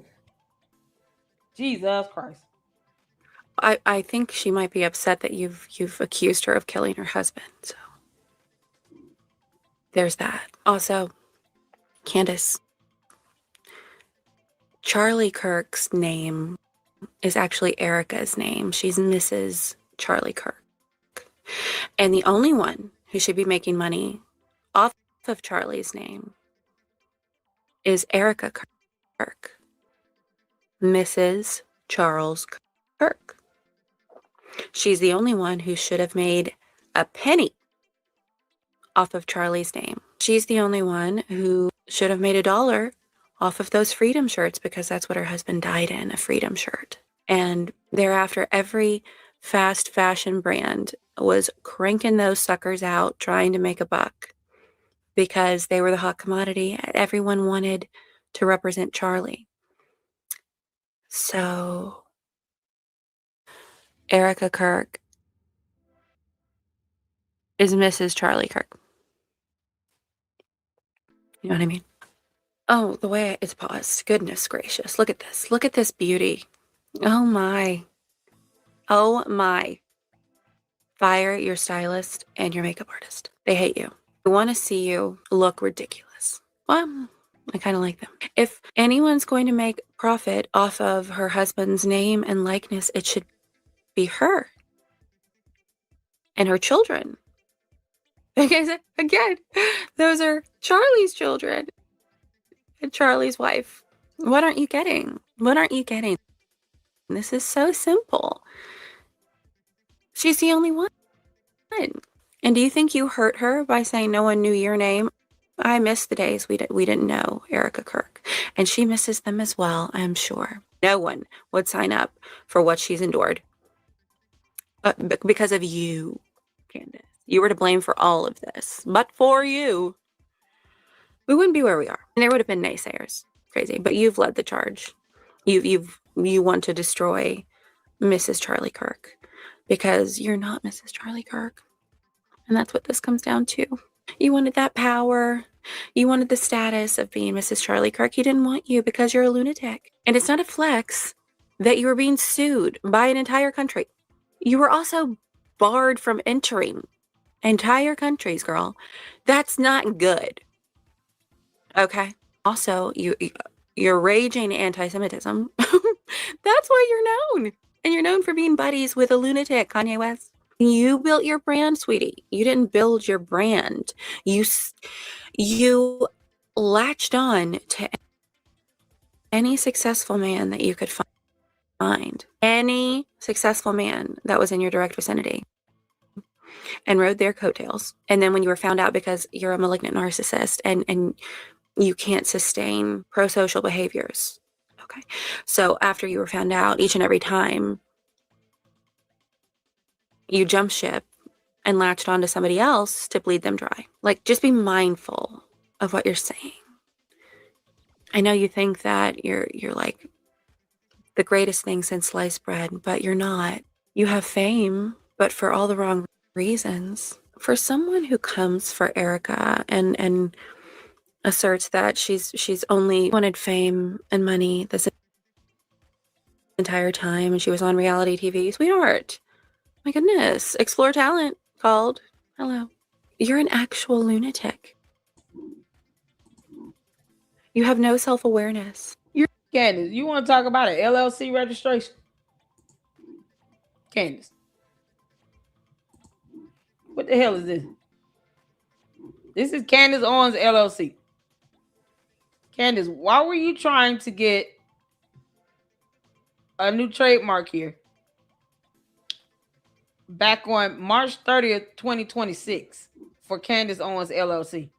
Jesus Christ. I think she might be upset that you've accused her of killing her husband. So there's that. Also, Candace, Charlie Kirk's name is actually Erica's name. She's Mrs. Charlie Kirk. And the only one who should be making money off of Charlie's name is Erica Kirk, Mrs. Charles Kirk. She's the only one who should have made a penny off of Charlie's name. She's the only one who should have made $1 off of those freedom shirts, because that's what her husband died in, a freedom shirt. And thereafter, every fast fashion brand was cranking those suckers out, trying to make a buck, because they were the hot commodity. Everyone wanted to represent Charlie. So Erica Kirk is Mrs. Charlie Kirk. You know what I mean? Oh, the way it's paused. Goodness gracious. Look at this. Look at this beauty. Oh my. Oh my. Fire your stylist and your makeup artist. They hate you. They want to see you look ridiculous. Well, I kind of like them. If anyone's going to make profit off of her husband's name and likeness, it should be her and her children. Because again, those are Charlie's children and Charlie's wife. What aren't you getting? What aren't you getting? This is so simple. She's the only one. And do you think you hurt her by saying no one knew your name? I miss the days we didn't know Erica Kirk. And she misses them as well, I'm sure. No one would sign up for what she's endured. Because of you, Candace. You were to blame for all of this. But for you, we wouldn't be where we are. And there would have been naysayers. Crazy. But you've led the charge. You want to destroy Mrs. Charlie Kirk. Because you're not Mrs. Charlie Kirk. And that's what this comes down to. You wanted that power. You wanted the status of being Mrs. Charlie Kirk. He didn't want you because you're a lunatic. And it's not a flex that you were being sued by an entire country. You were also barred from entering entire countries, girl. That's not good. Okay? Also, you're raging anti-Semitism. That's why you're known. And you're known for being buddies with a lunatic, Kanye West. You built your brand, sweetie. You didn't build your brand. You latched on to any successful man that you could find. Any successful man that was in your direct vicinity. And rode their coattails. And then when you were found out because you're a malignant narcissist and you can't sustain pro-social behaviors. Okay. So after you were found out, each and every time you jump ship and latched onto somebody else to bleed them dry. Like, just be mindful of what you're saying. I know you think that you're like the greatest thing since sliced bread, but you're not. You have fame, but for all the wrong reasons. For someone who comes for Erica and asserts that she's only wanted fame and money this entire time and she was on reality TV, sweetheart. My goodness, Explore Talent called. Hello. You're an actual lunatic. You have no self-awareness. Candace, you want to talk about an LLC registration? Candace. What the hell is this? This is Candace Owens LLC. Candace, why were you trying to get a new trademark here? Back on March 30th, 2026 for Candace Owens LLC.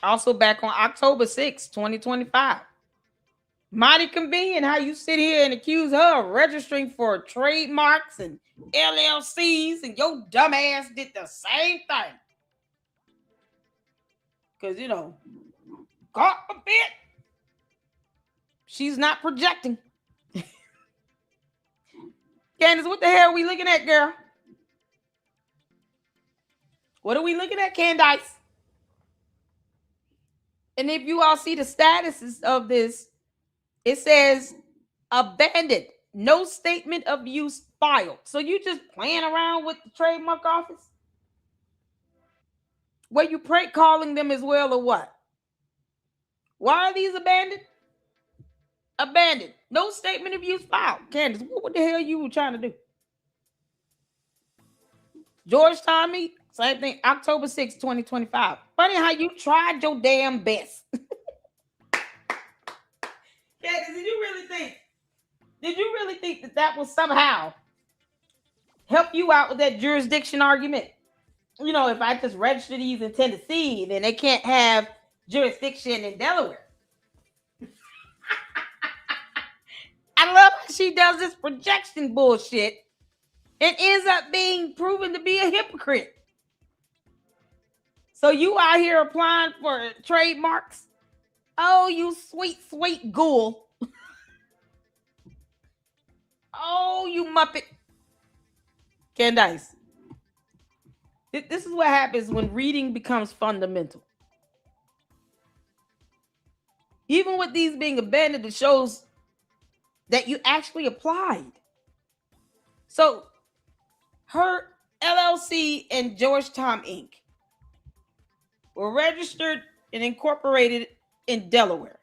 Also back on October 6th, 2025. Mighty convenient how you sit here and accuse her of registering for trademarks and LLCs, and your dumb ass did the same thing. Because, God forbid, she's not projecting. Candace, what the hell are we looking at, girl? What are we looking at, Candace? And if you all see the statuses of this, it says abandoned. No statement of use filed. So you just playing around with the trademark office? Were you prank calling them as well or what? Why are these abandoned? Abandoned. No statement of use filed. Candace, what the hell you were trying to do? George Tommy, same thing, October 6, 2025. Funny how you tried your damn best. Candace, did you really think that will somehow help you out with that jurisdiction argument? If I just register these in Tennessee, then they can't have jurisdiction in Delaware. I love how she does this projection bullshit and ends up being proven to be a hypocrite. So you out here applying for trademarks? Oh, you sweet, sweet ghoul. Oh, you muppet. Candace. This is what happens when reading becomes fundamental. Even with these being abandoned, it shows that you actually applied. So her LLC and Georgetown Inc. were registered and incorporated in Delaware.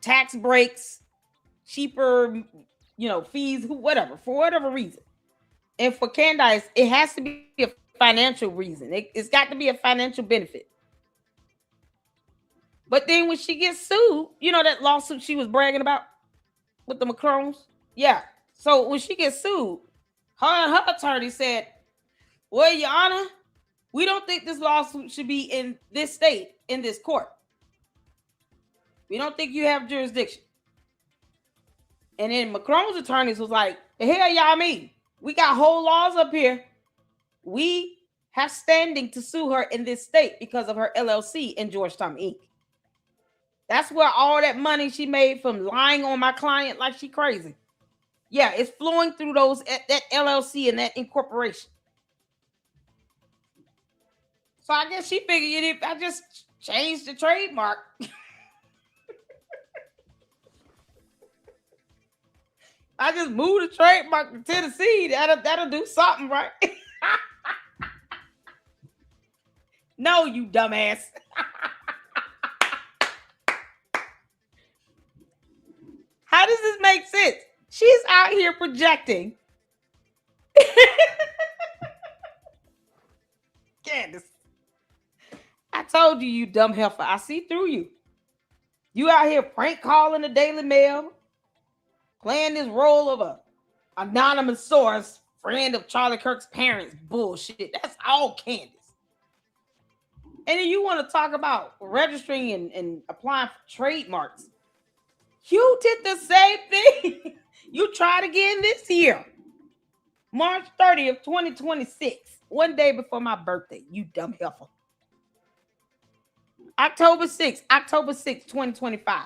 Tax breaks, cheaper, fees, whatever, for whatever reason. And for Candace, it has to be a financial reason. It's got to be a financial benefit. But then when she gets sued, that lawsuit she was bragging about with the Macrons? Yeah. So when she gets sued, her attorney said, well, Your Honor, we don't think this lawsuit should be in this state, in this court. We don't think you have jurisdiction. And then Macron's attorneys was like, the hell y'all mean? We got whole laws up here. We have standing to sue her in this state because of her LLC in Georgetown Inc. That's where all that money she made from lying on my client like she crazy. Yeah, it's flowing through that LLC and that incorporation. So I guess she figured if I just changed the trademark, I just moved the trademark to Tennessee, that'll do something, right? No, you dumbass. How does this make sense? She's out here projecting. Candace, I told you, you dumb heifer. I see through you. You out here prank calling the Daily Mail, playing this role of a anonymous source, friend of Charlie Kirk's parents. Bullshit. That's all Candace. And then you want to talk about registering and applying for trademarks. You did the same thing. You tried again this year. March 30th, 2026. One day before my birthday. You dumb heifer. October 6th, 2025.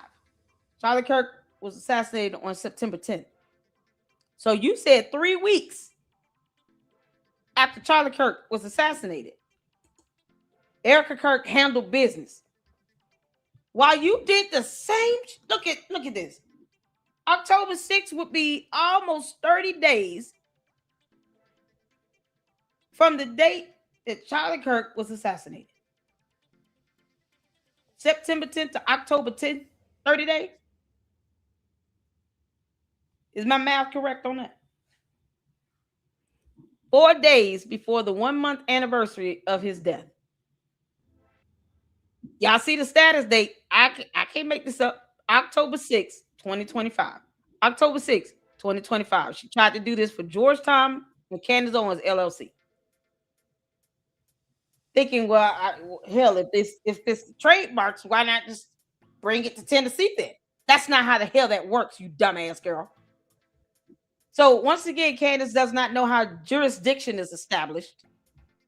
Charlie Kirk was assassinated on September 10th. So you said 3 weeks after Charlie Kirk was assassinated, Erica Kirk handled business. While you did the same, look at this. October 6th would be almost 30 days from the date that Charlie Kirk was assassinated. September 10th to October 10th, 30 days. Is my math correct on that? 4 days before the 1 month anniversary of his death. Y'all see the status date? I can't make this up. October 6th, 2025. October 6th, 2025. She tried to do this for Georgetown and Candace Owens LLC. Thinking, well, hell, if this trademarks, why not just bring it to Tennessee then? That's not how the hell that works, you dumbass girl. So once again, Candace does not know how jurisdiction is established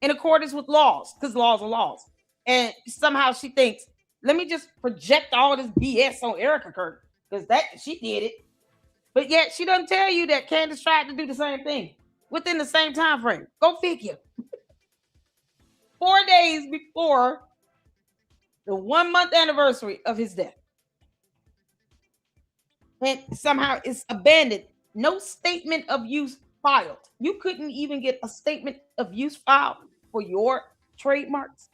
in accordance with laws, because laws are laws. And somehow she thinks, let me just project all this BS on Erica Kirk because that she did it. But yet she doesn't tell you that Candace tried to do the same thing within the same time frame. Go figure. 4 days before the 1 month anniversary of his death. And somehow it's abandoned. No statement of use filed. You couldn't even get a statement of use filed for your trademarks.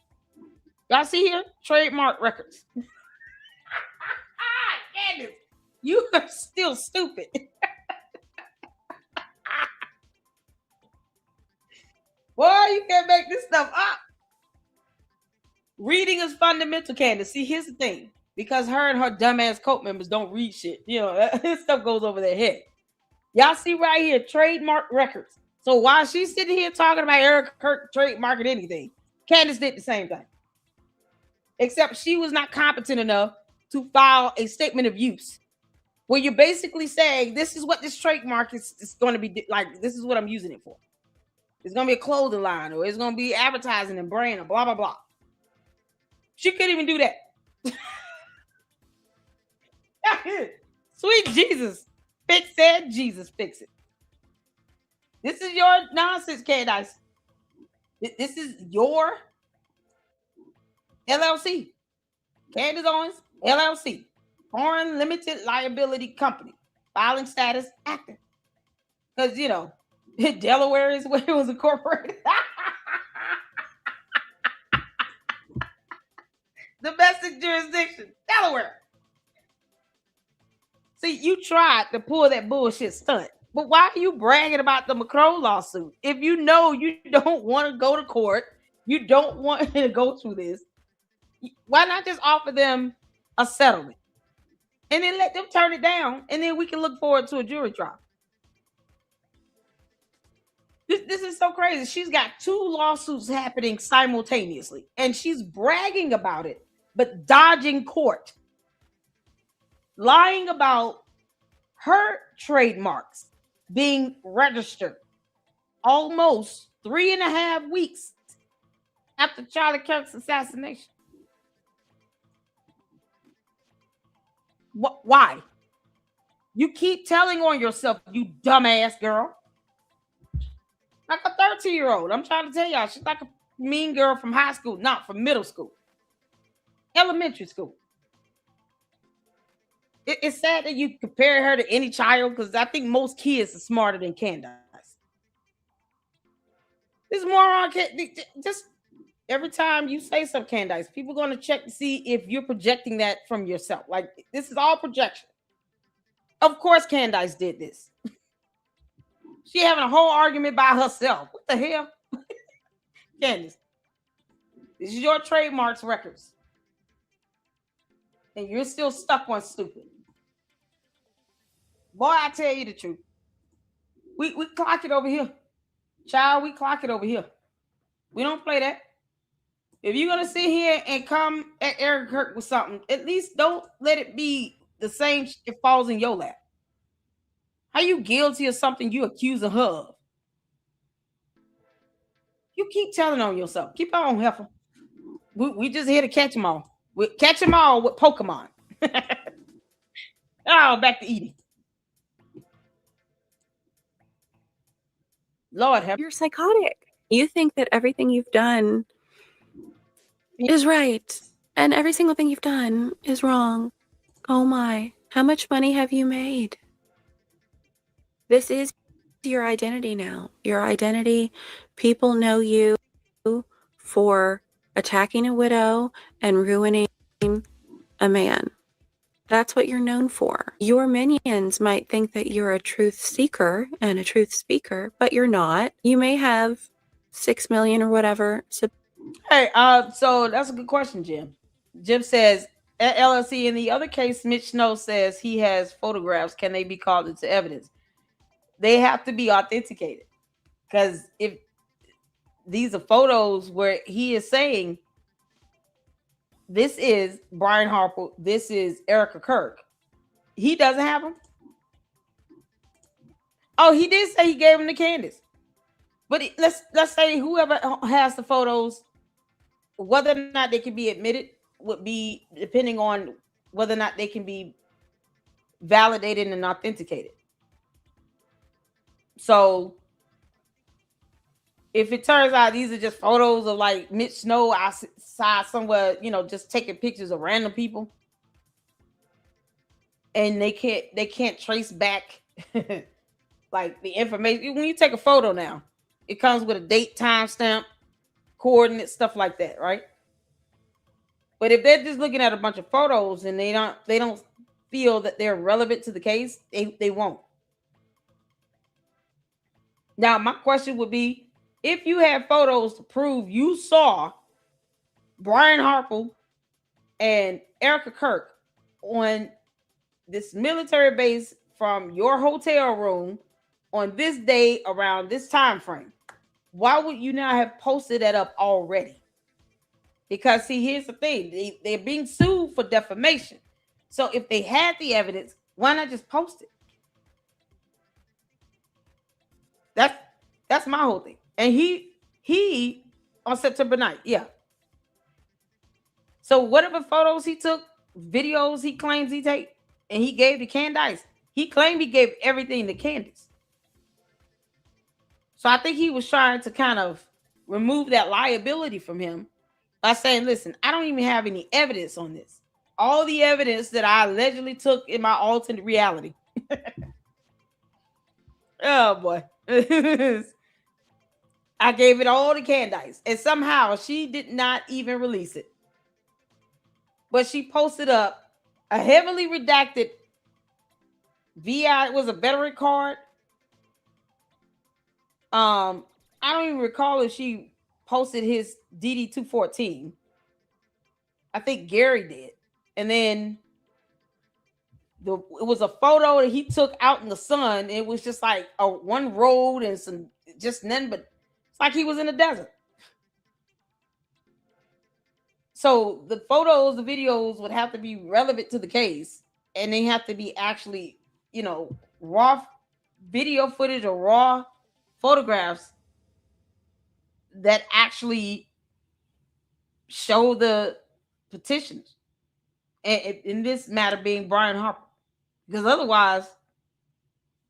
Y'all see here? Trademark records. Candace, you are still stupid. Boy, you can't make this stuff up. Reading is fundamental, Candace. See, here's the thing. Because her and her dumbass cult members don't read shit. You know, this stuff goes over their head. Y'all see right here, trademark records. So while she's sitting here talking about Erica Kirk trademarking anything, Candace did the same thing. Except she was not competent enough to file a statement of use. Where you're basically saying, this is what this trademark is going to be like. This is what I'm using it for. It's going to be a clothing line, or it's going to be advertising and brand, or blah, blah, blah. She couldn't even do that. Sweet Jesus. Fix it. Jesus, fix it. This is your nonsense, Candace. This is your LLC. Candace Owens, LLC. Foreign Limited Liability Company. Filing status active. Because, you know, Delaware is where it was incorporated. Domestic jurisdiction, Delaware. See, you tried to pull that bullshit stunt. But why are you bragging about the McCrow lawsuit? If you know you don't want to go to court, you don't want to go through this, why not just offer them a settlement? And then let them turn it down, and then we can look forward to a jury trial. This is so crazy. She's got 2 lawsuits happening simultaneously, and she's bragging about it, but dodging court. Lying about her trademarks being registered almost 3.5 weeks after Charlie Kirk's assassination. Why? You keep telling on yourself, you dumbass girl. Like a 13-year-old. I'm trying to tell y'all, she's like a mean girl from high school, not from middle school. Elementary school. It's sad that you compare her to any child, because I think most kids are smarter than Candace. This moron, just every time you say something, Candace, people are going to check to see if you're projecting that from yourself. Like, this is all projection. Of course, Candace did this. She having a whole argument by herself. What the hell? Candace, this is your trademarks records. And you're still stuck on stupid. Boy, I tell you the truth. We clock it over here. Child, we clock it over here. We don't play that. If you're going to sit here and come at Eric Kirk with something, at least don't let it be the same shit falls in your lap. How you guilty of something you accusing her of? You keep telling on yourself. Keep on, heifer. We just here to catch them all. We catch them all with Pokemon. Oh, back to eating. Lord have. You're psychotic. You think that everything you've done is right, and every single thing you've done is wrong. Oh my. How much money have you made? This is your identity now. Your identity. People know you for attacking a widow and ruining a man. That's what you're known for. Your minions might think that you're a truth seeker and a truth speaker, but you're not. You may have 6 million or whatever. Hey, so that's a good question, Jim. Jim says, at LLC, in the other case, Mitch Snow says he has photographs. Can they be called into evidence? They have to be authenticated. Because if these are photos where he is saying, this is Brian Harper, this is Erica Kirk, he doesn't have them. Oh, he did say he gave them to Candace. But let's say whoever has the photos whether or not they can be admitted would be depending on whether or not they can be validated and authenticated. So if it turns out these are just photos of like Mitch Snow outside somewhere, just taking pictures of random people, and they can't trace back like the information. When you take a photo now, it comes with a date, time stamp, coordinates, stuff like that, right? But if they're just looking at a bunch of photos and they don't feel that they're relevant to the case, they won't. Now, my question would be, if you have photos to prove you saw Brian Harple and Erica Kirk on this military base from your hotel room on this day around this time frame, why would you not have posted that up already? Because see, here's the thing. They're being sued for defamation. So if they had the evidence, why not just post it? That's my whole thing. And he on September 9th, yeah. So whatever photos he took, videos he claims he take, and he gave to Candace, he claimed he gave everything to Candace. So I think he was trying to kind of remove that liability from him by saying, listen, I don't even have any evidence on this. All the evidence that I allegedly took in my alternate reality. Oh boy. I gave it all to Candace, and somehow she did not even release it. But she posted up a heavily redacted VI, it was a veteran card. I don't even recall if she posted his DD-214. I think Gary did. And then it was a photo that he took out in the sun. It was just like one road and some just nothing, but it's like he was in the desert. So the photos, the videos would have to be relevant to the case, and they have to be actually, raw video footage or raw photographs that actually show the petitioners. And in this matter being Brian Harper. Because otherwise,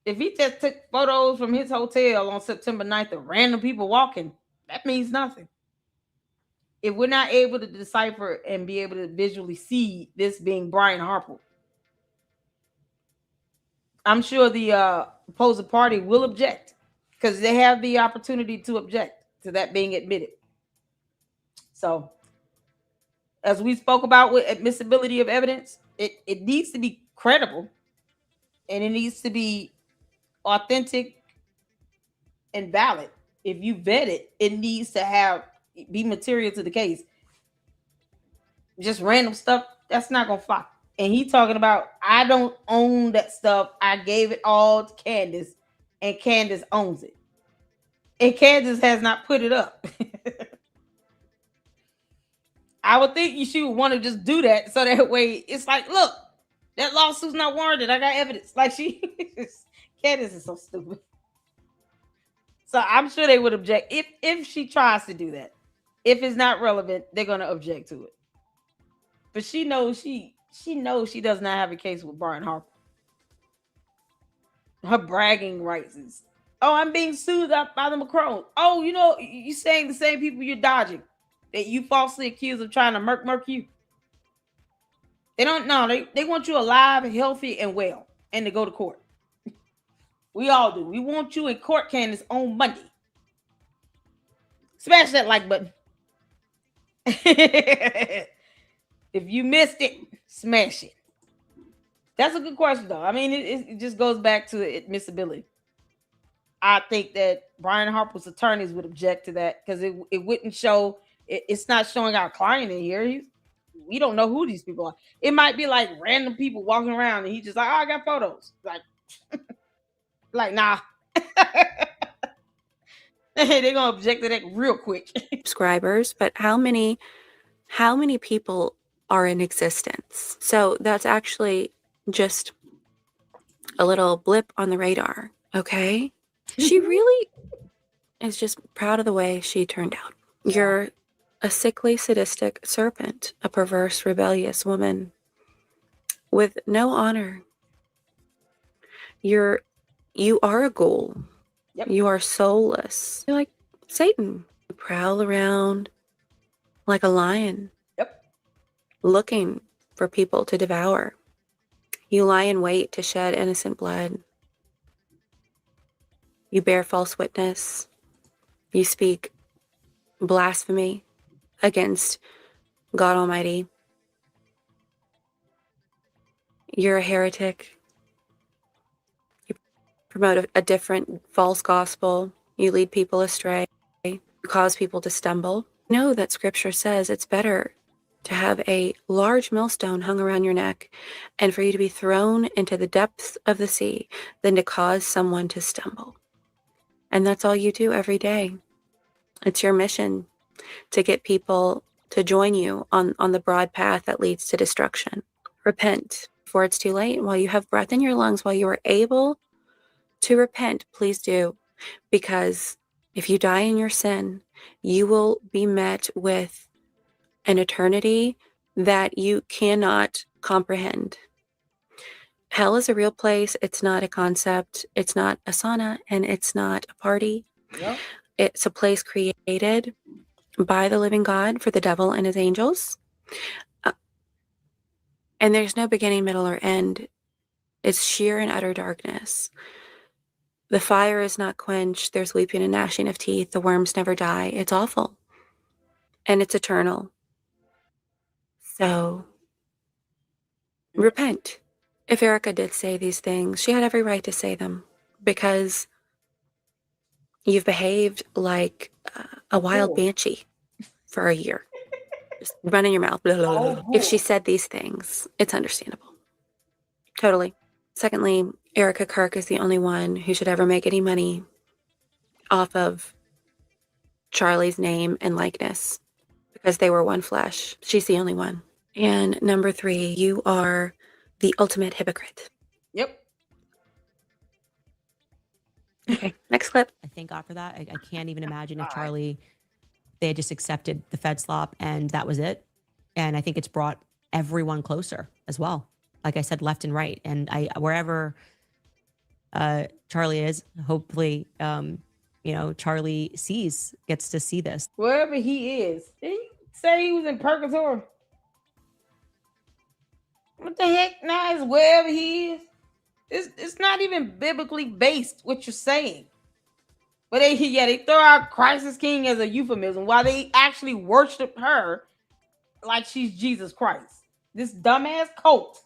if he just took photos from his hotel on September 9th of random people walking, that means nothing. If we're not able to decipher and be able to visually see this being Brian Harper, I'm sure the opposing party will object because they have the opportunity to object to that being admitted. So, as we spoke about with admissibility of evidence, it needs to be credible and it needs to be authentic and valid. If you vet it, it needs to be material to the case. Just random stuff, that's not gonna fly. And he talking about, I don't own that stuff. I gave it all to Candace, and Candace owns it. And Candace has not put it up. I would think you should want to just do that so that way it's like, look, that lawsuit's not warranted. I got evidence. Like Candace is so stupid. So I'm sure they would object if she tries to do that. If it's not relevant, they're gonna object to it. But she knows she knows she does not have a case with Brian Harper. Her bragging rights is, oh, I'm being sued up by the Macron. Oh, you saying the same people you're dodging that you falsely accused of trying to murk you. They don't know. They want you alive, healthy, and well, and to go to court. We all do. We want you in court, Candace, on Monday. Smash that like button. If you missed it, smash it. That's a good question, though. I mean, it just goes back to admissibility. I think that Brian Harper's attorneys would object to that because it wouldn't show. It's not showing our client in here. We don't know who these people are. It might be like random people walking around and he's just like, oh, I got photos. Like, nah. They're gonna object to that real quick. Subscribers, but how many people are in existence? So that's actually just a little blip on the radar. Okay. She really is just proud of the way she turned out. You're a sickly, sadistic serpent, a perverse, rebellious woman with no honor. You are a ghoul. Yep. You are soulless. You're like Satan. You prowl around like a lion. Yep. Looking for people to devour. You lie in wait to shed innocent blood. You bear false witness. You speak blasphemy against God Almighty. You're a heretic. You promote a different false gospel. You lead people astray. You cause people to stumble. Know that Scripture says it's better to have a large millstone hung around your neck and for you to be thrown into the depths of the sea than to cause someone to stumble. And that's all you do every day. It's your mission to get people to join you on the broad path that leads to destruction. Repent before it's too late. While you have breath in your lungs, while you are able to repent, please do. Because if you die in your sin, you will be met with an eternity that you cannot comprehend. Hell is a real place. It's not a concept. It's not a sauna, and it's not a party. Yep. It's a place created by the living God for the devil and his angels. And there's no beginning, middle, or end. It's sheer and utter darkness. The fire is not quenched. There's weeping and gnashing of teeth. The worms never die. It's awful. And it's eternal. So, repent. If Erica did say these things, she had every right to say them because you've behaved like a wild banshee for a year. Just running your mouth. Blah, blah, blah, blah. If she said these things, it's understandable. Totally. Secondly, Erica Kirk is the only one who should ever make any money off of Charlie's name and likeness because they were one flesh. She's the only one. And number 3, you are the ultimate hypocrite. Yep. Okay, next clip. I thank God for that. I can't even imagine if Charlie, they had just accepted the Fed slop and that was it. And I think it's brought everyone closer as well. Like I said, left and right. And wherever Charlie is, hopefully, Charlie gets to see this. Wherever he is. Did he say he was in purgatory? What the heck? Now it's wherever he is. It's not even biblically based what you're saying. But they throw out Christ is King as a euphemism while they actually worship her like she's Jesus Christ. This dumbass cult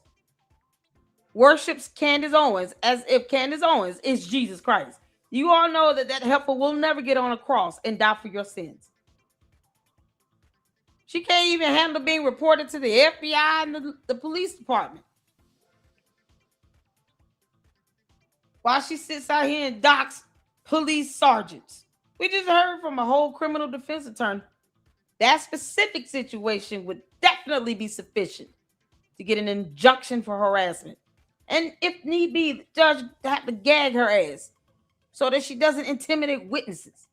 worships Candace Owens as if Candace Owens is Jesus Christ. You all know that heifer will never get on a cross and die for your sins. She can't even handle being reported to the FBI and the police department. While she sits out here and docks police sergeants. We just heard from a whole criminal defense attorney. That specific situation would definitely be sufficient to get an injunction for harassment. And if need be, the judge have to gag her ass so that she doesn't intimidate witnesses.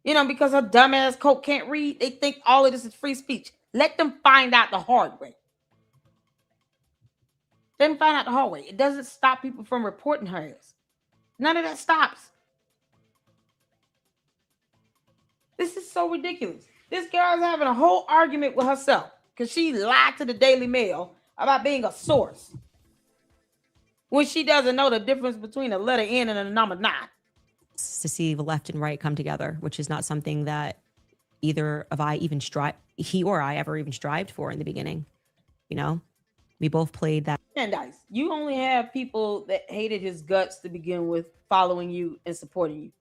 Because her dumbass coat can't read, they think all of this is free speech. Let them find out the hard way. Let them find out the hard way. It doesn't stop people from reporting her ass. None of that stops. This is so ridiculous. This girl is having a whole argument with herself because she lied to the Daily Mail about being a source when she doesn't know the difference between a letter N and a number 9. To see the left and right come together, which is not something that either of he or I ever even strived for in the beginning. We both played that. Candace, you only have people that hated his guts to begin with following you and supporting you.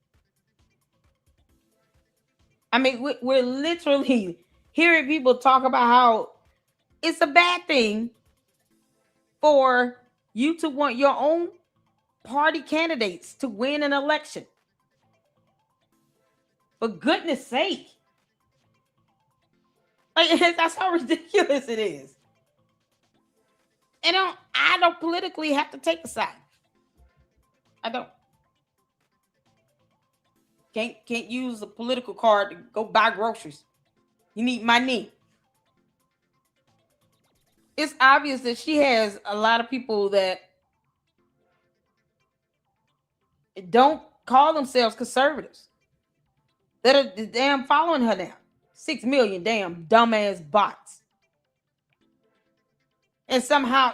I mean, we're literally hearing people talk about how it's a bad thing for you to want your own party candidates to win an election. For goodness sake. That's how ridiculous it is. And I don't politically have to take a side. I don't. Can't use a political card to go buy groceries. You need money. It's obvious that she has a lot of people that don't call themselves conservatives that are damn following her now. 6 million damn dumbass bots. And somehow,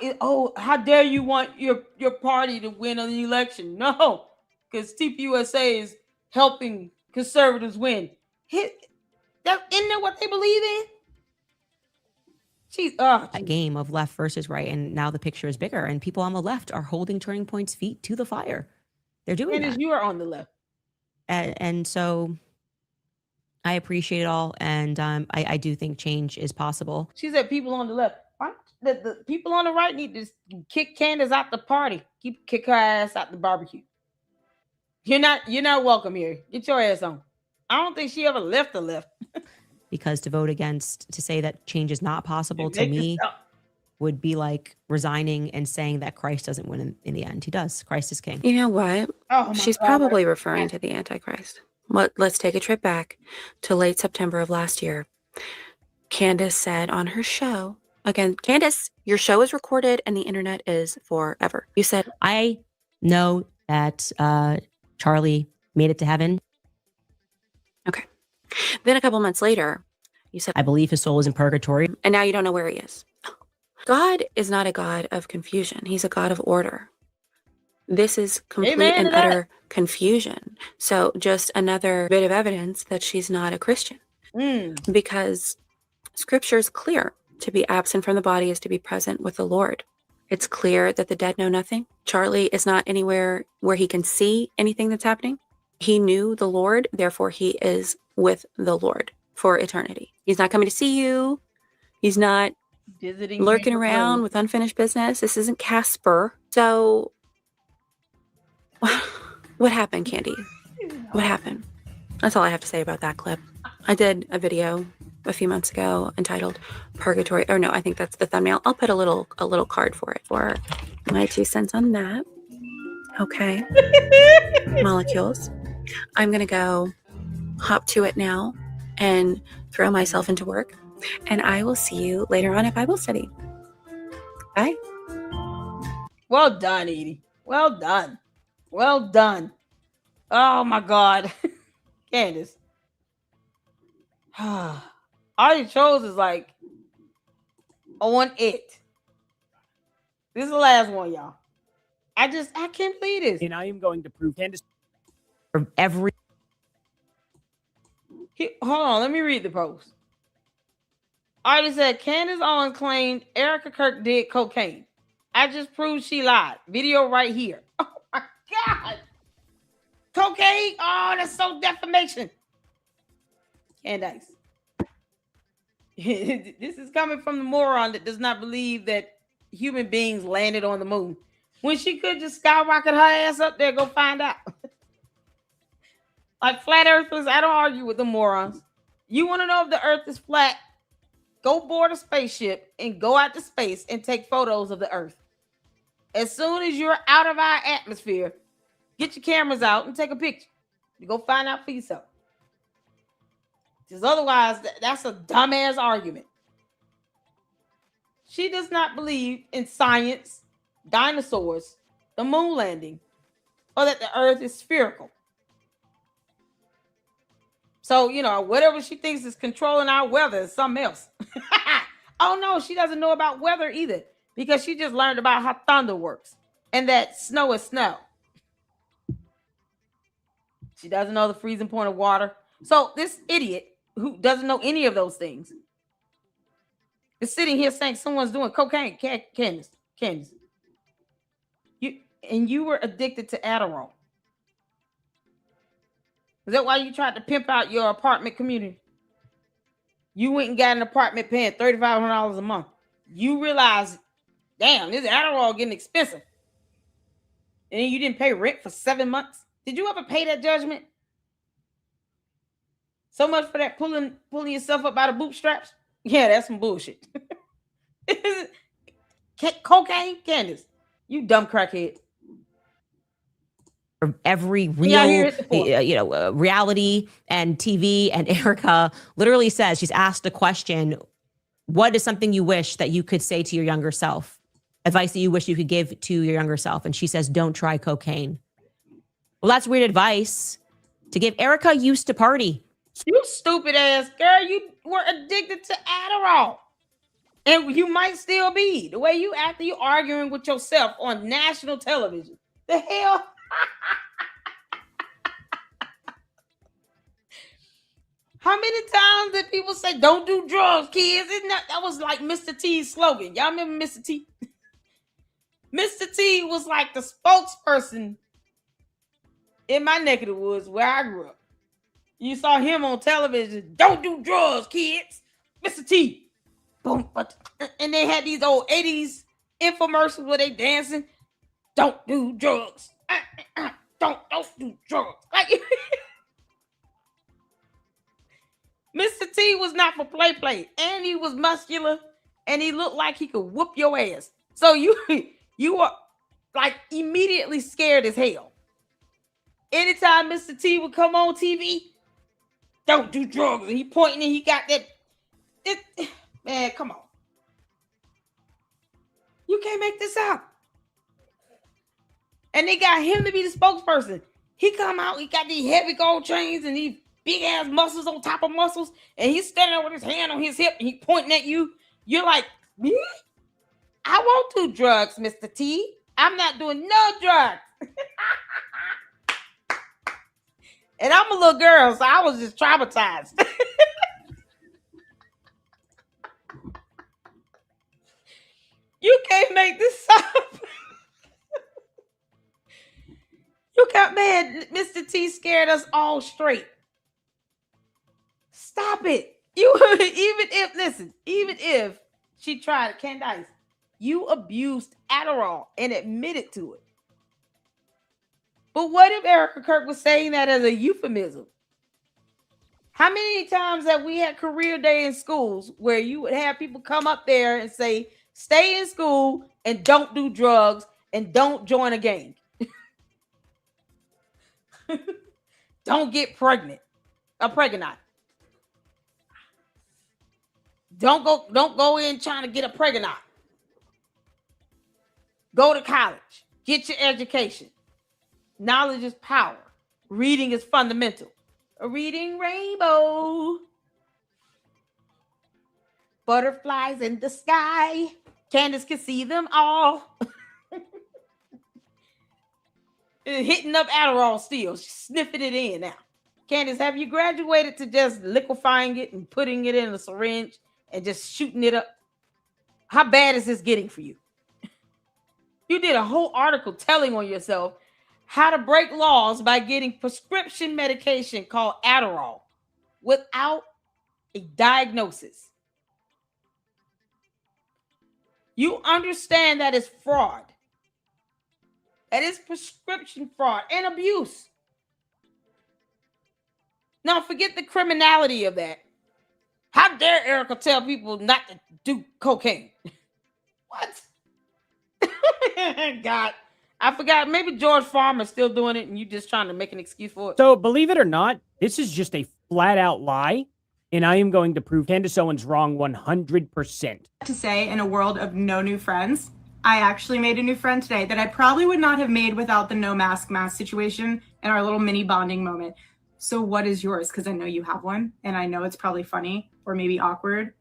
how dare you want your party to win an election? No, because TPUSA is helping conservatives win. Isn't that what they believe in? A game of left versus right, and now the picture is bigger, and people on the left are holding Turning Point's feet to the fire. They're doing that. You are on the left, and so I appreciate it all, and I do think change is possible. She said people on the left. The people on the right need to kick Candace out the party. Kick her ass out the barbecue. You're not welcome here. Get your ass on. I don't think she ever left the left. Because to vote against, to say that change is not possible, to me would be like resigning and saying that Christ doesn't win in the end. He does. Christ is king. You know what? She's probably referring to the Antichrist. Let's take a trip back to late September of last year. Candace said on her show, again, Candace, your show is recorded and the internet is forever. You said, I know that Charlie made it to heaven. Okay. Then a couple months later, you said, I believe his soul is in purgatory. And now you don't know where he is. God is not a God of confusion. He's a God of order. This is complete and utter confusion. So just another bit of evidence that she's not a Christian. Because scripture is clear. To be absent from the body is to be present with the Lord. It's clear that the dead know nothing. Charlie is not anywhere where he can see anything that's happening. He knew the Lord, therefore he is with the Lord for eternity. He's not coming to see you. He's not visiting, lurking around with unfinished business. This isn't Casper. So what happened, Candy? What happened? That's all I have to say about that clip. I did a video a few months ago entitled Purgatory. Or no, I think that's the thumbnail. I'll put a little card for it for my 2 cents on that. Okay. Molecules. I'm going to go hop to it now and throw myself into work. And I will see you later on at Bible study. Bye. Well done, Edie. Well done. Well done. Oh my God. Candace. All you chose is like on it. This is the last one, y'all. I can't believe this. And I am going to prove Candace. Every hold on, let me read the post. Already said Candace Owens claimed Erica Kirk did cocaine. I just proved she lied. Video right here. Oh my God. Cocaine? Oh, that's so defamation. Candace. This is coming from the moron that does not believe that human beings landed on the moon. When she could just skyrocket her ass up there, go find out. Like flat earthers, I don't argue with the morons. You want to know if the earth is flat? Go board a spaceship and go out to space and take photos of the earth. As soon as you're out of our atmosphere, get your cameras out and take a picture. You go find out for yourself. Because otherwise, that's a dumbass argument. She does not believe in science, dinosaurs, the moon landing, or that the earth is spherical. So, whatever she thinks is controlling our weather is something else. Oh, no, she doesn't know about weather either because she just learned about how thunder works and that snow is snow. She doesn't know the freezing point of water. So this idiot who doesn't know any of those things is sitting here saying someone's doing cocaine. Candace. You were addicted to Adderall. Is that why you tried to pimp out your apartment community? You went and got an apartment paying $3,500 a month. You realized, damn, this Adderall getting expensive. And then you didn't pay rent for 7 months. Did you ever pay that judgment? So much for that pulling yourself up by the bootstraps? Yeah, that's some bullshit. Cocaine? Candace, you dumb crackhead. every Yeah, real, here's the point. reality and TV. And Erica literally says, she's asked a question, what is something you wish that you could say to your younger self? Advice that you wish you could give to your younger self. And she says, don't try cocaine. Well, that's weird advice to give. Erica used to party. You stupid ass girl. You were addicted to Adderall. And you might still be. The way you act, you arguing with yourself on national television. The hell? How many times did people say, don't do drugs, kids? Isn't that was like Mr. T's slogan. Y'all remember Mr. T? Mr. T was like the spokesperson in my neck of the woods where I grew up. You saw him on television. Don't do drugs, kids. Mr. T. Boom. And they had these old 80s infomercials where they dancing. Don't do drugs. Don't do drugs. Like Mr. T was not for play. And he was muscular. And he looked like he could whoop your ass. So you were like immediately scared as hell. Anytime Mr. T would come on TV, don't do drugs. And he pointing and he got that. Man, come on. You can't make this up. And they got him to be the spokesperson. He come out, he got these heavy gold chains and these big ass muscles on top of muscles. And he's standing there with his hand on his hip and he pointing at you. You're like, me? I won't do drugs, Mr. T. I'm not doing no drugs. And I'm a little girl, so I was just traumatized. You can't make this up. You can't, man. Mr. T scared us all straight. Stop it. Even if she tried it, Candace, you abused Adderall and admitted to it. But what if Erica Kirk was saying that as a euphemism? How many times have we had career day in schools where you would have people come up there and say, stay in school and don't do drugs and don't join a gang? Don't get pregnant. Don't go in trying to get a pregnant. Go to college. Get your education. Knowledge is power. Reading is fundamental. A reading rainbow. Butterflies in the sky. Candace can see them all. Hitting up Adderall still. She's sniffing it in now. Candace, have you graduated to just liquefying it and putting it in a syringe and just shooting it up? How bad is this getting for you? You did a whole article telling on yourself how to break laws by getting prescription medication called Adderall without a diagnosis. You understand that is fraud. That is prescription fraud and abuse. Now, forget the criminality of that. How dare Erica tell people not to do cocaine? What? God, I forgot. Maybe George Farmer's still doing it and you just trying to make an excuse for it. So, believe it or not, this is just a flat-out lie, and I am going to prove Candace Owens wrong 100%. To say, in a world of no new friends, I actually made a new friend today that I probably would not have made without the no mask situation and our little mini bonding moment. So what is yours? Because I know you have one, and I know it's probably funny or maybe awkward,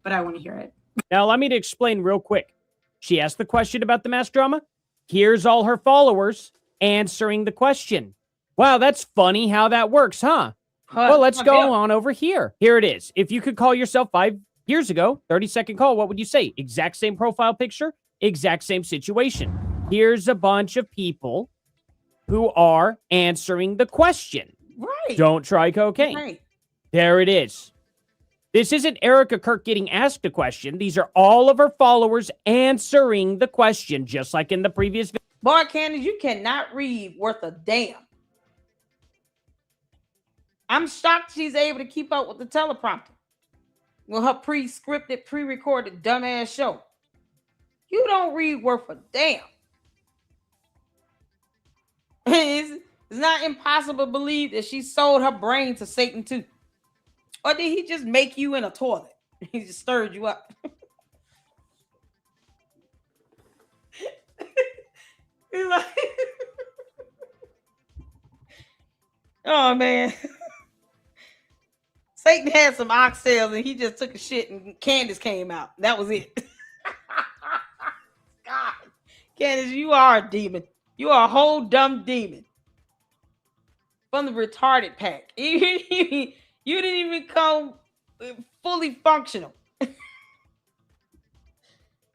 but I want to hear it. Now, allow me to explain real quick. She asked the question about the mask drama. Here's all her followers answering the question. Wow, that's funny how that works, huh? Well, let's go on over here. Here it is. If you could call yourself 5 years ago, 30-second call, what would you say? Exact same profile picture, exact same situation. Here's a bunch of people who are answering the question. Right. Don't try cocaine. Right. There it is. This isn't Erica Kirk getting asked a question. These are all of her followers answering the question, just like in the previous video. Boy, Candace, you cannot read worth a damn. I'm shocked she's able to keep up with the teleprompter with her pre-scripted, pre-recorded dumbass show. You don't read worth a damn. It's not impossible to believe that she sold her brain to Satan too. Or did he just make you in a toilet? He just stirred you up. He's like, oh man. Satan had some oxtails and he just took a shit and Candace came out. That was it. God. Candace, you are a demon. You are a whole dumb demon. From the retarded pack. You didn't even come fully functional.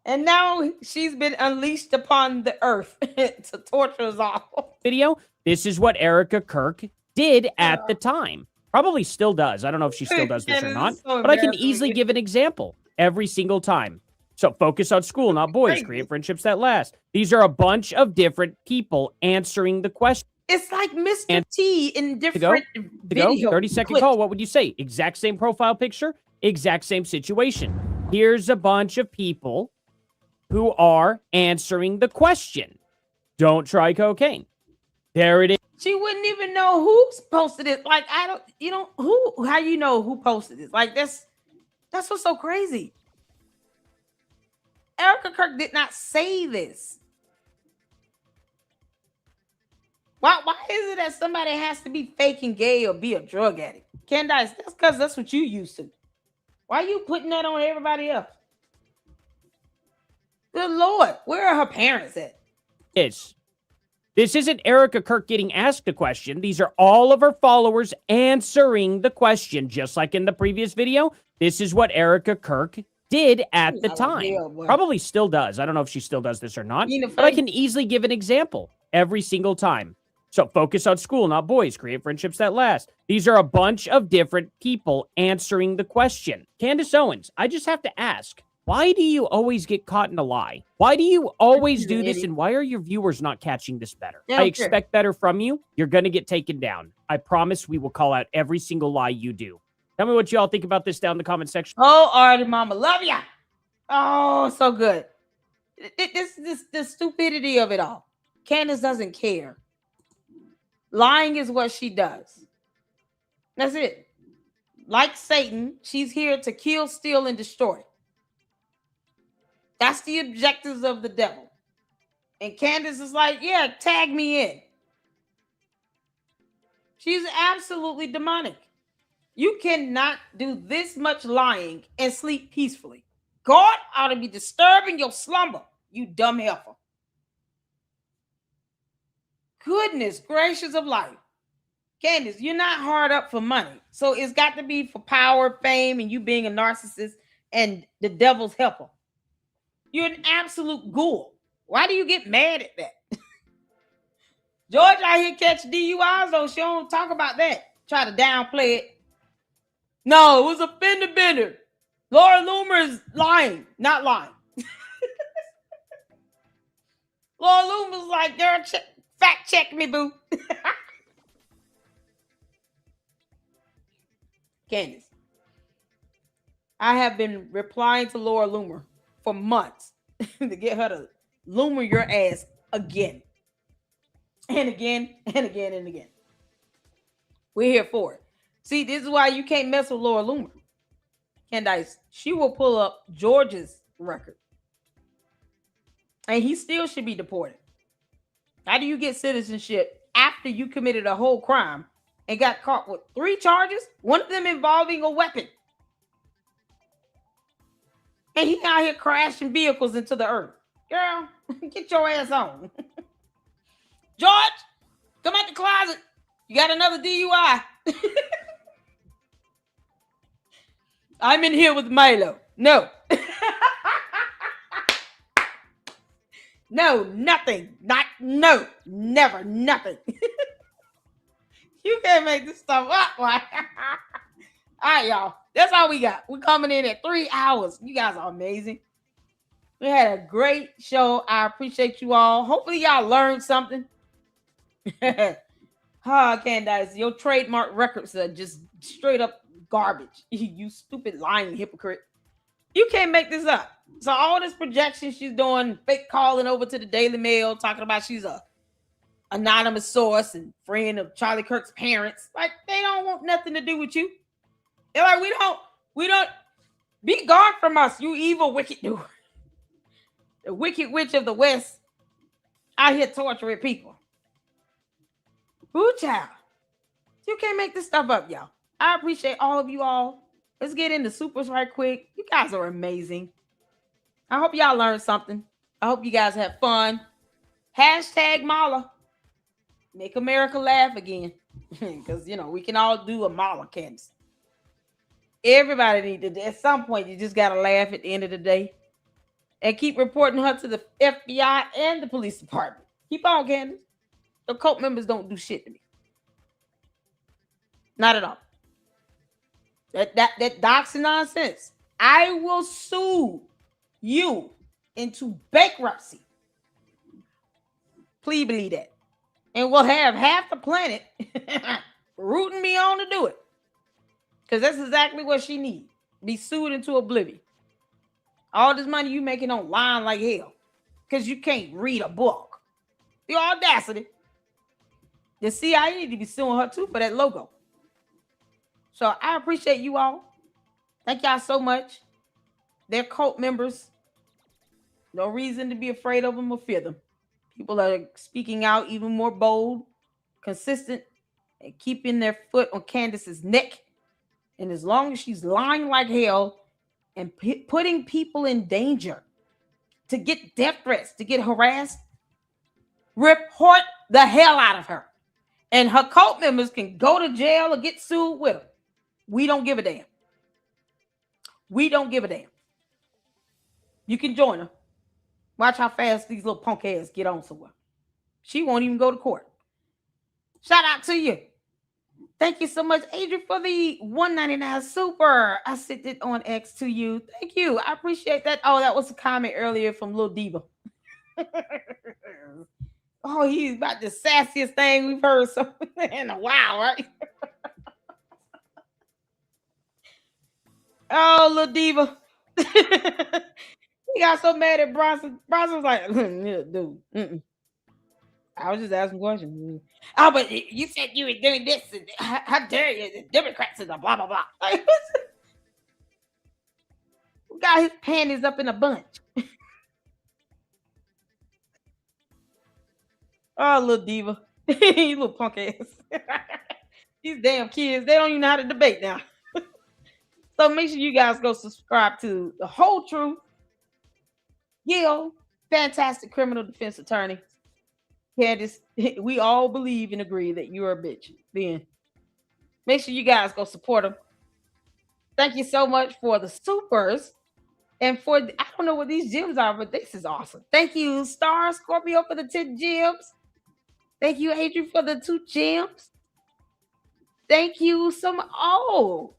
And now she's been unleashed upon the earth to torture us all. Video. This is what Erica Kirk did at the time. Probably still does. I don't know if she still does this or not. So but I can easily give an example every single time. So focus on school, not boys. Create friendships that last. These are a bunch of different people answering the question. It's like Mr. T in different video 30-second clips. call. What would you say? Exact same profile picture, exact same situation. Here's a bunch of people who are answering the question. Don't try cocaine. There it is. She wouldn't even know who posted it. Like, how you know who posted it? Like, that's what's so crazy. Erica Kirk did not say this. Why is it that somebody has to be fake and gay or be a drug addict? Candace, that's because that's what you used to. Why are you putting that on everybody else? Good Lord, where are her parents at? This isn't Erica Kirk getting asked a question. These are all of her followers answering the question, just like in the previous video. This is what Erica Kirk did at the time. Probably still does. I don't know if she still does this or not, but I can easily give an example every single time. So focus on school, not boys. Create friendships that last. These are a bunch of different people answering the question. Candace Owens, I just have to ask, why do you always get caught in a lie? Why do you always do this? And why are your viewers not catching this better? I expect better from you. You're going to get taken down. I promise we will call out every single lie you do. Tell me what you all think about this down in the comment section. Oh, Artie Mama, love ya. Oh, so good. The stupidity of it all. Candace doesn't care. Lying is what she does. That's it. Like Satan, she's here to kill, steal, and destroy. That's the objectives of the devil. And Candace is like, yeah, tag me in. She's absolutely demonic. You cannot do this much lying and sleep peacefully. God ought to be disturbing your slumber, you dumb heifer. Goodness gracious of life. Candace, you're not hard up for money. So it's got to be for power, fame, and you being a narcissist and the devil's helper. You're an absolute ghoul. Why do you get mad at that? George out here catch DUIs, though. She don't talk about that. Try to downplay it. No, it was a fender bender. Laura Loomer is lying, not lying. Laura Loomer's like, girl, fact check me, boo. Candace, I have been replying to Laura Loomer for months to get her to Loomer your ass again. And again, and again, and again. We're here for it. See, this is why you can't mess with Laura Loomer. Candace, she will pull up George's record. And he still should be deported. How do you get citizenship after you committed a whole crime and got caught with 3 charges? One of them involving a weapon. And he out here crashing vehicles into the earth. Girl, get your ass on. George, come out the closet. You got another DUI. I'm in here with Milo. No. No, nothing. No, never, nothing. You can't make this stuff up. All right, y'all. That's all we got. We're coming in at 3 hours. You guys are amazing. We had a great show. I appreciate you all. Hopefully, y'all learned something. Candace, your trademark records are just straight up garbage. You stupid lying hypocrite. You can't make this up. So all this projection she's doing, fake calling over to the Daily Mail, talking about she's a anonymous source and friend of Charlie Kirk's parents. Like, they don't want nothing to do with you. They're like, we don't be gone from us, you evil, wicked dude. The wicked witch of the West out here torturing people. Woo, child. You can't make this stuff up, y'all. I appreciate all of you all. Let's get into supers right quick. You guys are amazing. I hope y'all learned something. I hope you guys had fun. Hashtag Mala. Make America laugh again. Because, we can all do a Mala, Candace. Everybody needs to, at some point, you just got to laugh at the end of the day. And keep reporting her to the FBI and the police department. Keep on, Candace. The cult members don't do shit to me. Not at all. That doxing nonsense. I will sue you into bankruptcy. Please believe that. And we'll have half the planet rooting me on to do it. Because that's exactly what she needs. Be sued into oblivion. All this money you making online like hell. Because you can't read a book. The audacity. The CIA need to be suing her too for that logo. So I appreciate you all. Thank y'all so much. They're cult members. No reason to be afraid of them or fear them. People are speaking out even more bold, consistent, and keeping their foot on Candace's neck. And as long as she's lying like hell and putting people in danger to get death threats, to get harassed, report the hell out of her. And her cult members can go to jail or get sued with her. We don't give a damn. We don't give a damn. You can join her. Watch how fast these little punk ass get on somewhere. She won't even go to court. Shout out to you. Thank you so much, Adrian, for the $1.99 super. I sent it on X to you. Thank you. I appreciate that. Oh, that was a comment earlier from Lil Diva. Oh, he's about the sassiest thing we've heard in a while, right? Oh, Lil Diva. He got so mad at Bronson. Bronson was like, dude, I was just asking questions. Oh, but you said you were doing this. And how dare you? The Democrats and the blah, blah, blah. We got his panties up in a bunch. Oh, little diva. You little punk ass. These damn kids, they don't even know how to debate now. So make sure you guys go subscribe to The Whole Truth. Gil, fantastic criminal defense attorney. Candace, we all believe and agree that you're a bitch. Then make sure you guys go support them. Thank you so much for the supers. And for, I don't know what these gems are, but this is awesome. Thank you, Star Scorpio, for the 10 gems. Thank you, Adrian, for the 2 gems. Thank you so much. Oh,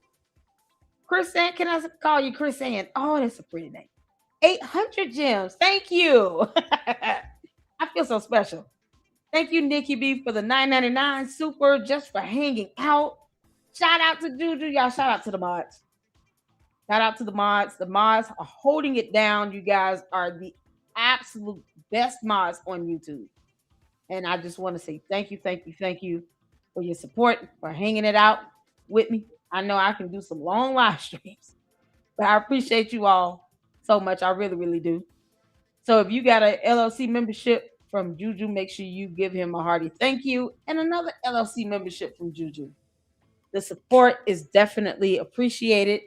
Chris Ann, can I call you Chris Ann? Oh, that's a pretty name. 800 gems. Thank you. I feel so special. Thank you, Nikki B, for the $9.99 super, just for hanging out. Shout out to Juju. Y'all, shout out to the mods. Shout out to the mods. The mods are holding it down. You guys are the absolute best mods on YouTube. And I just want to say thank you for your support, for hanging it out with me. I know I can do some long live streams, but I appreciate you all so much. I really, really do. So if you got a LLC membership from Juju, make sure you give him a hearty thank you, and another LLC membership from Juju. The support is definitely appreciated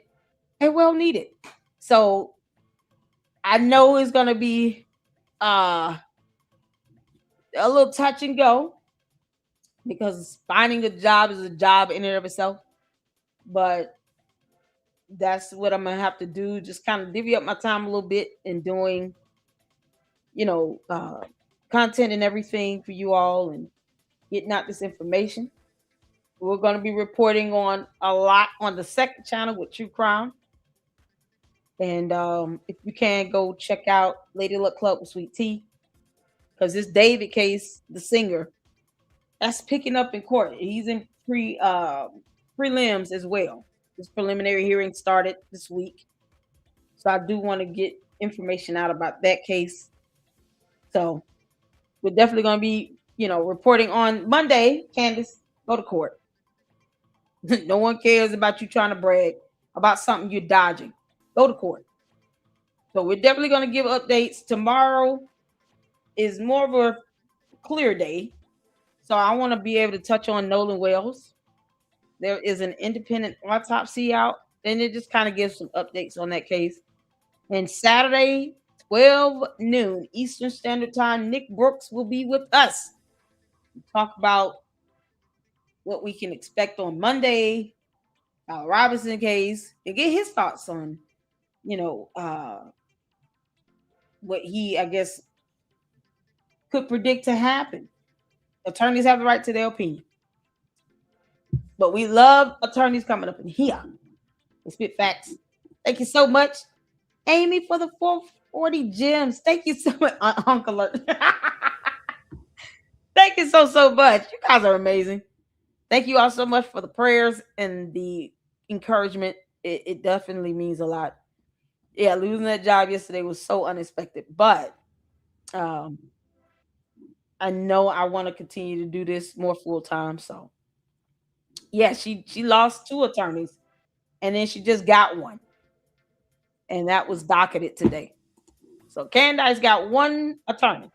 and well needed. So I know it's going to be a little touch and go, because finding a job is a job in and of itself. But that's what I'm going to have to do. Just kind of divvy up my time a little bit in doing, content and everything for you all and getting out this information. We're going to be reporting on a lot on the second channel with True Crime. And if you can, go check out Lady Luck Club with Sweet Tea. Because this David case, the singer, that's picking up in court. He's in prelims as well. This preliminary hearing started this week. So I do want to get information out about that case. So we're definitely going to be reporting on Monday. Candace, go to court. No one cares about you trying to brag about something you're dodging. Go to court. So we're definitely going to give updates. Tomorrow is more of a clear day. So I want to be able to touch on Nolan Wells. There is an independent autopsy out, and it just kind of gives some updates on that case. And Saturday, 12 noon Eastern Standard Time, Nick Brooks will be with us. Talk about what we can expect on Monday, Robinson case, and get his thoughts on, what he, I guess, could predict to happen. Attorneys have the right to their opinion. But we love attorneys coming up in here. They spit facts. Thank you so much, Amy, for the 440 gems. Thank you so much, Uncle. Thank you so much. You guys are amazing. Thank you all so much for the prayers and the encouragement. It definitely means a lot. Yeah, losing that job yesterday was so unexpected, but I know I want to continue to do this more full time. So yeah, she lost 2 attorneys, and then she just got one, and that was docketed today. So Candace got 1 attorney,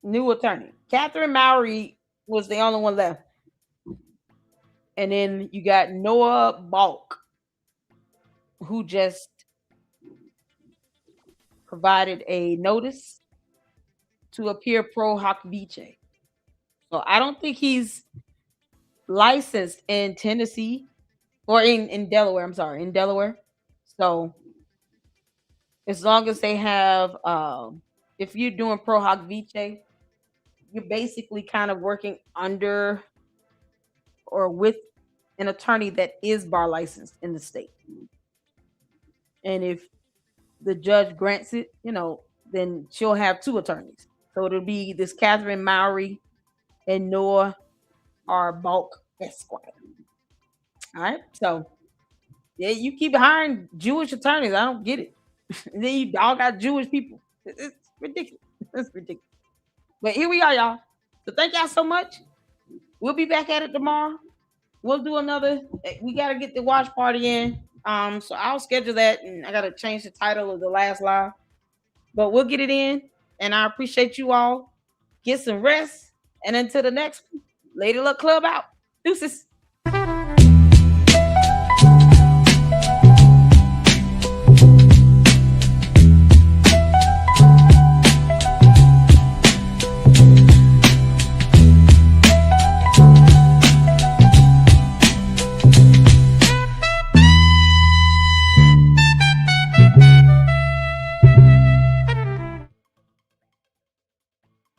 new attorney. Catherine Mowry was the only one left, and then you got Noah Balk, who just provided a notice to appear pro hoc vice. So I don't think he's licensed in Tennessee or in Delaware. I'm sorry, in Delaware. So as long as they have, if you're doing pro hoc vice, you're basically kind of working under or with an attorney that is bar licensed in the state. And if the judge grants it, then she'll have 2 attorneys. So it'll be this Catherine Mowry and Noah R. Balk Esquire. All right. So yeah, you keep hiring Jewish attorneys. I don't get it. And then you all got Jewish people. It's ridiculous. It's ridiculous. But here we are, y'all. So thank y'all so much. We'll be back at it tomorrow. We'll do another. We got to get the watch party in. So I'll schedule that, and I got to change the title of the last live. But we'll get it in, and I appreciate you all. Get some rest, and until the next one, Lady Luck Club out. Deuces.